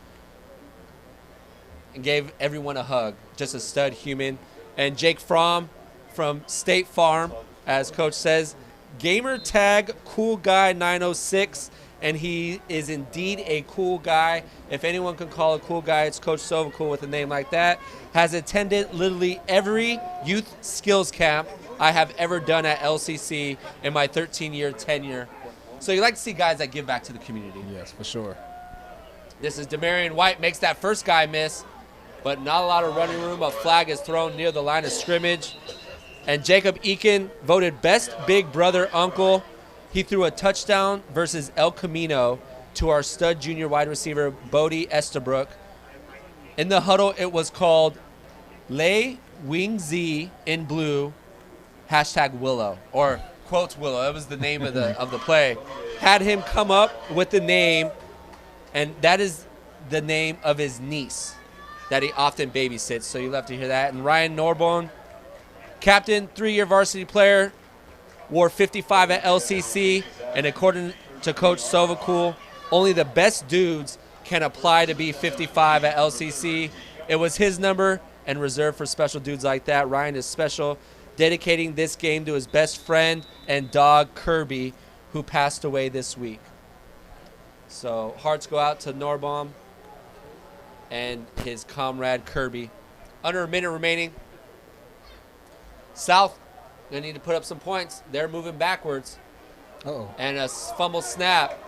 and gave everyone a hug. Just a stud human. And Jake Fromm from State Farm, as coach says, gamer tag cool guy 906. And he is indeed a cool guy. If anyone can call a cool guy, it's Coach Sovacool with a name like that. Has attended literally every youth skills camp I have ever done at LCC in my 13-year tenure. So you like to see guys that give back to the community. Yes, for sure. This is Demarion White, makes that first guy miss, but not a lot of running room. A flag is thrown near the line of scrimmage. And Jacob Eakin voted best big brother uncle. He threw a touchdown versus El Camino to our stud junior wide receiver, Bodie Estabrook. In the huddle, it was called Lay Wing Z in blue, #Willow, or quotes Willow. That was the name of the play. Had him come up with the name, and that is the name of his niece that he often babysits. So you'll have to hear that. And Ryan Norbone, captain, 3-year varsity player, wore 55 at LCC, and according to Coach Sovacool, only the best dudes can apply to be 55 at LCC. It was his number and reserved for special dudes like that. Ryan is special, dedicating this game to his best friend and dog, Kirby, who passed away this week. So hearts go out to Norbaum. and his comrade Kirby. Under a minute remaining. South, they need to put up some points. They're moving backwards. Uh-oh. And a fumble snap.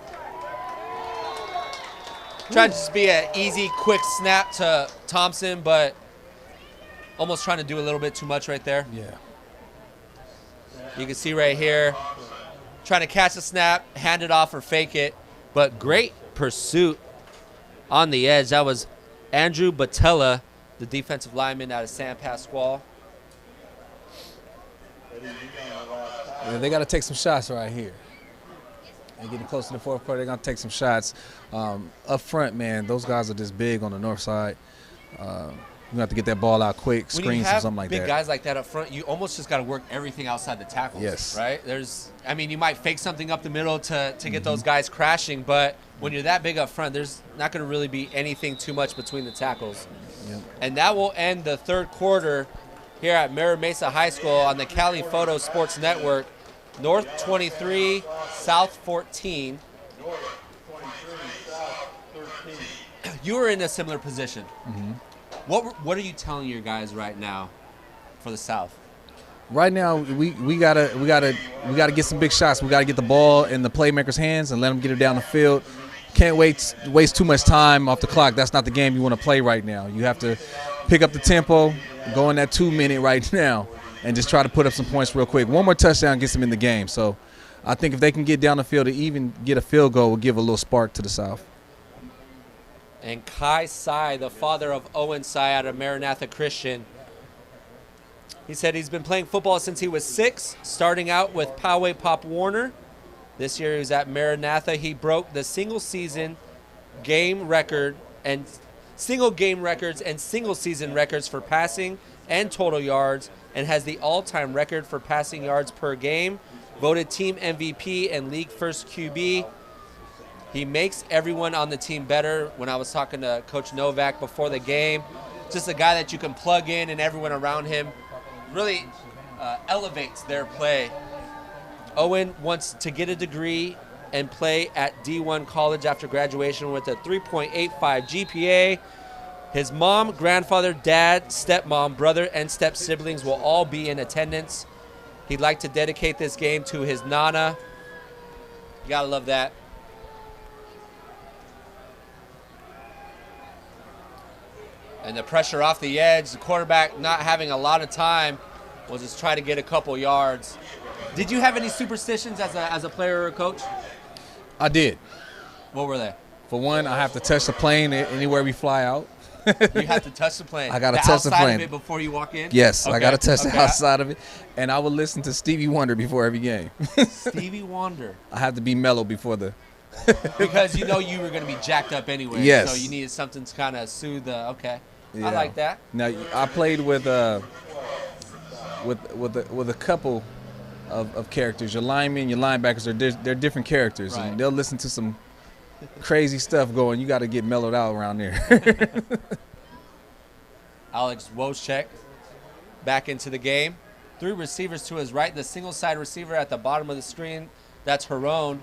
Trying to just be an easy, quick snap to Thompson, but almost trying to do a little bit too much right there. Yeah. You can see right here, trying to catch the snap, hand it off or fake it, but great pursuit on the edge. That was Andrew Batella, the defensive lineman out of San Pasquale. Yeah, they got to take some shots right here. And getting close to the fourth quarter, they're going to take some shots. Up front, man, those guys are just big on the north side. You have to get that ball out quick, screens or something like that. When you have big guys like that up front, you almost just got to work everything outside the tackles. Yes. Right? You might fake something up the middle to get those guys crashing, but when you're that big up front, there's not going to really be anything too much between the tackles. Yep. And that will end the third quarter here at Mira Mesa High School on the Cali Photo Sports Network. North 23, South 14. You were in a similar position. Mm-hmm. What are you telling your guys right now for the South? Right now, we gotta get some big shots. We gotta get the ball in the playmakers' hands and let them get it down the field. Can't waste too much time off the clock. That's not the game you want to play right now. You have to pick up the tempo, go in that 2 minute right now, and just try to put up some points real quick. One more touchdown gets them in the game. So I think if they can get down the field to even get a field goal, will give a little spark to the South. And Kai Sai, the father of Owen Sai out of Maranatha Christian, he said he's been playing football since he was 6, starting out with Poway Pop Warner. This year he was at Maranatha. He broke the single game records and single season records for passing and total yards, and has the all-time record for passing yards per game, voted team MVP and league first QB. He makes everyone on the team better. When I was talking to Coach Novak before the game, just a guy that you can plug in, and everyone around him really elevates their play. Owen wants to get a degree and play at D1 college after graduation with a 3.85 GPA. His mom, grandfather, dad, stepmom, brother, and step siblings will all be in attendance. He'd like to dedicate this game to his Nana. You gotta love that. And the pressure off the edge, the quarterback not having a lot of time, will just try to get a couple yards. Did you have any superstitions as a player or a coach? I did. What were they? For one, I have to touch the plane anywhere we fly out. You have to touch the plane. I got to touch the plane. Outside of it before you walk in? Yes, okay. I got to touch the Okay. outside of it. And I would listen to Stevie Wonder before every game. Stevie Wonder. I have to be mellow before the... Because you know you were going to be jacked up anyway. Yes. So you needed something to kind of soothe the, okay. Yeah. I like that. Now, I played with a couple of characters. Your linemen, your linebackers, they're different characters. Right. And they'll listen to some crazy stuff going. You got to get mellowed out around there. Alex Wojcik back into the game. 3 receivers to his right. The single side receiver at the bottom of the screen, that's Haron.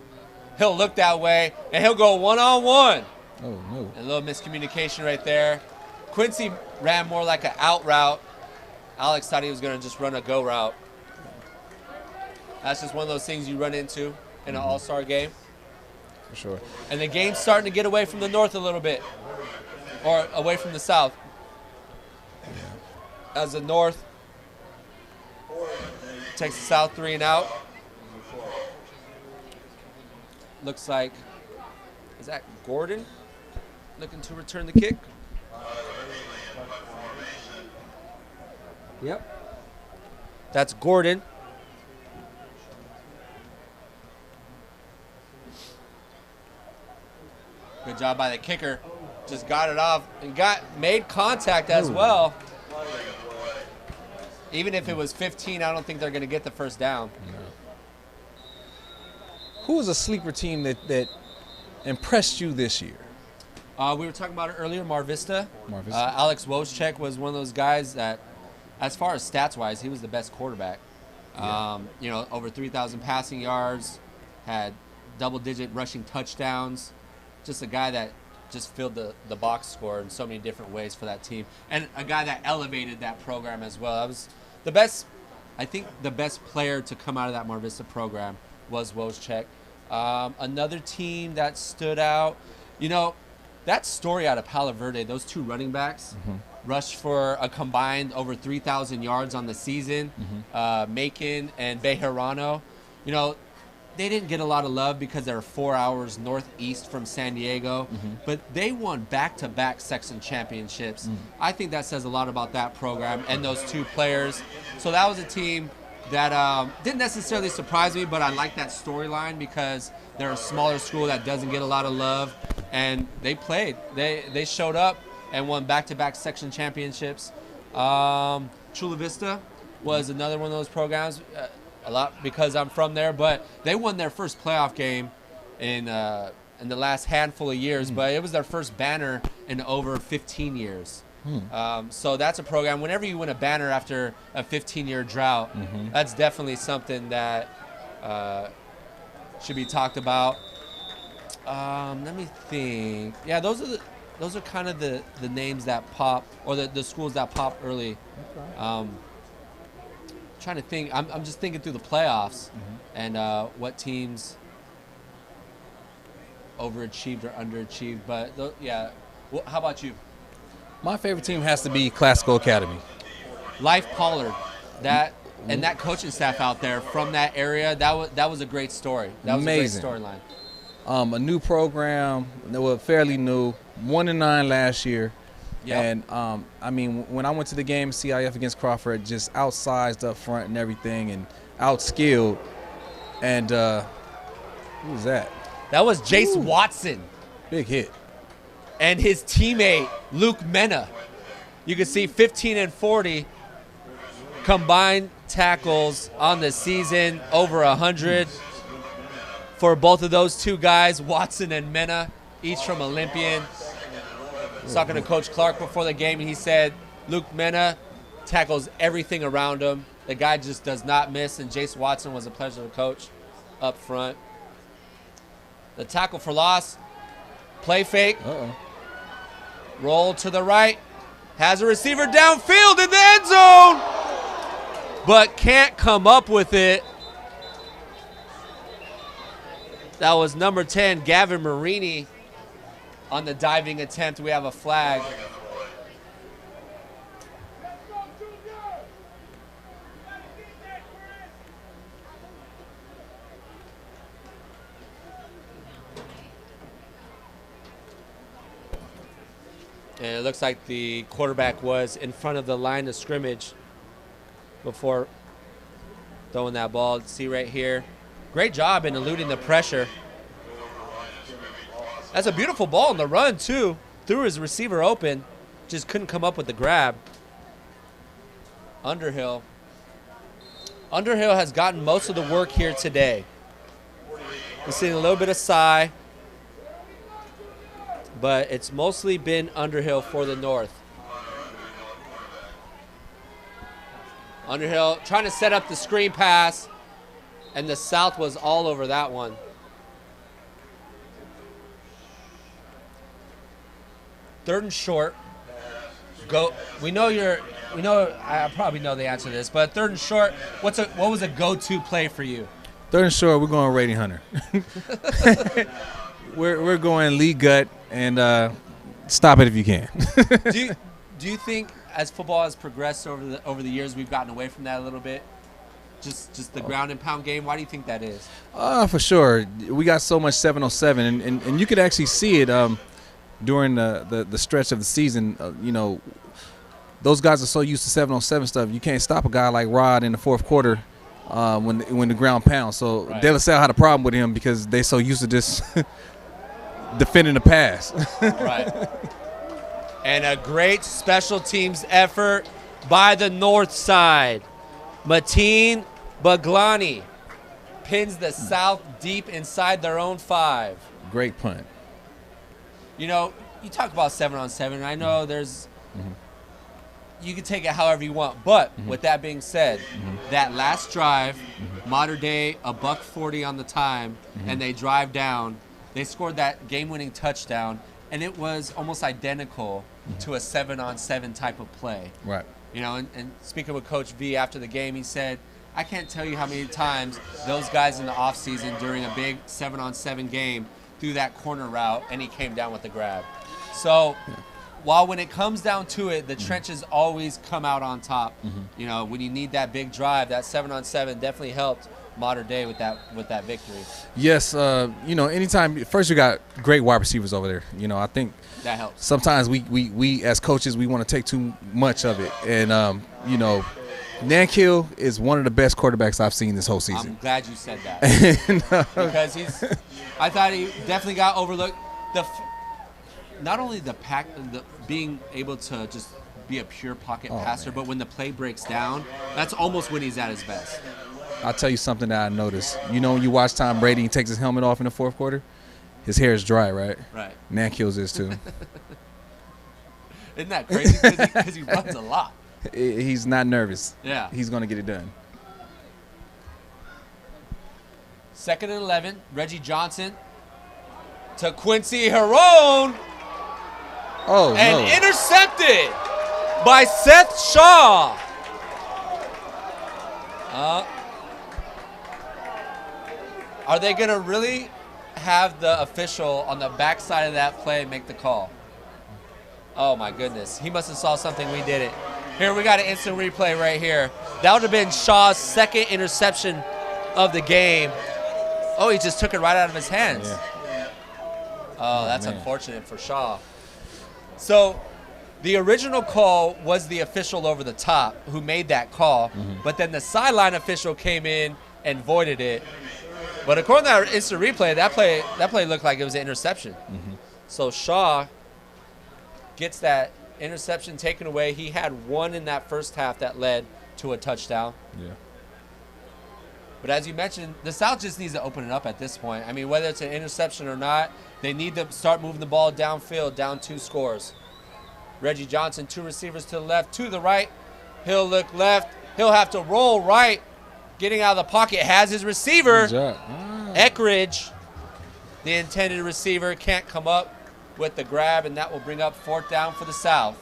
He'll look that way, and he'll go one-on-one. Oh, no. A little miscommunication right there. Quincy ran more like an out route. Alex thought he was going to just run a go route. That's just one of those things you run into in an all-star game. For sure. And the game's starting to get away from the north a little bit, or away from the south. As the north takes the south 3 and out. Looks like, is that Gordon looking to return the kick? Yep. That's Gordon. Good job by the kicker. Just got it off and made contact as well. Even if it was 15, I don't think they're going to get the first down. No. Who was a sleeper team that impressed you this year? We were talking about it earlier, Mar Vista. Mar Vista. Alex Wojcik was one of those guys that, as far as stats-wise, he was the best quarterback. Yeah. Over 3,000 passing yards, had double-digit rushing touchdowns. Just a guy that just filled the box score in so many different ways for that team, and a guy that elevated that program as well. I was the best. I think the best player to come out of that Mar Vista program was Wojciech. Another team that stood out, that story out of Palo Verde, those two running backs rushed for a combined over 3,000 yards on the season, Macon and Bejarano. They didn't get a lot of love because they're 4 hours northeast from San Diego, but they won back-to-back section championships. I think that says a lot about that program and those two players. So that was a team that didn't necessarily surprise me, but I like that storyline because they're a smaller school that doesn't get a lot of love, and they played. They showed up and won back-to-back section championships. Chula Vista was another one of those programs. A lot because I'm from there, but they won their first playoff game in the last handful of years, but it was their first banner in over 15 years. So that's a program. Whenever you win a banner after a 15-year drought, that's definitely something that should be talked about. Let me think. Yeah, those are kind of the names that pop, or the schools that pop early. Trying to think. I'm just thinking through the playoffs and what teams overachieved or underachieved. But yeah, how about you? My favorite team has to be Classical Academy. Life Pollard, and that coaching staff out there from that area. That was a great story. That was amazing. A great storyline. A new program. They were fairly new. 1-9 last year. Yep. And, when I went to the game, CIF against Crawford, just outsized up front and everything and outskilled. And who was that? That was Jace Watson. Big hit. And his teammate, Luke Mena. You can see 15 and 40 combined tackles on the season, over 100 for both of those two guys, Watson and Mena, each from Olympian. I was talking to Coach Clark before the game, and he said Luke Mena tackles everything around him. The guy just does not miss, and Jace Watson was a pleasure to coach up front. The tackle for loss, play fake, roll to the right, has a receiver downfield in the end zone, but can't come up with it. That was number 10, Gavin Marini. On the diving attempt, we have a flag. And it looks like the quarterback was in front of the line of scrimmage before throwing that ball. See right here. Great job in eluding the pressure. That's a beautiful ball on the run, too. Threw his receiver open. Just couldn't come up with the grab. Underhill. Underhill has gotten most of the work here today. We're seeing a little bit of Cy, but it's mostly been Underhill for the North. Underhill trying to set up the screen pass, and the South was all over that one. Third and short. Go. We know I probably know the answer to this, but third and short. What was a go-to play for you? Third and short. We're going Rating Hunter. we're going lead gut and stop it if you can. Do you think as football has progressed over the years, we've gotten away from that a little bit? Just the ground and pound game. Why do you think that is? For sure. We got so much 7-on-7, and you could actually see it. During the stretch of the season, those guys are so used to 7-on-7 stuff. You can't stop a guy like Rod in the fourth quarter when the ground pounds. So right. De La Salle had a problem with him because they're so used to just defending the pass. Right. And a great special teams effort by the north side. Mateen Baglani pins the South deep inside their own 5. Great punt. You talk about 7-on-7. I know you can take it however you want. But with that being said, that last drive, Mater Dei, $140 on the time, and they drive down. They scored that game-winning touchdown. and it was almost identical to a 7-on-7 type of play. Right. You know, and speaking with Coach V after the game, he said, I can't tell you how many times those guys in the offseason during a big 7-on-7 game threw that corner route, and he came down with the grab. So while when it comes down to it, the trenches always come out on top. You know, when you need that big drive, that 7-on-7 definitely helped Mater Dei with that victory. Yes, you know, anytime, first you got great wide receivers over there. You know, I think that helps. Sometimes we as coaches, we want to take too much of it. And, you know, Nankill is one of the best quarterbacks I've seen this whole season. I'm glad you said that. Because I thought he definitely got overlooked. Not only being able to just be a pure pocket passer, but when the play breaks down, that's almost when he's at his best. I'll tell you something that I noticed. You know, when you watch Tom Brady, he takes his helmet off in the fourth quarter, his hair is dry, right? Right. Nankill's is too. Isn't that crazy? Because he runs a lot. He's not nervous. Yeah. He's going to get it done. 2nd and 11, Reggie Johnson to Quincy Herone. Oh, and no. Intercepted by Seth Shaw. Are they going to really have the official on the backside of that play make the call? Oh, my goodness. He must have saw something we didn't. Here, we got an instant replay right here. That would have been Shaw's second interception of the game. Oh, he just took it right out of his hands. Yeah. Oh, that's unfortunate for Shaw. So the original call was the official over the top who made that call, but then the sideline official came in and voided it. But according to that instant replay, that play looked like it was an interception. So Shaw gets that interception taken away. He had one in that first half that led to a touchdown. Yeah. But as you mentioned, the South just needs to open it up at this point. I mean, whether it's an interception or not, they need to start moving the ball downfield, down 2 scores. Reggie Johnson, 2 receivers to the left, to the right. He'll look left. He'll have to roll right. Getting out of the pocket, has his receiver. Good job. Eckridge, the intended receiver, can't come up with the grab, and that will bring up 4th down for the South.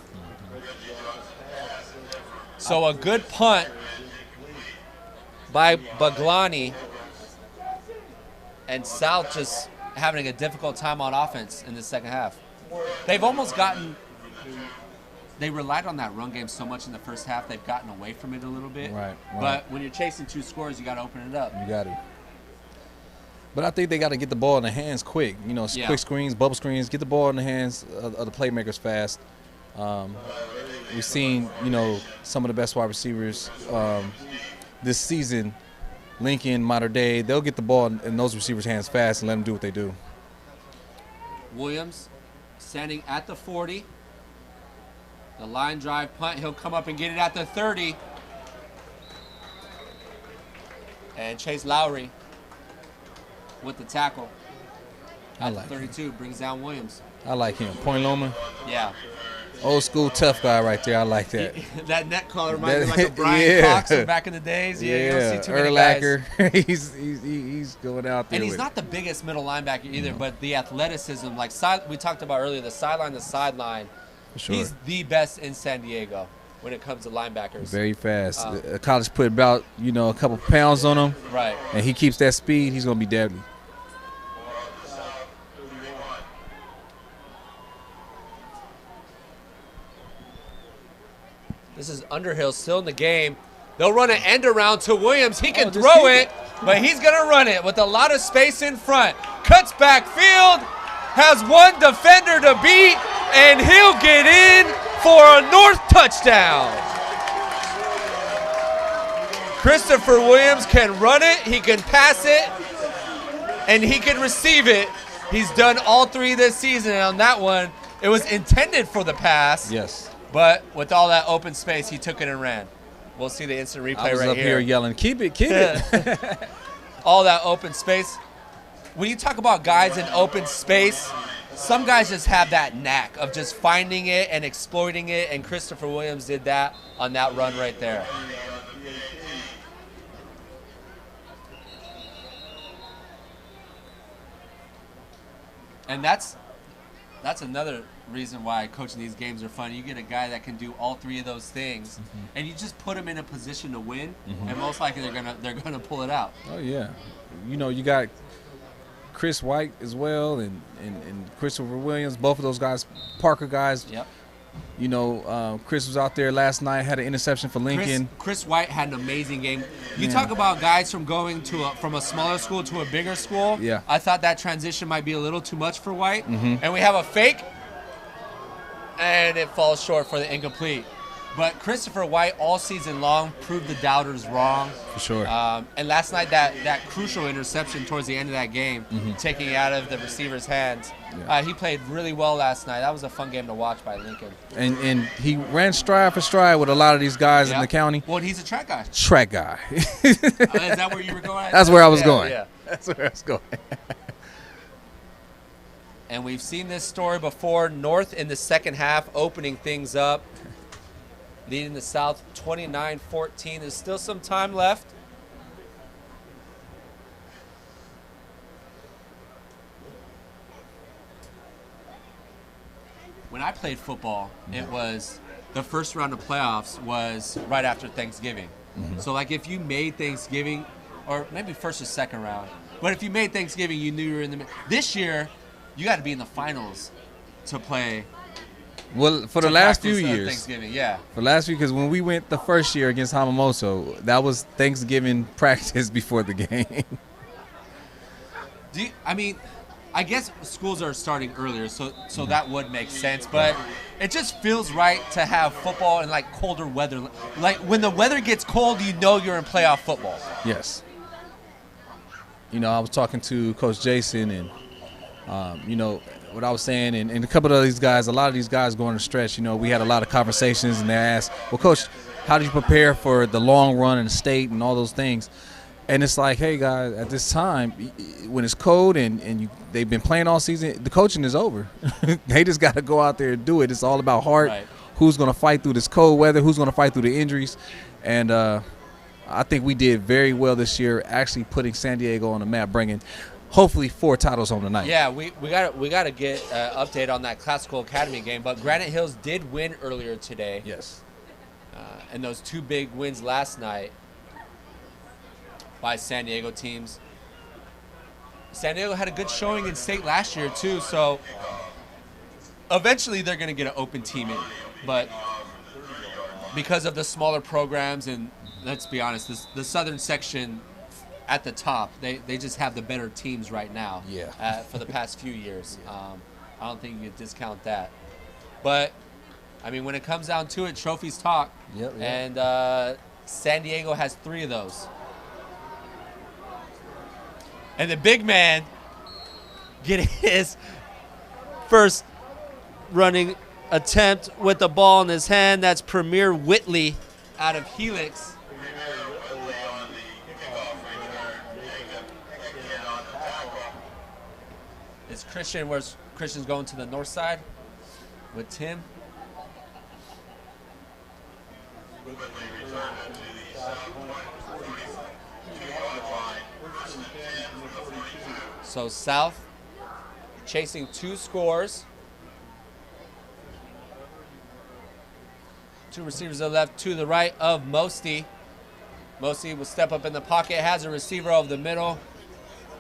So a good punt by Baglani, and South just having a difficult time on offense in the second half. They've almost they relied on that run game so much in the first half, they've gotten away from it a little bit. Right. But when you're chasing 2 scores, you got to open it up. You got to. But I think they got to get the ball in the hands quick. You know, quick screens, bubble screens, get the ball in the hands of the playmakers fast. We've seen, you know, some of the best wide receivers this season, Lincoln, Mater Dei, they'll get the ball in those receivers' hands fast and let them do what they do. Williams standing at the 40. The line drive punt, he'll come up and get it at the 30. And Chase Lowry with the tackle. I like 32 brings down Williams. I like him. Point Loma. Yeah. Old school tough guy right there. I like that. That neck collar reminds me like a Brian Cox from back in the days. Yeah, you don't see too many guys. Urlacher. he's going out there. And he's not the biggest middle linebacker either, but the athleticism, like we talked about earlier, the sideline to sideline. Sure. He's the best in San Diego when it comes to linebackers. Very fast. College put about, you know, a couple pounds on him. Right. And he keeps that speed, he's going to be deadly. This is Underhill still in the game. They'll run an end around to Williams. He can throw it, but he's going to run it with a lot of space in front. Cuts backfield, has one defender to beat, and he'll get in for a North touchdown. Christopher Williams can run it, he can pass it, and he can receive it. He's done all 3 this season, and on that one, it was intended for the pass. Yes. But with all that open space, he took it and ran. We'll see the instant replay right here. I was up here yelling, keep it, keep it. All that open space. When you talk about guys in open space, some guys just have that knack of just finding it and exploiting it, and Christopher Williams did that on that run right there. And that's that's another reason why coaching these games are fun. You get a guy that can do all three of those things, and you just put him in a position to win, and most likely they're gonna pull it out. Oh yeah, you got Chris White as well, and Christopher Williams. Both of those guys, Parker guys. Yep. Chris was out there last night, had an interception for Lincoln. Chris White had an amazing game. You talk about guys from going from a smaller school to a bigger school. Yeah. I thought that transition might be a little too much for White. And we have a fake, and it falls short for the incomplete. But Christopher White all season long proved the doubters wrong. For sure. And last night, that crucial interception towards the end of that game, taking it out of the receiver's hands, he played really well last night. That was a fun game to watch by Lincoln. And he ran stride for stride with a lot of these guys in the county. Well, he's a track guy. Track guy. Is that where you were going? That's where I was going. Yeah. That's where I was going. And we've seen this story before. North in the second half, opening things up, leading the South 29-14. There's still some time left. When I played football, it was the first round of playoffs was right after Thanksgiving. So like if you made Thanksgiving, or maybe first or second round, but if you made Thanksgiving, you knew you were in the this year, you got to be in the finals to play. Well, for the last few years. Thanksgiving, yeah. For the last few, because when we went the first year against Hamamoto, that was Thanksgiving practice before the game. I guess schools are starting earlier, so that would make sense. But it just feels right to have football in like colder weather. Like when the weather gets cold, you know you're in playoff football. Yes. I was talking to Coach Jason, and what I was saying, and a couple of these guys, a lot of these guys going to stretch. We had a lot of conversations, and they asked, "Well, Coach, how do you prepare for the long run in the state and all those things?" And it's like, hey guys, at this time, when it's cold and they've been playing all season, the coaching is over. They just got to go out there and do it. It's all about heart. Right. Who's going to fight through this cold weather? Who's going to fight through the injuries? And I think we did very well this year, actually putting San Diego on the map, bringing hopefully 4 titles home tonight. Yeah, we got to get an update on that Classical Academy game. But Granite Hills did win earlier today. Yes. And those 2 big wins last night by San Diego teams. San Diego had a good showing in state last year too, so eventually they're going to get an open team in. But because of the smaller programs, and let's be honest, the southern section at the top, they just have the better teams right now. Yeah. For the past few years. I don't think you can discount that. But, when it comes down to it, trophies talk. Yep. And San Diego has 3 of those. And the big man getting his first running attempt with the ball in his hand. That's Premier Whitley out of Helix. It's Christian. Where's Christian's going to the north side with Tim? So South chasing 2 scores. 2 receivers to the left, 2 to the right of Mosty. Mosty will step up in the pocket, has a receiver over the middle,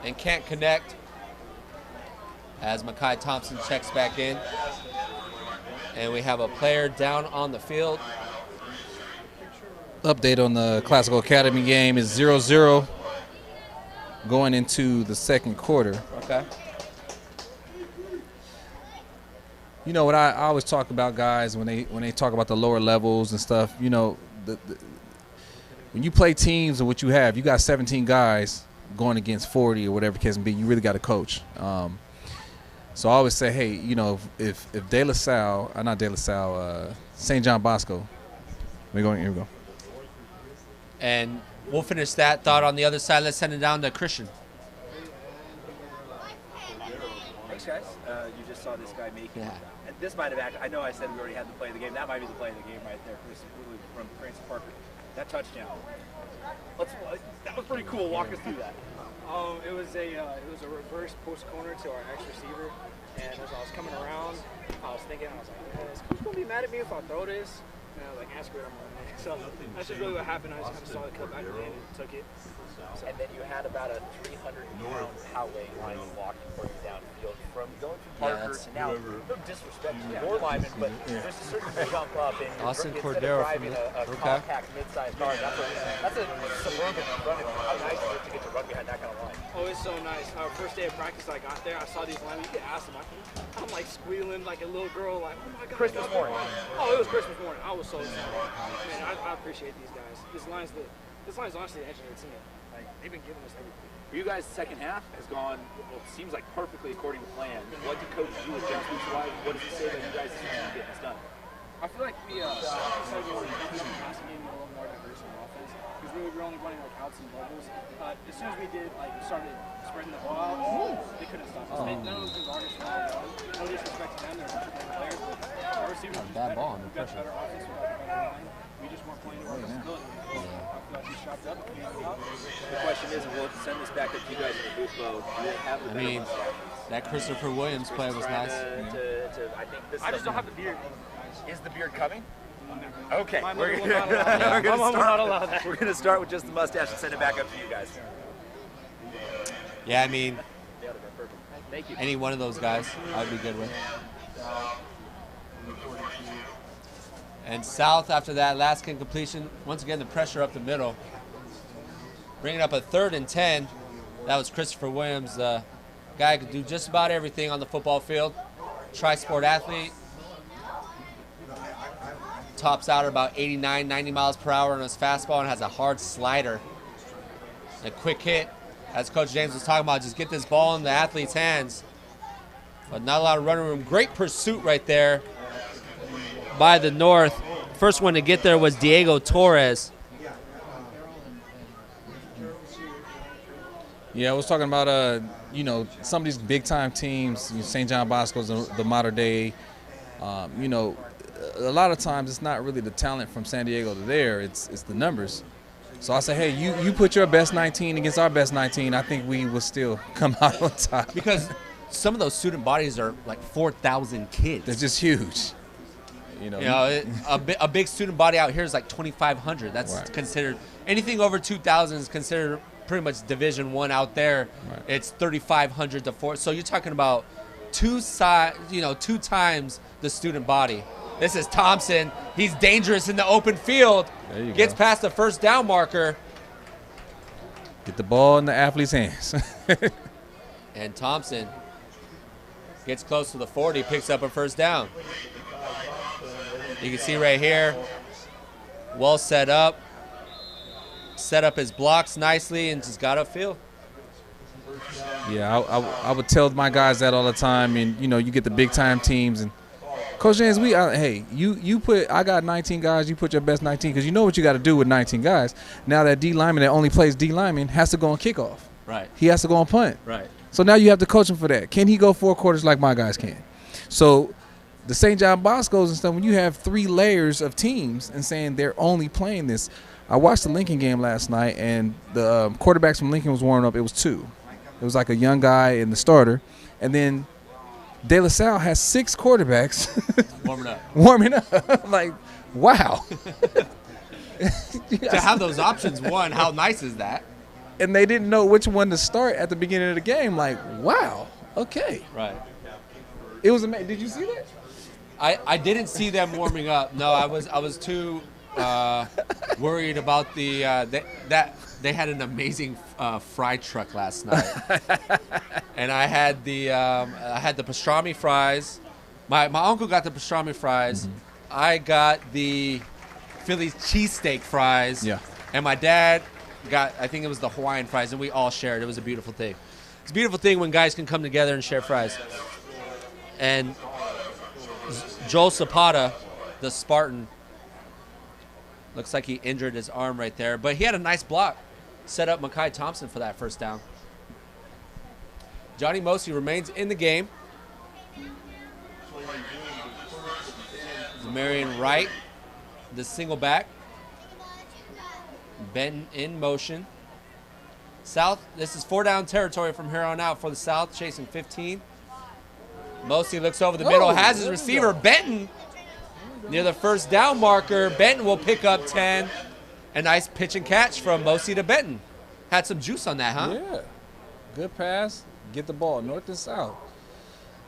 and can't connect as Makai Thompson checks back in. And we have a player down on the field. Update on the Classical Academy game is 0-0 going into the second quarter. Okay. What I always talk about, guys, when they talk about the lower levels and stuff, when you play teams and what you have, you got 17 guys going against 40 or whatever the case may be, you really got to coach. So I always say, hey, if De La Salle, not De La Salle, St. John Bosco, here we go. And we'll finish that thought on the other side. Let's send it down to Christian. Thanks, guys. You just saw this guy making and this might have actually, I know I said we already had the play of the game. That might be the play of the game right there. From Francis Parker. That touchdown. That was pretty cool. Walk us through that. It was a reverse post corner to our ex receiver, and as I was coming around, I was thinking, is coach gonna be mad at me if I throw this? And I was like, ask her, I'm on it. So that's just really what happened. I just kind of saw it come back in and took it. And then you had about a 300-pound highway lineman walking for you downfield from going from Parker to now. No disrespect to your lineman, but there's a certain jump up in Austin instead Cordero of driving a compact mid-sized car. That's a suburban run. How nice is it to get to run behind that kind of line? Oh, it's so nice. Our first day of practice, I got there, I saw these linemen. You can ask them. I'm like squealing like a little girl, like, oh my God. Christmas morning. Oh, it was Christmas morning. I was so excited. Man, I appreciate these guys. This line's honestly the engine of the team. Like, they've been giving us everything. For you guys, second half has gone, well, it seems like perfectly according to plan. What did coach do adjustments-wise? What does he say that you guys seem to be getting this done? I feel like we decided we were going to the passing game a little more diverse on offense because we were only running like outs and bubbles. As soon as we started spreading the ball out, they couldn't stop us. None of those can guard us from the ball. No disrespect to them, they're such a great players, but our receivers are bad better. ball under We've got pressure. better offense, we've got better line. We just weren't playing to our versatility. I feel like we shopped up. The question is, and we'll send this back up to you guys in the booth mode. Do they have the better ones? That Christopher Williams play was nice. I think this I just don't have the beard. Is the beard coming? Okay, My we're mom will not allow that. My mom will not allow that. We're going to start with just the mustache and send it back up to you guys. Yeah, I mean, Thank you. any one of those guys I'd be good with. And South, after that last kick completion, once again the pressure up the middle. Bringing up a 3rd and 10. That was Christopher Williams, guy who could do just about everything on the football field. Tri-sport athlete. Tops out at about 89, 90 miles per hour on his fastball and has a hard slider. A quick hit, as Coach James was talking about, just get this ball in the athlete's hands. But not a lot of running room. Great pursuit right there by the North. First one to get there was Diego Torres. Yeah, I was talking about, some of these big-time teams, St. John Bosco's the modern day, a lot of times it's not really the talent from San Diego to there, it's the numbers. So I say, hey, you put your best 19 against our best 19, I think we will still come out on top. Because some of those student bodies are like 4,000 kids. They're just huge. A big student body out here is like 2,500. That's right. Considered, anything over 2,000 is considered pretty much Division I out there. Right. It's 3,500 to 4. So you're talking about two times the student body. This is Thompson. He's dangerous in the open field. There you Gets go. past the first down marker. Get the ball in the athlete's hands. And Thompson gets close to the 40, picks up a first down. You can see right here, well set up his blocks nicely and just got upfield. Yeah, I would tell my guys that all the time, and you get the big time teams, and Coach James, I got 19 guys, you put your best 19 because you know what you got to do with 19 guys. Now that D lineman that only plays D lineman has to go on kickoff. Right. He has to go on punt. Right. So now you have to coach him for that. Can he go 4 quarters like my guys can? So the St. John Bosco's and stuff, when you have 3 layers of teams and saying they're only playing this. I watched the Lincoln game last night, and the quarterbacks from Lincoln was warming up. It was 2. It was like a young guy and the starter. And then De La Salle has 6 quarterbacks warming up. Like, wow. To have those options, one, how nice is that? And they didn't know which one to start at the beginning of the game. Like, wow, okay. Right. It was amazing. Did you see that? I didn't see them warming up. No, I was too worried about that they had an amazing fry truck last night, and I had the pastrami fries. My uncle got the pastrami fries. Mm-hmm. I got the Philly cheesesteak fries. Yeah. And my dad got, I think it was the Hawaiian fries, and we all shared. It was a beautiful thing. It's a beautiful thing when guys can come together and share fries. And Joel Zapata, the Spartan, looks like he injured his arm right there, but he had a nice block. Set up Makai Thompson for that first down. Johnny Mosey remains in the game. Marion Wright, the single back. Benton in motion. South, this is 4-down territory from here on out for the South, chasing 15. Mosey looks over the middle, has his receiver, Benton, near the first down marker. Benton will pick up 10. A nice pitch and catch from Mosey to Benton. Had some juice on that, huh? Yeah. Good pass. Get the ball north and south.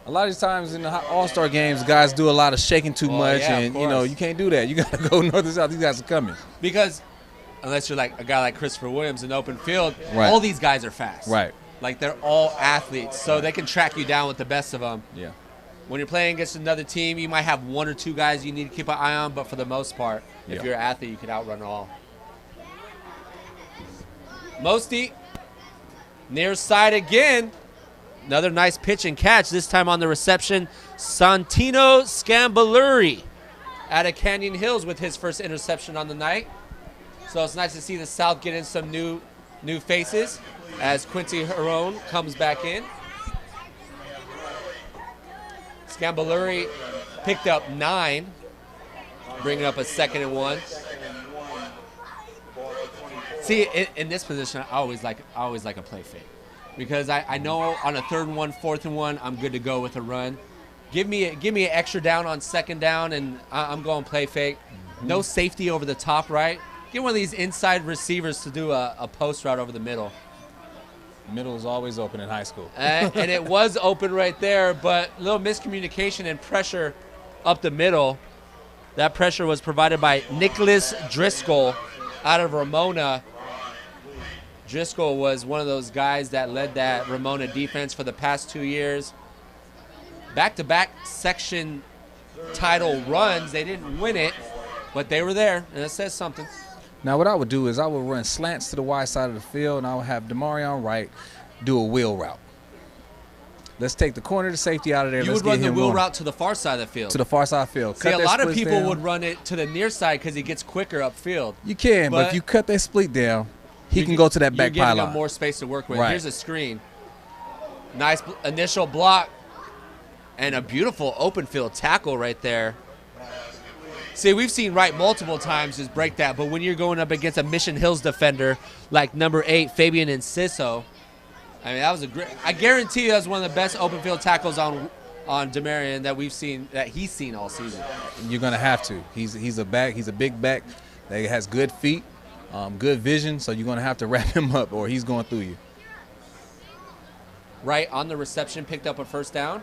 A lot of these times in the All-Star games, guys do a lot of shaking too much, yeah, and, you can't do that. You got to go north and south. These guys are coming. Because unless you're like a guy like Christopher Williams in open field, Right. all these guys are fast. Right. Like, they're all athletes, so they can track you down with the best of them. Yeah. When you're playing against another team, you might have 1 or 2 guys you need to keep an eye on, but for the most part, if Yeah. you're an athlete, you can outrun all. Mosty, near side again. Another nice pitch and catch, this time on the reception. Santino Scambaluri out of Canyon Hills with his first interception on the night. So it's nice to see the South get in some new faces as Quincy Herone comes back in. Scambaluri picked up 9, bringing up a 2nd and 1. See, in this position, I always like a play fake, because I know on a 3rd and 1, 4th and 1, I'm good to go with a run. Give me an extra down on 2nd down, and I'm going play fake. No safety over the top right. Get one of these inside receivers to do a post route over the middle. Middle is always open in high school. And it was open right there, but a little miscommunication and pressure up the middle. That pressure was provided by Nicholas Driscoll out of Ramona. Driscoll was one of those guys that led that Ramona defense for the past 2 years. Back-to-back section title runs. They didn't win it, but they were there, and it says something. Now, what I would do is I would run slants to the wide side of the field, and I would have Demarion Wright do a wheel route. Let's take the corner to safety out of there. You Let's would run get the him wheel going. route to the far side of the field. To the far side field. See, Cut a that lot of splits people down. would run it to the near side because he gets quicker upfield. You can, but if you cut that split down, he can go to that back You're giving pylon. him more space to work with. Right. Here's a screen. Nice initial block. And a beautiful open field tackle right there. See, we've seen Wright multiple times just break that, but when you're going up against a Mission Hills defender like number 8, Fabian Enciso, I mean, that was a great. I guarantee you that was one of the best open field tackles on Demarion that he's seen all season. You're gonna have to. He's a back. He's a big back that has good feet, good vision. So you're gonna have to wrap him up, or he's going through you. Wright on the reception picked up a 1st down.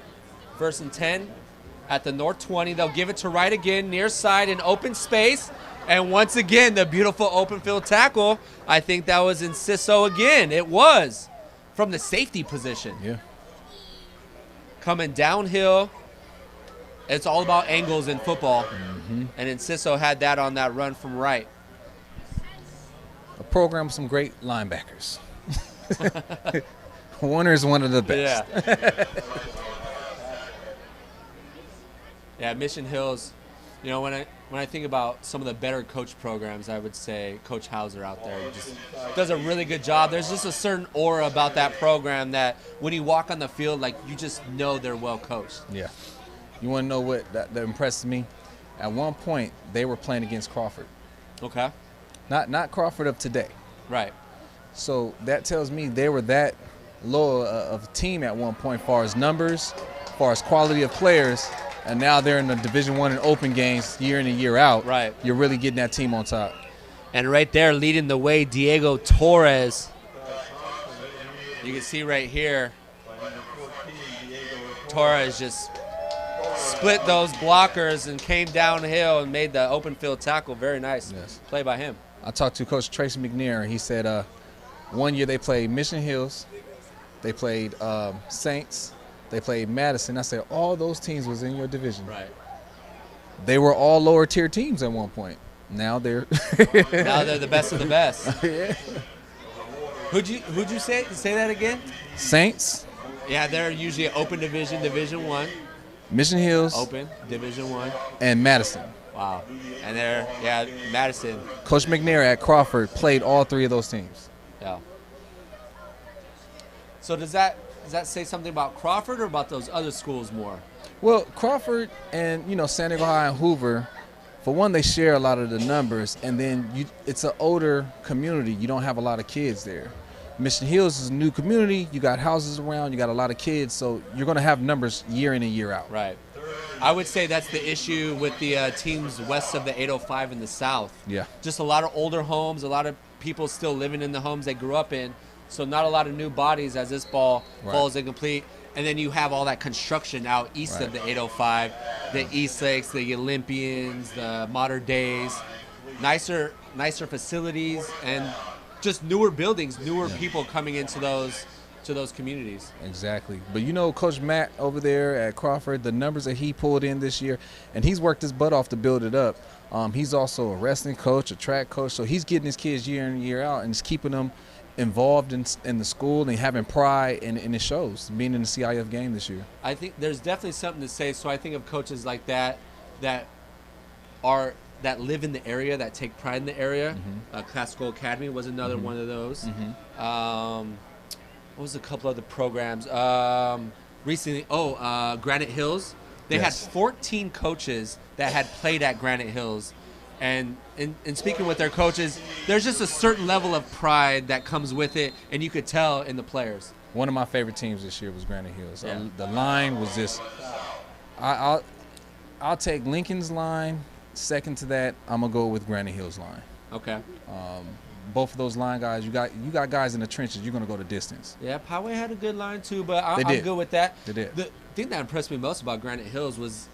1st and 10 at the North 20. They'll give it to Wright again, near side in open space. And once again, the beautiful open field tackle. I think that was Enciso again. It was from the safety position. Yeah. Coming downhill. It's all about angles in football. And Enciso had that on that run from Wright. A program with some great linebackers. Warner is one of the best. Yeah. Yeah, Mission Hills, you know, when I think about some of the better coach programs, I would say Coach Hauser out there just does a really good job. There's just a certain aura about that program that when you walk on the field, like, you just know they're well coached. Yeah. You want to know what that impressed me? At one point, they were playing against Crawford. Okay. Not Crawford of today. Right. So that tells me they were that low of a team at one point, as far as numbers, as far as quality of players. And now they're in the Division I and open games year in and year out. Right. You're really getting that team on top. And right there, leading the way, Diego Torres. You can see right here, Torres just split those blockers and came downhill and made the open field tackle. Very nice play by him. I talked to Coach Tracy McNair, and he said one year they played Mission Hills, they played Saints, they played Madison. I said, all those teams was in your division. Right. They were all lower tier teams at one point. Now they're now they're the best of the best. Yeah. Who'd you say that again? Saints. Yeah, they're usually open Division I. Mission Hills. Open Division I. And Madison. Wow. And Madison. Coach McNair at Crawford played all 3 of those teams. Yeah. So does that say something about Crawford or about those other schools more? Well, Crawford and San Diego High and Hoover, for one, they share a lot of the numbers, and then it's an older community. You don't have a lot of kids there. Mission Hills is a new community. You got houses around. You got a lot of kids. So you're going to have numbers year in and year out. Right. I would say that's the issue with the teams west of the 805 in the south. Yeah. Just a lot of older homes, a lot of people still living in the homes they grew up in. So not a lot of new bodies as this ball falls incomplete. And then you have all that construction out east of the 805, the East Lakes, the Olympians, the Modern Days, nicer facilities, and just newer buildings, newer people coming into those communities. Exactly. But you know, Coach Matt over there at Crawford, the numbers that he pulled in this year, and he's worked his butt off to build it up. He's also a wrestling coach, a track coach, so he's getting his kids year in and year out, and it's keeping them involved in the school and having pride, and it shows being in the CIF game this year. I think there's definitely something to say. So I think of coaches like that live in the area, that take pride in the area. Classical Academy was another one of those. What was a couple other programs? Recently, Granite Hills. They had 14 coaches that had played at Granite Hills. And in speaking with their coaches, there's just a certain level of pride that comes with it, and you could tell in the players. One of my favorite teams this year was Granite Hills. Yeah. The line was just I'll take Lincoln's line. Second to that, I'm going to go with Granite Hills line. Okay. Both of those line guys, you got guys in the trenches, you're going to go the distance. Yeah, Poway had a good line too, but I'm good with that. They did. The thing that impressed me most about Granite Hills was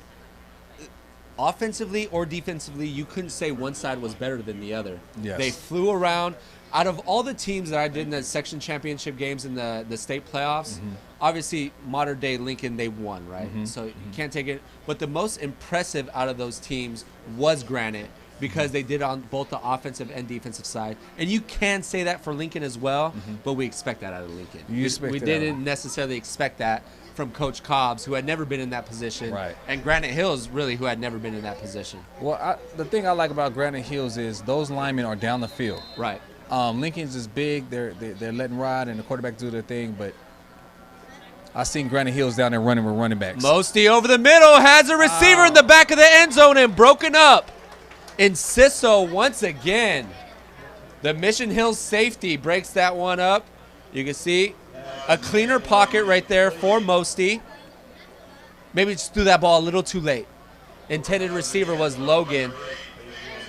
offensively or defensively, you couldn't say one side was better than the other. Yes. They flew around. Out of all the teams that I did in the section championship games in the state playoffs, obviously modern day Lincoln, they won, right? So you can't take it. But the most impressive out of those teams was Granite, because they did on both the offensive and defensive side. And you can say that for Lincoln as well, but we expect that out of Lincoln. We didn't necessarily expect that from Coach Cobbs, who had never been in that position, and Granite Hills, really, who had never been in that position. Well, the thing I like about Granite Hills is those linemen are down the field. Right. Lincoln's is big. They're letting ride, and the quarterback do their thing, but I seen Granite Hills down there running with running backs. Mosty over the middle, has a receiver in the back of the end zone and broken up. Inciso once again. The Mission Hills safety breaks that one up. You can see a cleaner pocket right there for Mosty. Maybe just threw that ball a little too late. Intended receiver was Logan.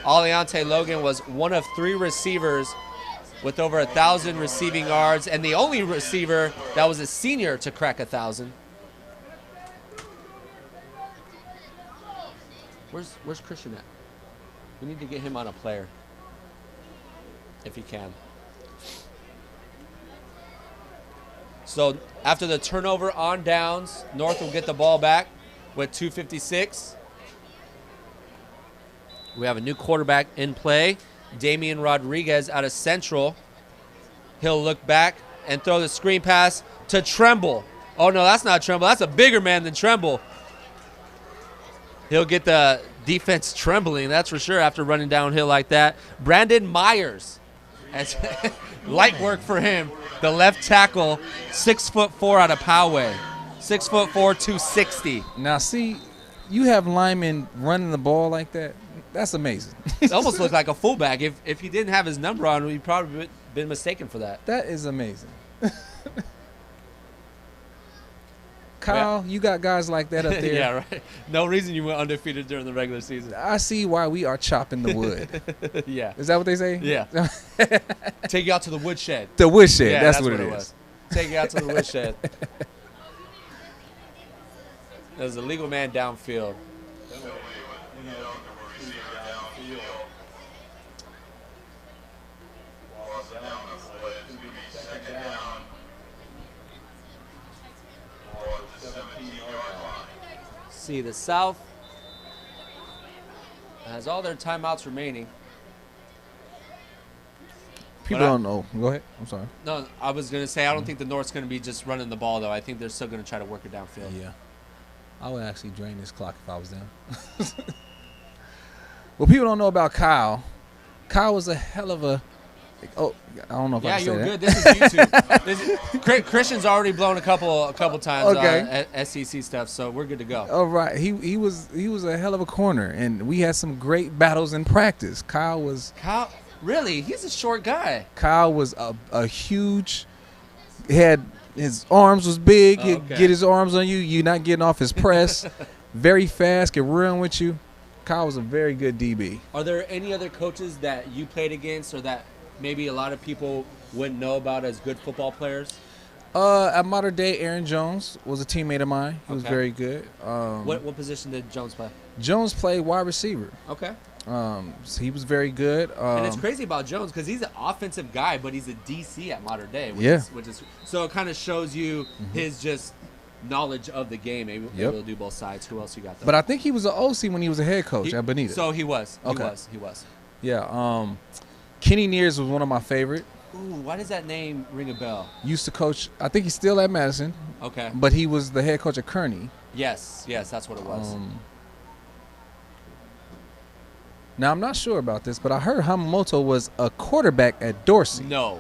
Aliante Logan was one of 3 receivers with over 1,000 receiving yards, and the only receiver that was a senior to crack 1,000. Where's Christian at? We need to get him on a player, if he can. So after the turnover on downs, North will get the ball back with 2:56. We have a new quarterback in play, Damian Rodriguez out of Central. He'll look back and throw the screen pass to Tremble. Oh, no, that's not Tremble. That's a bigger man than Tremble. He'll get the defense trembling, that's for sure, after running downhill like that. Brandon Myers. That's light work for him. The left tackle, 6'4" out of Poway. 6'4", 260. Now, see, you have linemen running the ball like that. That's amazing. It almost looked like a fullback. If he didn't have his number on, we'd probably been mistaken for that. That is amazing. Kyle, you got guys like that up there. Yeah, right. No reason you went undefeated during the regular season. I see why we are chopping the wood. Yeah. Is that what they say? Yeah. Take you out to the woodshed. The woodshed. Yeah, that's what it is. Was. Take you out to the woodshed. There's a legal man downfield. See, the South has all their timeouts remaining. People don't know. Go ahead. I'm sorry. No, I was going to say, I don't think the North's going to be just running the ball, though. I think they're still going to try to work it downfield. Yeah. I would actually drain this clock if I was them. Well, people don't know about Kyle. Kyle was a hell of a... Oh, I don't know if I can say that. Yeah, you're good. This is YouTube. Christian's already blown a couple times at SEC stuff, so we're good to go. All right. He was a hell of a corner, and we had some great battles in practice. Kyle Really? He's a short guy. Kyle was a huge. His arms was big. Oh, He'd okay. get his arms on you. You're not getting off his press. Very fast. Can run with you. Kyle was a very good DB. Are there any other coaches that you played against or that maybe a lot of people wouldn't know about as good football players? At modern day, Aaron Jones was a teammate of mine. He was Okay. very good. What position did Jones play? Jones played wide receiver. Okay. So he was very good. And it's crazy about Jones because he's an offensive guy, but he's a DC at modern day. Yeah. Which is so it kind of shows you his just knowledge of the game. Able to do both sides. Who else you got? Though? But I think he was an OC when he was a head coach at Bonita. So he was. Okay. He was. Yeah. Kenny Nears was one of my favorite. Ooh, why does that name ring a bell? Used to coach. I think he's still at Madison. Okay. But he was the head coach at Kearney. Yes, that's what it was. Now, I'm not sure about this, but I heard Hamamoto was a quarterback at Dorsey. No.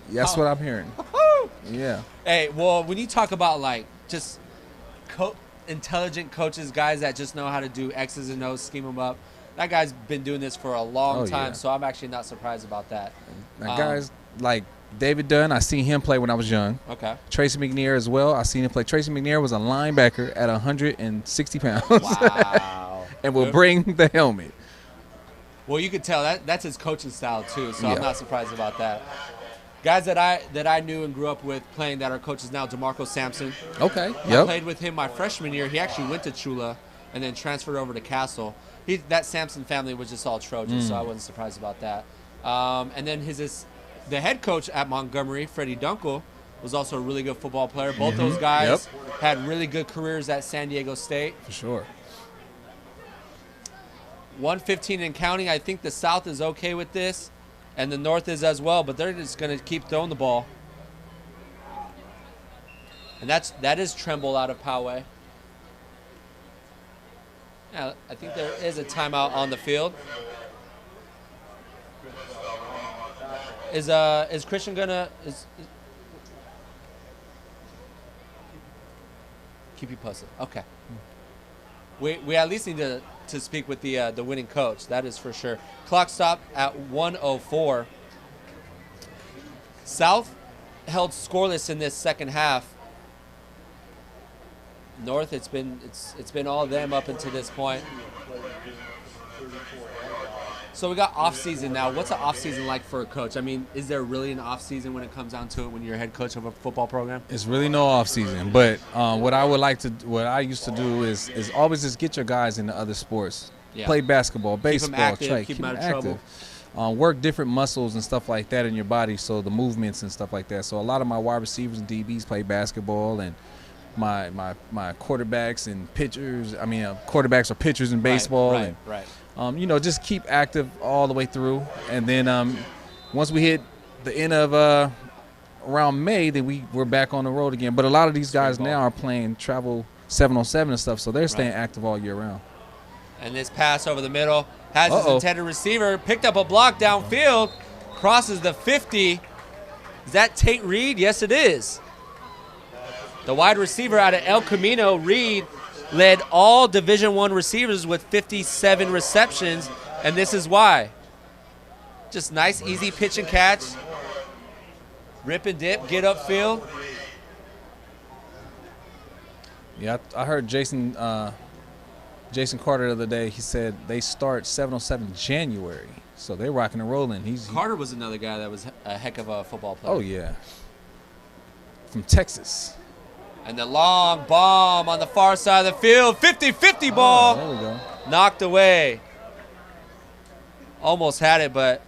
That's what I'm hearing. Yeah. Hey, well, when you talk about like just intelligent coaches, guys that just know how to do X's and O's, scheme them up, that guy's been doing this for a long time, yeah. so I'm actually not surprised about that. Now, guys like David Dunn, I seen him play when I was young. Okay. Tracy McNair as well. I seen him play. Tracy McNair was a linebacker at 160 pounds. Wow. And will bring the helmet. Well, you could tell that's his coaching style too, so Yeah. I'm not surprised about that. Guys that I knew and grew up with playing that are coaches now, DeMarco Sampson. Okay. I played with him my freshman year. He actually went to Chula and then transferred over to Castle. That Sampson family was just all Trojans, so I wasn't surprised about that. And then the head coach at Montgomery, Freddie Dunkel, was also a really good football player. Both those guys had really good careers at San Diego State. For sure. 115 and counting. I think the South is okay with this, and the North is as well, but they're just going to keep throwing the ball. And that is Tremble out of Poway. Yeah, I think there is a timeout on the field. Is Christian gonna keep you posted? Okay. We at least need to speak with the winning coach. That is for sure. Clock stop at 1:04. South held scoreless in this second half. North, it's been all them up until this point. So we got off season now. What's an off season like for a coach? I mean, is there really an off season when it comes down to it when you're a head coach of a football program? It's really no off season, but what I used to do is always just get your guys into other sports. Yeah. Play basketball, baseball, active, track, keep 'em out of active. trouble. Work different muscles and stuff like that in your body, so the movements and stuff like that. So a lot of my wide receivers and DBs play basketball, and my quarterbacks and pitchers. I mean, quarterbacks are pitchers in baseball. Right. Just keep active all the way through, and then once we hit the end of around May, then we're back on the road again. But a lot of these guys now are playing travel 7-on-7 and stuff, so they're staying active all year round. And this pass over the middle has his intended receiver, picked up a block downfield, crosses the 50. Is that Tate Reed? Yes, it is. The wide receiver out of El Camino, Reed, led all Division I receivers with 57 receptions, and this is why. Just nice, easy pitch and catch. Rip and dip, get upfield. Yeah, I heard Jason Carter the other day. He said they start 7-on-7 January, so they're rocking and rolling. Carter was another guy that was a heck of a football player. Oh, yeah. From Texas. And the long bomb on the far side of the field. 50-50 ball. There we go. Knocked away. Almost had it, but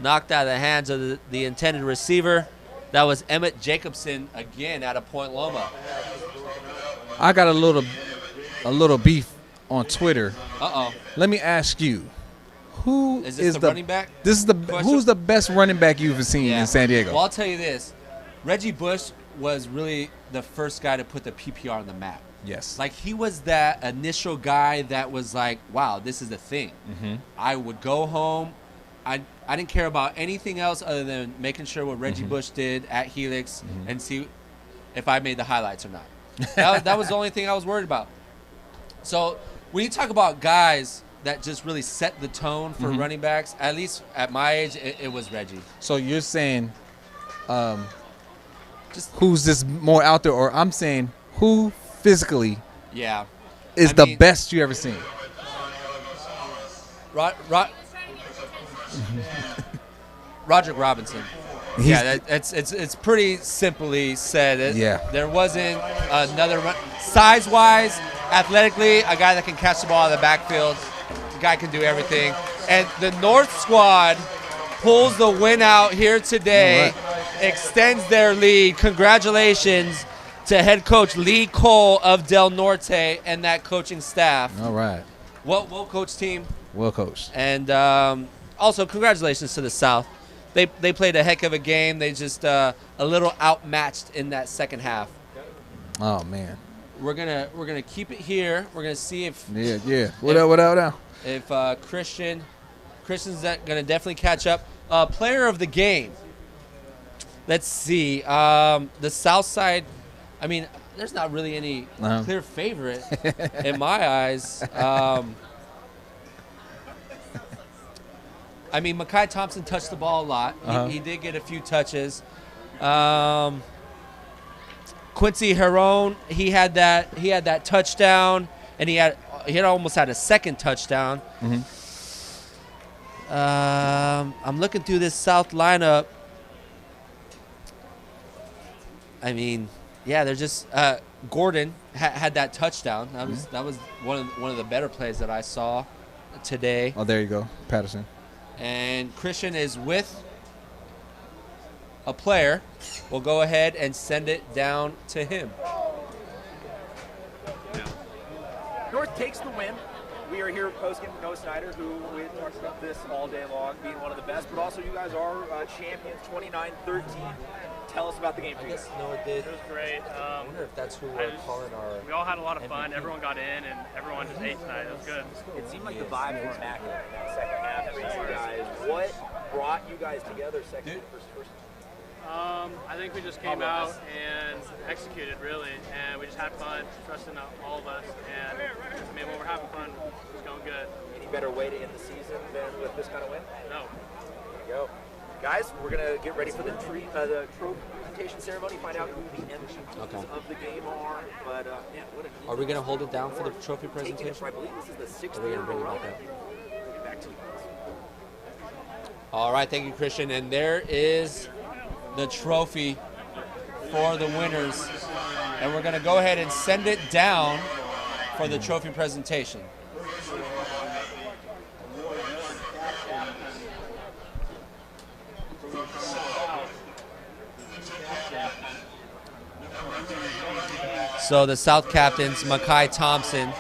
knocked out of the hands of the intended receiver. That was Emmett Jacobson again out of Point Loma. I got a little beef on Twitter. Uh-oh. Let me ask you. Who is this the running back? Who's the best running back you've seen in San Diego? Well, I'll tell you this. Reggie Bush was really the first guy to put the PPR on the map. Yes. Like, he was that initial guy that was like, wow, this is a thing. Mm-hmm. I would go home. I didn't care about anything else other than making sure what Reggie Bush did at Helix and see if I made the highlights or not. That was the only thing I was worried about. So when you talk about guys that just really set the tone for running backs, at least at my age, it was Reggie. So you're saying just who's just more out there, or I'm saying who physically is the best you ever seen? Roderick Robinson. It's pretty simply said. There wasn't another size-wise, athletically, a guy that can catch the ball out of the backfield. The guy can do everything. And the North squad pulls the win out here today, extends their lead. Congratulations to head coach Lee Cole of Del Norte and that coaching staff. All right. Well coached team. Well coached. And also congratulations to the South. They played a heck of a game. They just a little outmatched in that second half. Oh man. We're gonna keep it here. We're gonna see if What up now? If Christian's gonna definitely catch up. Player of the game. Let's see. The South side. I mean, there's not really any clear favorite in my eyes. I mean, Mekhi Thompson touched the ball a lot. He did get a few touches. Quincy Herron, he had that touchdown, and he had almost had a second touchdown. I'm looking through this South lineup. I mean, they're just Gordon had that touchdown. That was one of the better plays that I saw today. Oh, there you go, Patterson. And Christian is with a player. We'll go ahead and send it down to him. North takes the win. We are here post-game with Noah Snyder, who we talked about this all day long, being one of the best, but also you guys are champions, 29-13. Tell us about the game for you guys. Noah did. It was great. I wonder if that's who we're calling our... We all had a lot of fun. Everyone got in, and everyone just ate tonight. It was good. It seemed like the vibes were immaculate in that second half for you guys. What brought you guys together second and first? I think we just came out and executed, really, and we just had fun, trusting all of us. And I mean, when we're having fun, it's going good. Any better way to end the season than with this kind of win? No. There you go. Guys, we're going to get ready for the trophy presentation ceremony, find out who the MVPs of the game are. But, what a Are we going to hold it down for the trophy presentation? I believe this is the sixth year in a row. Get back to you. All right, thank you, Christian. And there is the trophy for the winners. And we're going to go ahead and send it down for the trophy presentation. So the South captains, Mekhi Thompson.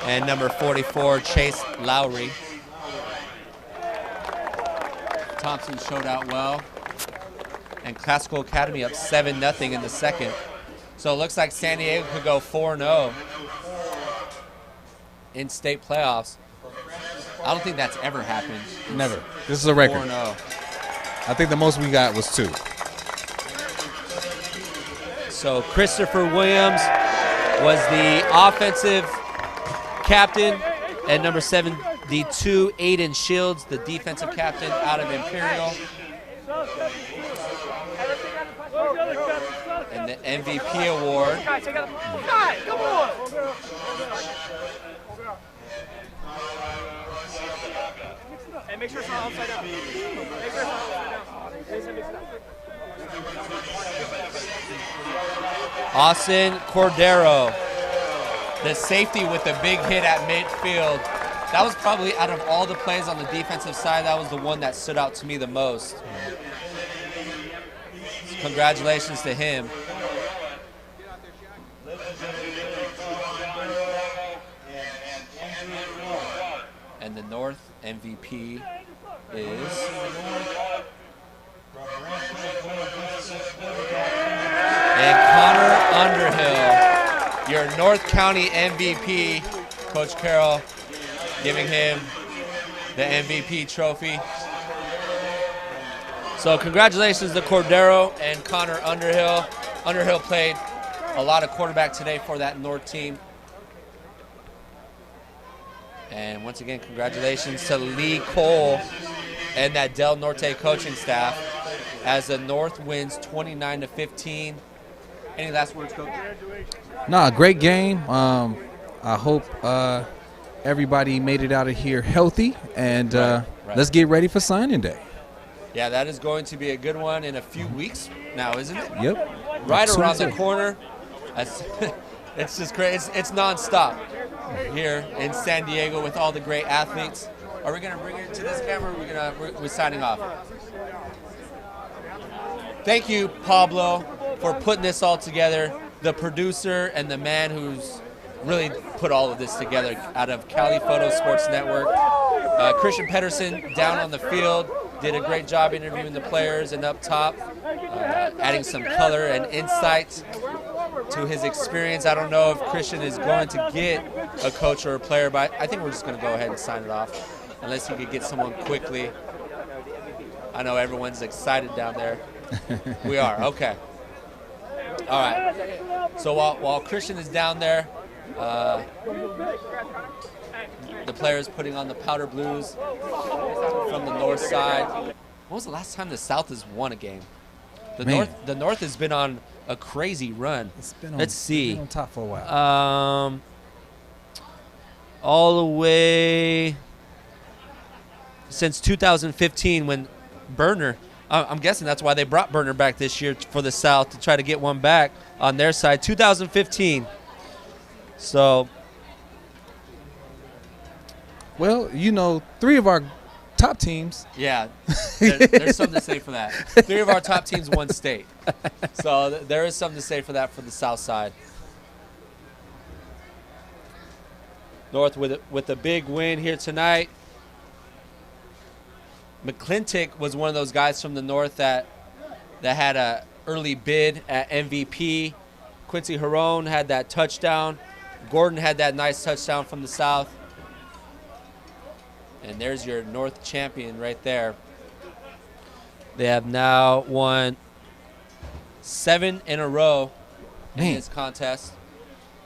And number 44, Chase Lowry. Thompson showed out well. And Classical Academy up 7-0 in the second. So it looks like San Diego could go 4-0 in state playoffs. I don't think that's ever happened. Never. This is a record. 4-0. I think the most we got was 2. So Christopher Williams was the offensive captain, and number 72, Aiden Shields, the defensive captain out of Imperial. And the MVP award. Hey, make sure it's not upside down. Make sure it's not upside down. Austin Cordero, the safety with the big hit at midfield. That was probably, out of all the plays on the defensive side, that was the one that stood out to me the most. Congratulations to him. And the North MVP is Connor Underhill, your North County MVP. Coach Carroll giving him the MVP trophy. So congratulations to Cordero and Connor Underhill. Underhill played a lot of quarterback today for that North team. And once again, congratulations to Lee Cole and that Del Norte coaching staff as the North wins 29-15. Any last words, Coach? Nah, great game. I hope everybody made it out of here healthy, and Right. let's get ready for signing day. Yeah, that is going to be a good one in a few weeks now, isn't it? Yep. Right Soon around the too. corner. It's just great. It's nonstop here in San Diego with all the great athletes. Are we going to bring it to this camera? Or we're signing off. Thank you, Pablo, for putting this all together. The producer and the man who's really put all of this together out of Cali Photo Sports Network. Christian Pedersen down on the field did a great job interviewing the players and up top, adding some color and insight to his experience. I don't know if Christian is going to get a coach or a player, but I think we're just going to go ahead and sign it off, unless he could get someone quickly. I know everyone's excited down there. We are, okay. All right. So while Christian is down there, the players putting on the powder blues from the north side. When was the last time the South has won a game? The North has been on a crazy run. Let's see. It's been on top for a while. All the way since 2015 when Burner, I'm guessing that's why they brought Burner back this year for the South, to try to get one back on their side. 2015. So, well, you know, 3 of our top teams. yeah, there's something to say for that. 3 of our top teams won state. So there is something to say for that for the South side. North with a big win here tonight. McClintock was one of those guys from the North that had a early bid at MVP. Quincy Harone had that touchdown. Gordon had that nice touchdown from the South. And there's your North champion right there. They have now won 7 in a row in this contest.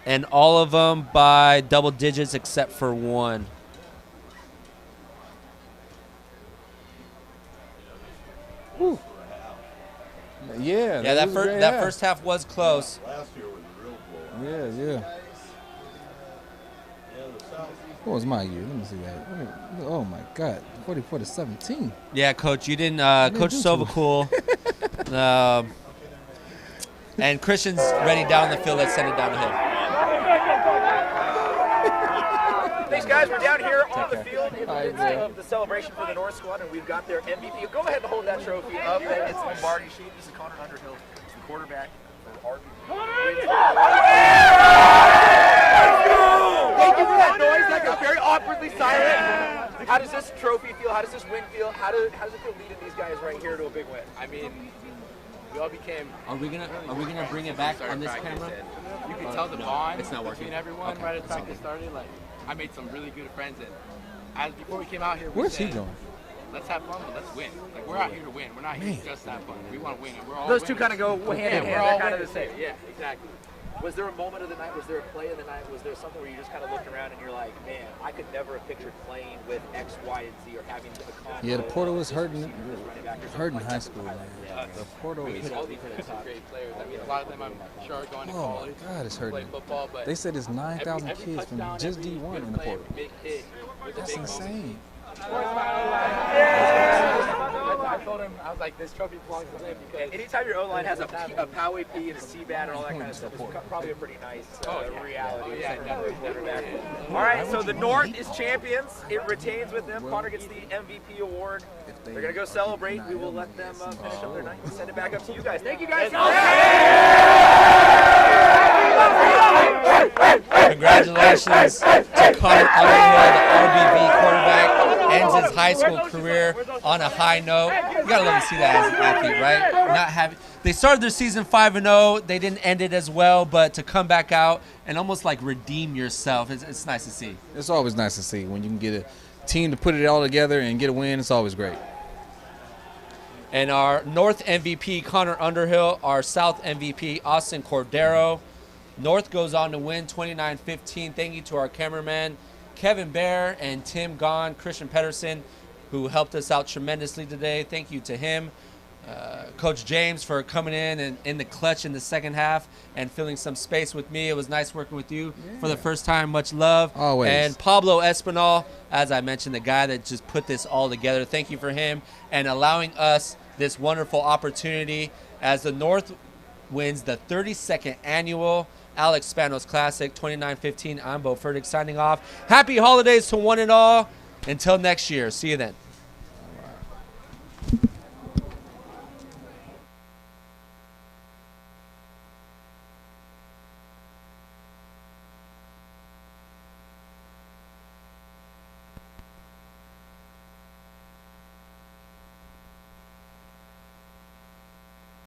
And all of them by double digits except for one. Whew. Yeah, Yeah, that first half was close. Last year was a real blow. Yeah. What was my year? Let me see that. Oh my God, 44-17. Yeah, Coach, you didn't. Coach Sovacool. And Christian's ready down the field. Let's send it down the hill. Thanks, guys. We're down here on the field in the midst of the celebration for the North squad, and we've got their MVP. Go ahead and hold that trophy up. It's the Lombardi sheet. This is Connor Underhill. He's the quarterback for RB. Thank you for that noise. That got very awkwardly silent. How does this trophy feel? How does this win feel? How does it feel leading these guys right here to a big win? I mean, we all became. Are we gonna bring it back on this camera? You can tell the bond it's not working. between everyone Okay, right as it's all practice good. started. Like, I made some really good friends, and as before we came out here, we Where's he said, going? let's have fun, but let's win. Like, we're out here to win. We're not here to just have fun. We want to win, and we're all Those two winners. kind of go hand in hand. We're all They're kind of winners the same. here. Yeah, exactly. Was there a moment of the night? Was there a play of the night? Was there something where you just kind of looked around and you're like, man, I could never have pictured playing with X, Y, and Z or having a combo? Yeah, the portal was hurting Hurting high school, man. The portal We was all these great players. I mean, a lot of them, I'm sure, are going to Oh, college. my God, it's to play hurting. football, but They said there's 9,000 every kids from touchdown, just every D1 good in the play, portal. every big hit with a That's big moment. insane. I told him, I was like, this trophy belongs to him because Anytime your O-line has a Poway P and a C-bat and all that kind of stuff, it's probably a pretty nice reality. All right, so the North is champions. It retains with them. Connor gets the MVP award. They're going to go celebrate. We will let them finish up their night and send it back up to you guys. Thank you, guys. Congratulations to Connor Underhill, the RBV quarterback. Ends his high school career on a high note. You gotta love to see that as an athlete, right? They started their season 5-0. They didn't end it as well, but to come back out and almost like redeem yourself, it's nice to see. It's always nice to see when you can get a team to put it all together and get a win. It's always great. And our North MVP, Connor Underhill. Our South MVP, Austin Cordero. North goes on to win 29-15. Thank you to our cameraman, Kevin Bear, and Tim Gahn, Christian Pedersen, who helped us out tremendously today. Thank you to him. Coach James for coming in and in the clutch in the second half and filling some space with me. It was nice working with you for the first time. Much love. Always. And Pablo Espinal, as I mentioned, the guy that just put this all together. Thank you for him and allowing us this wonderful opportunity as the North wins the 32nd annual Alex Spanos Classic 29-15. I'm Bo Furtick signing off. Happy holidays to one and all. Until next year. See you then.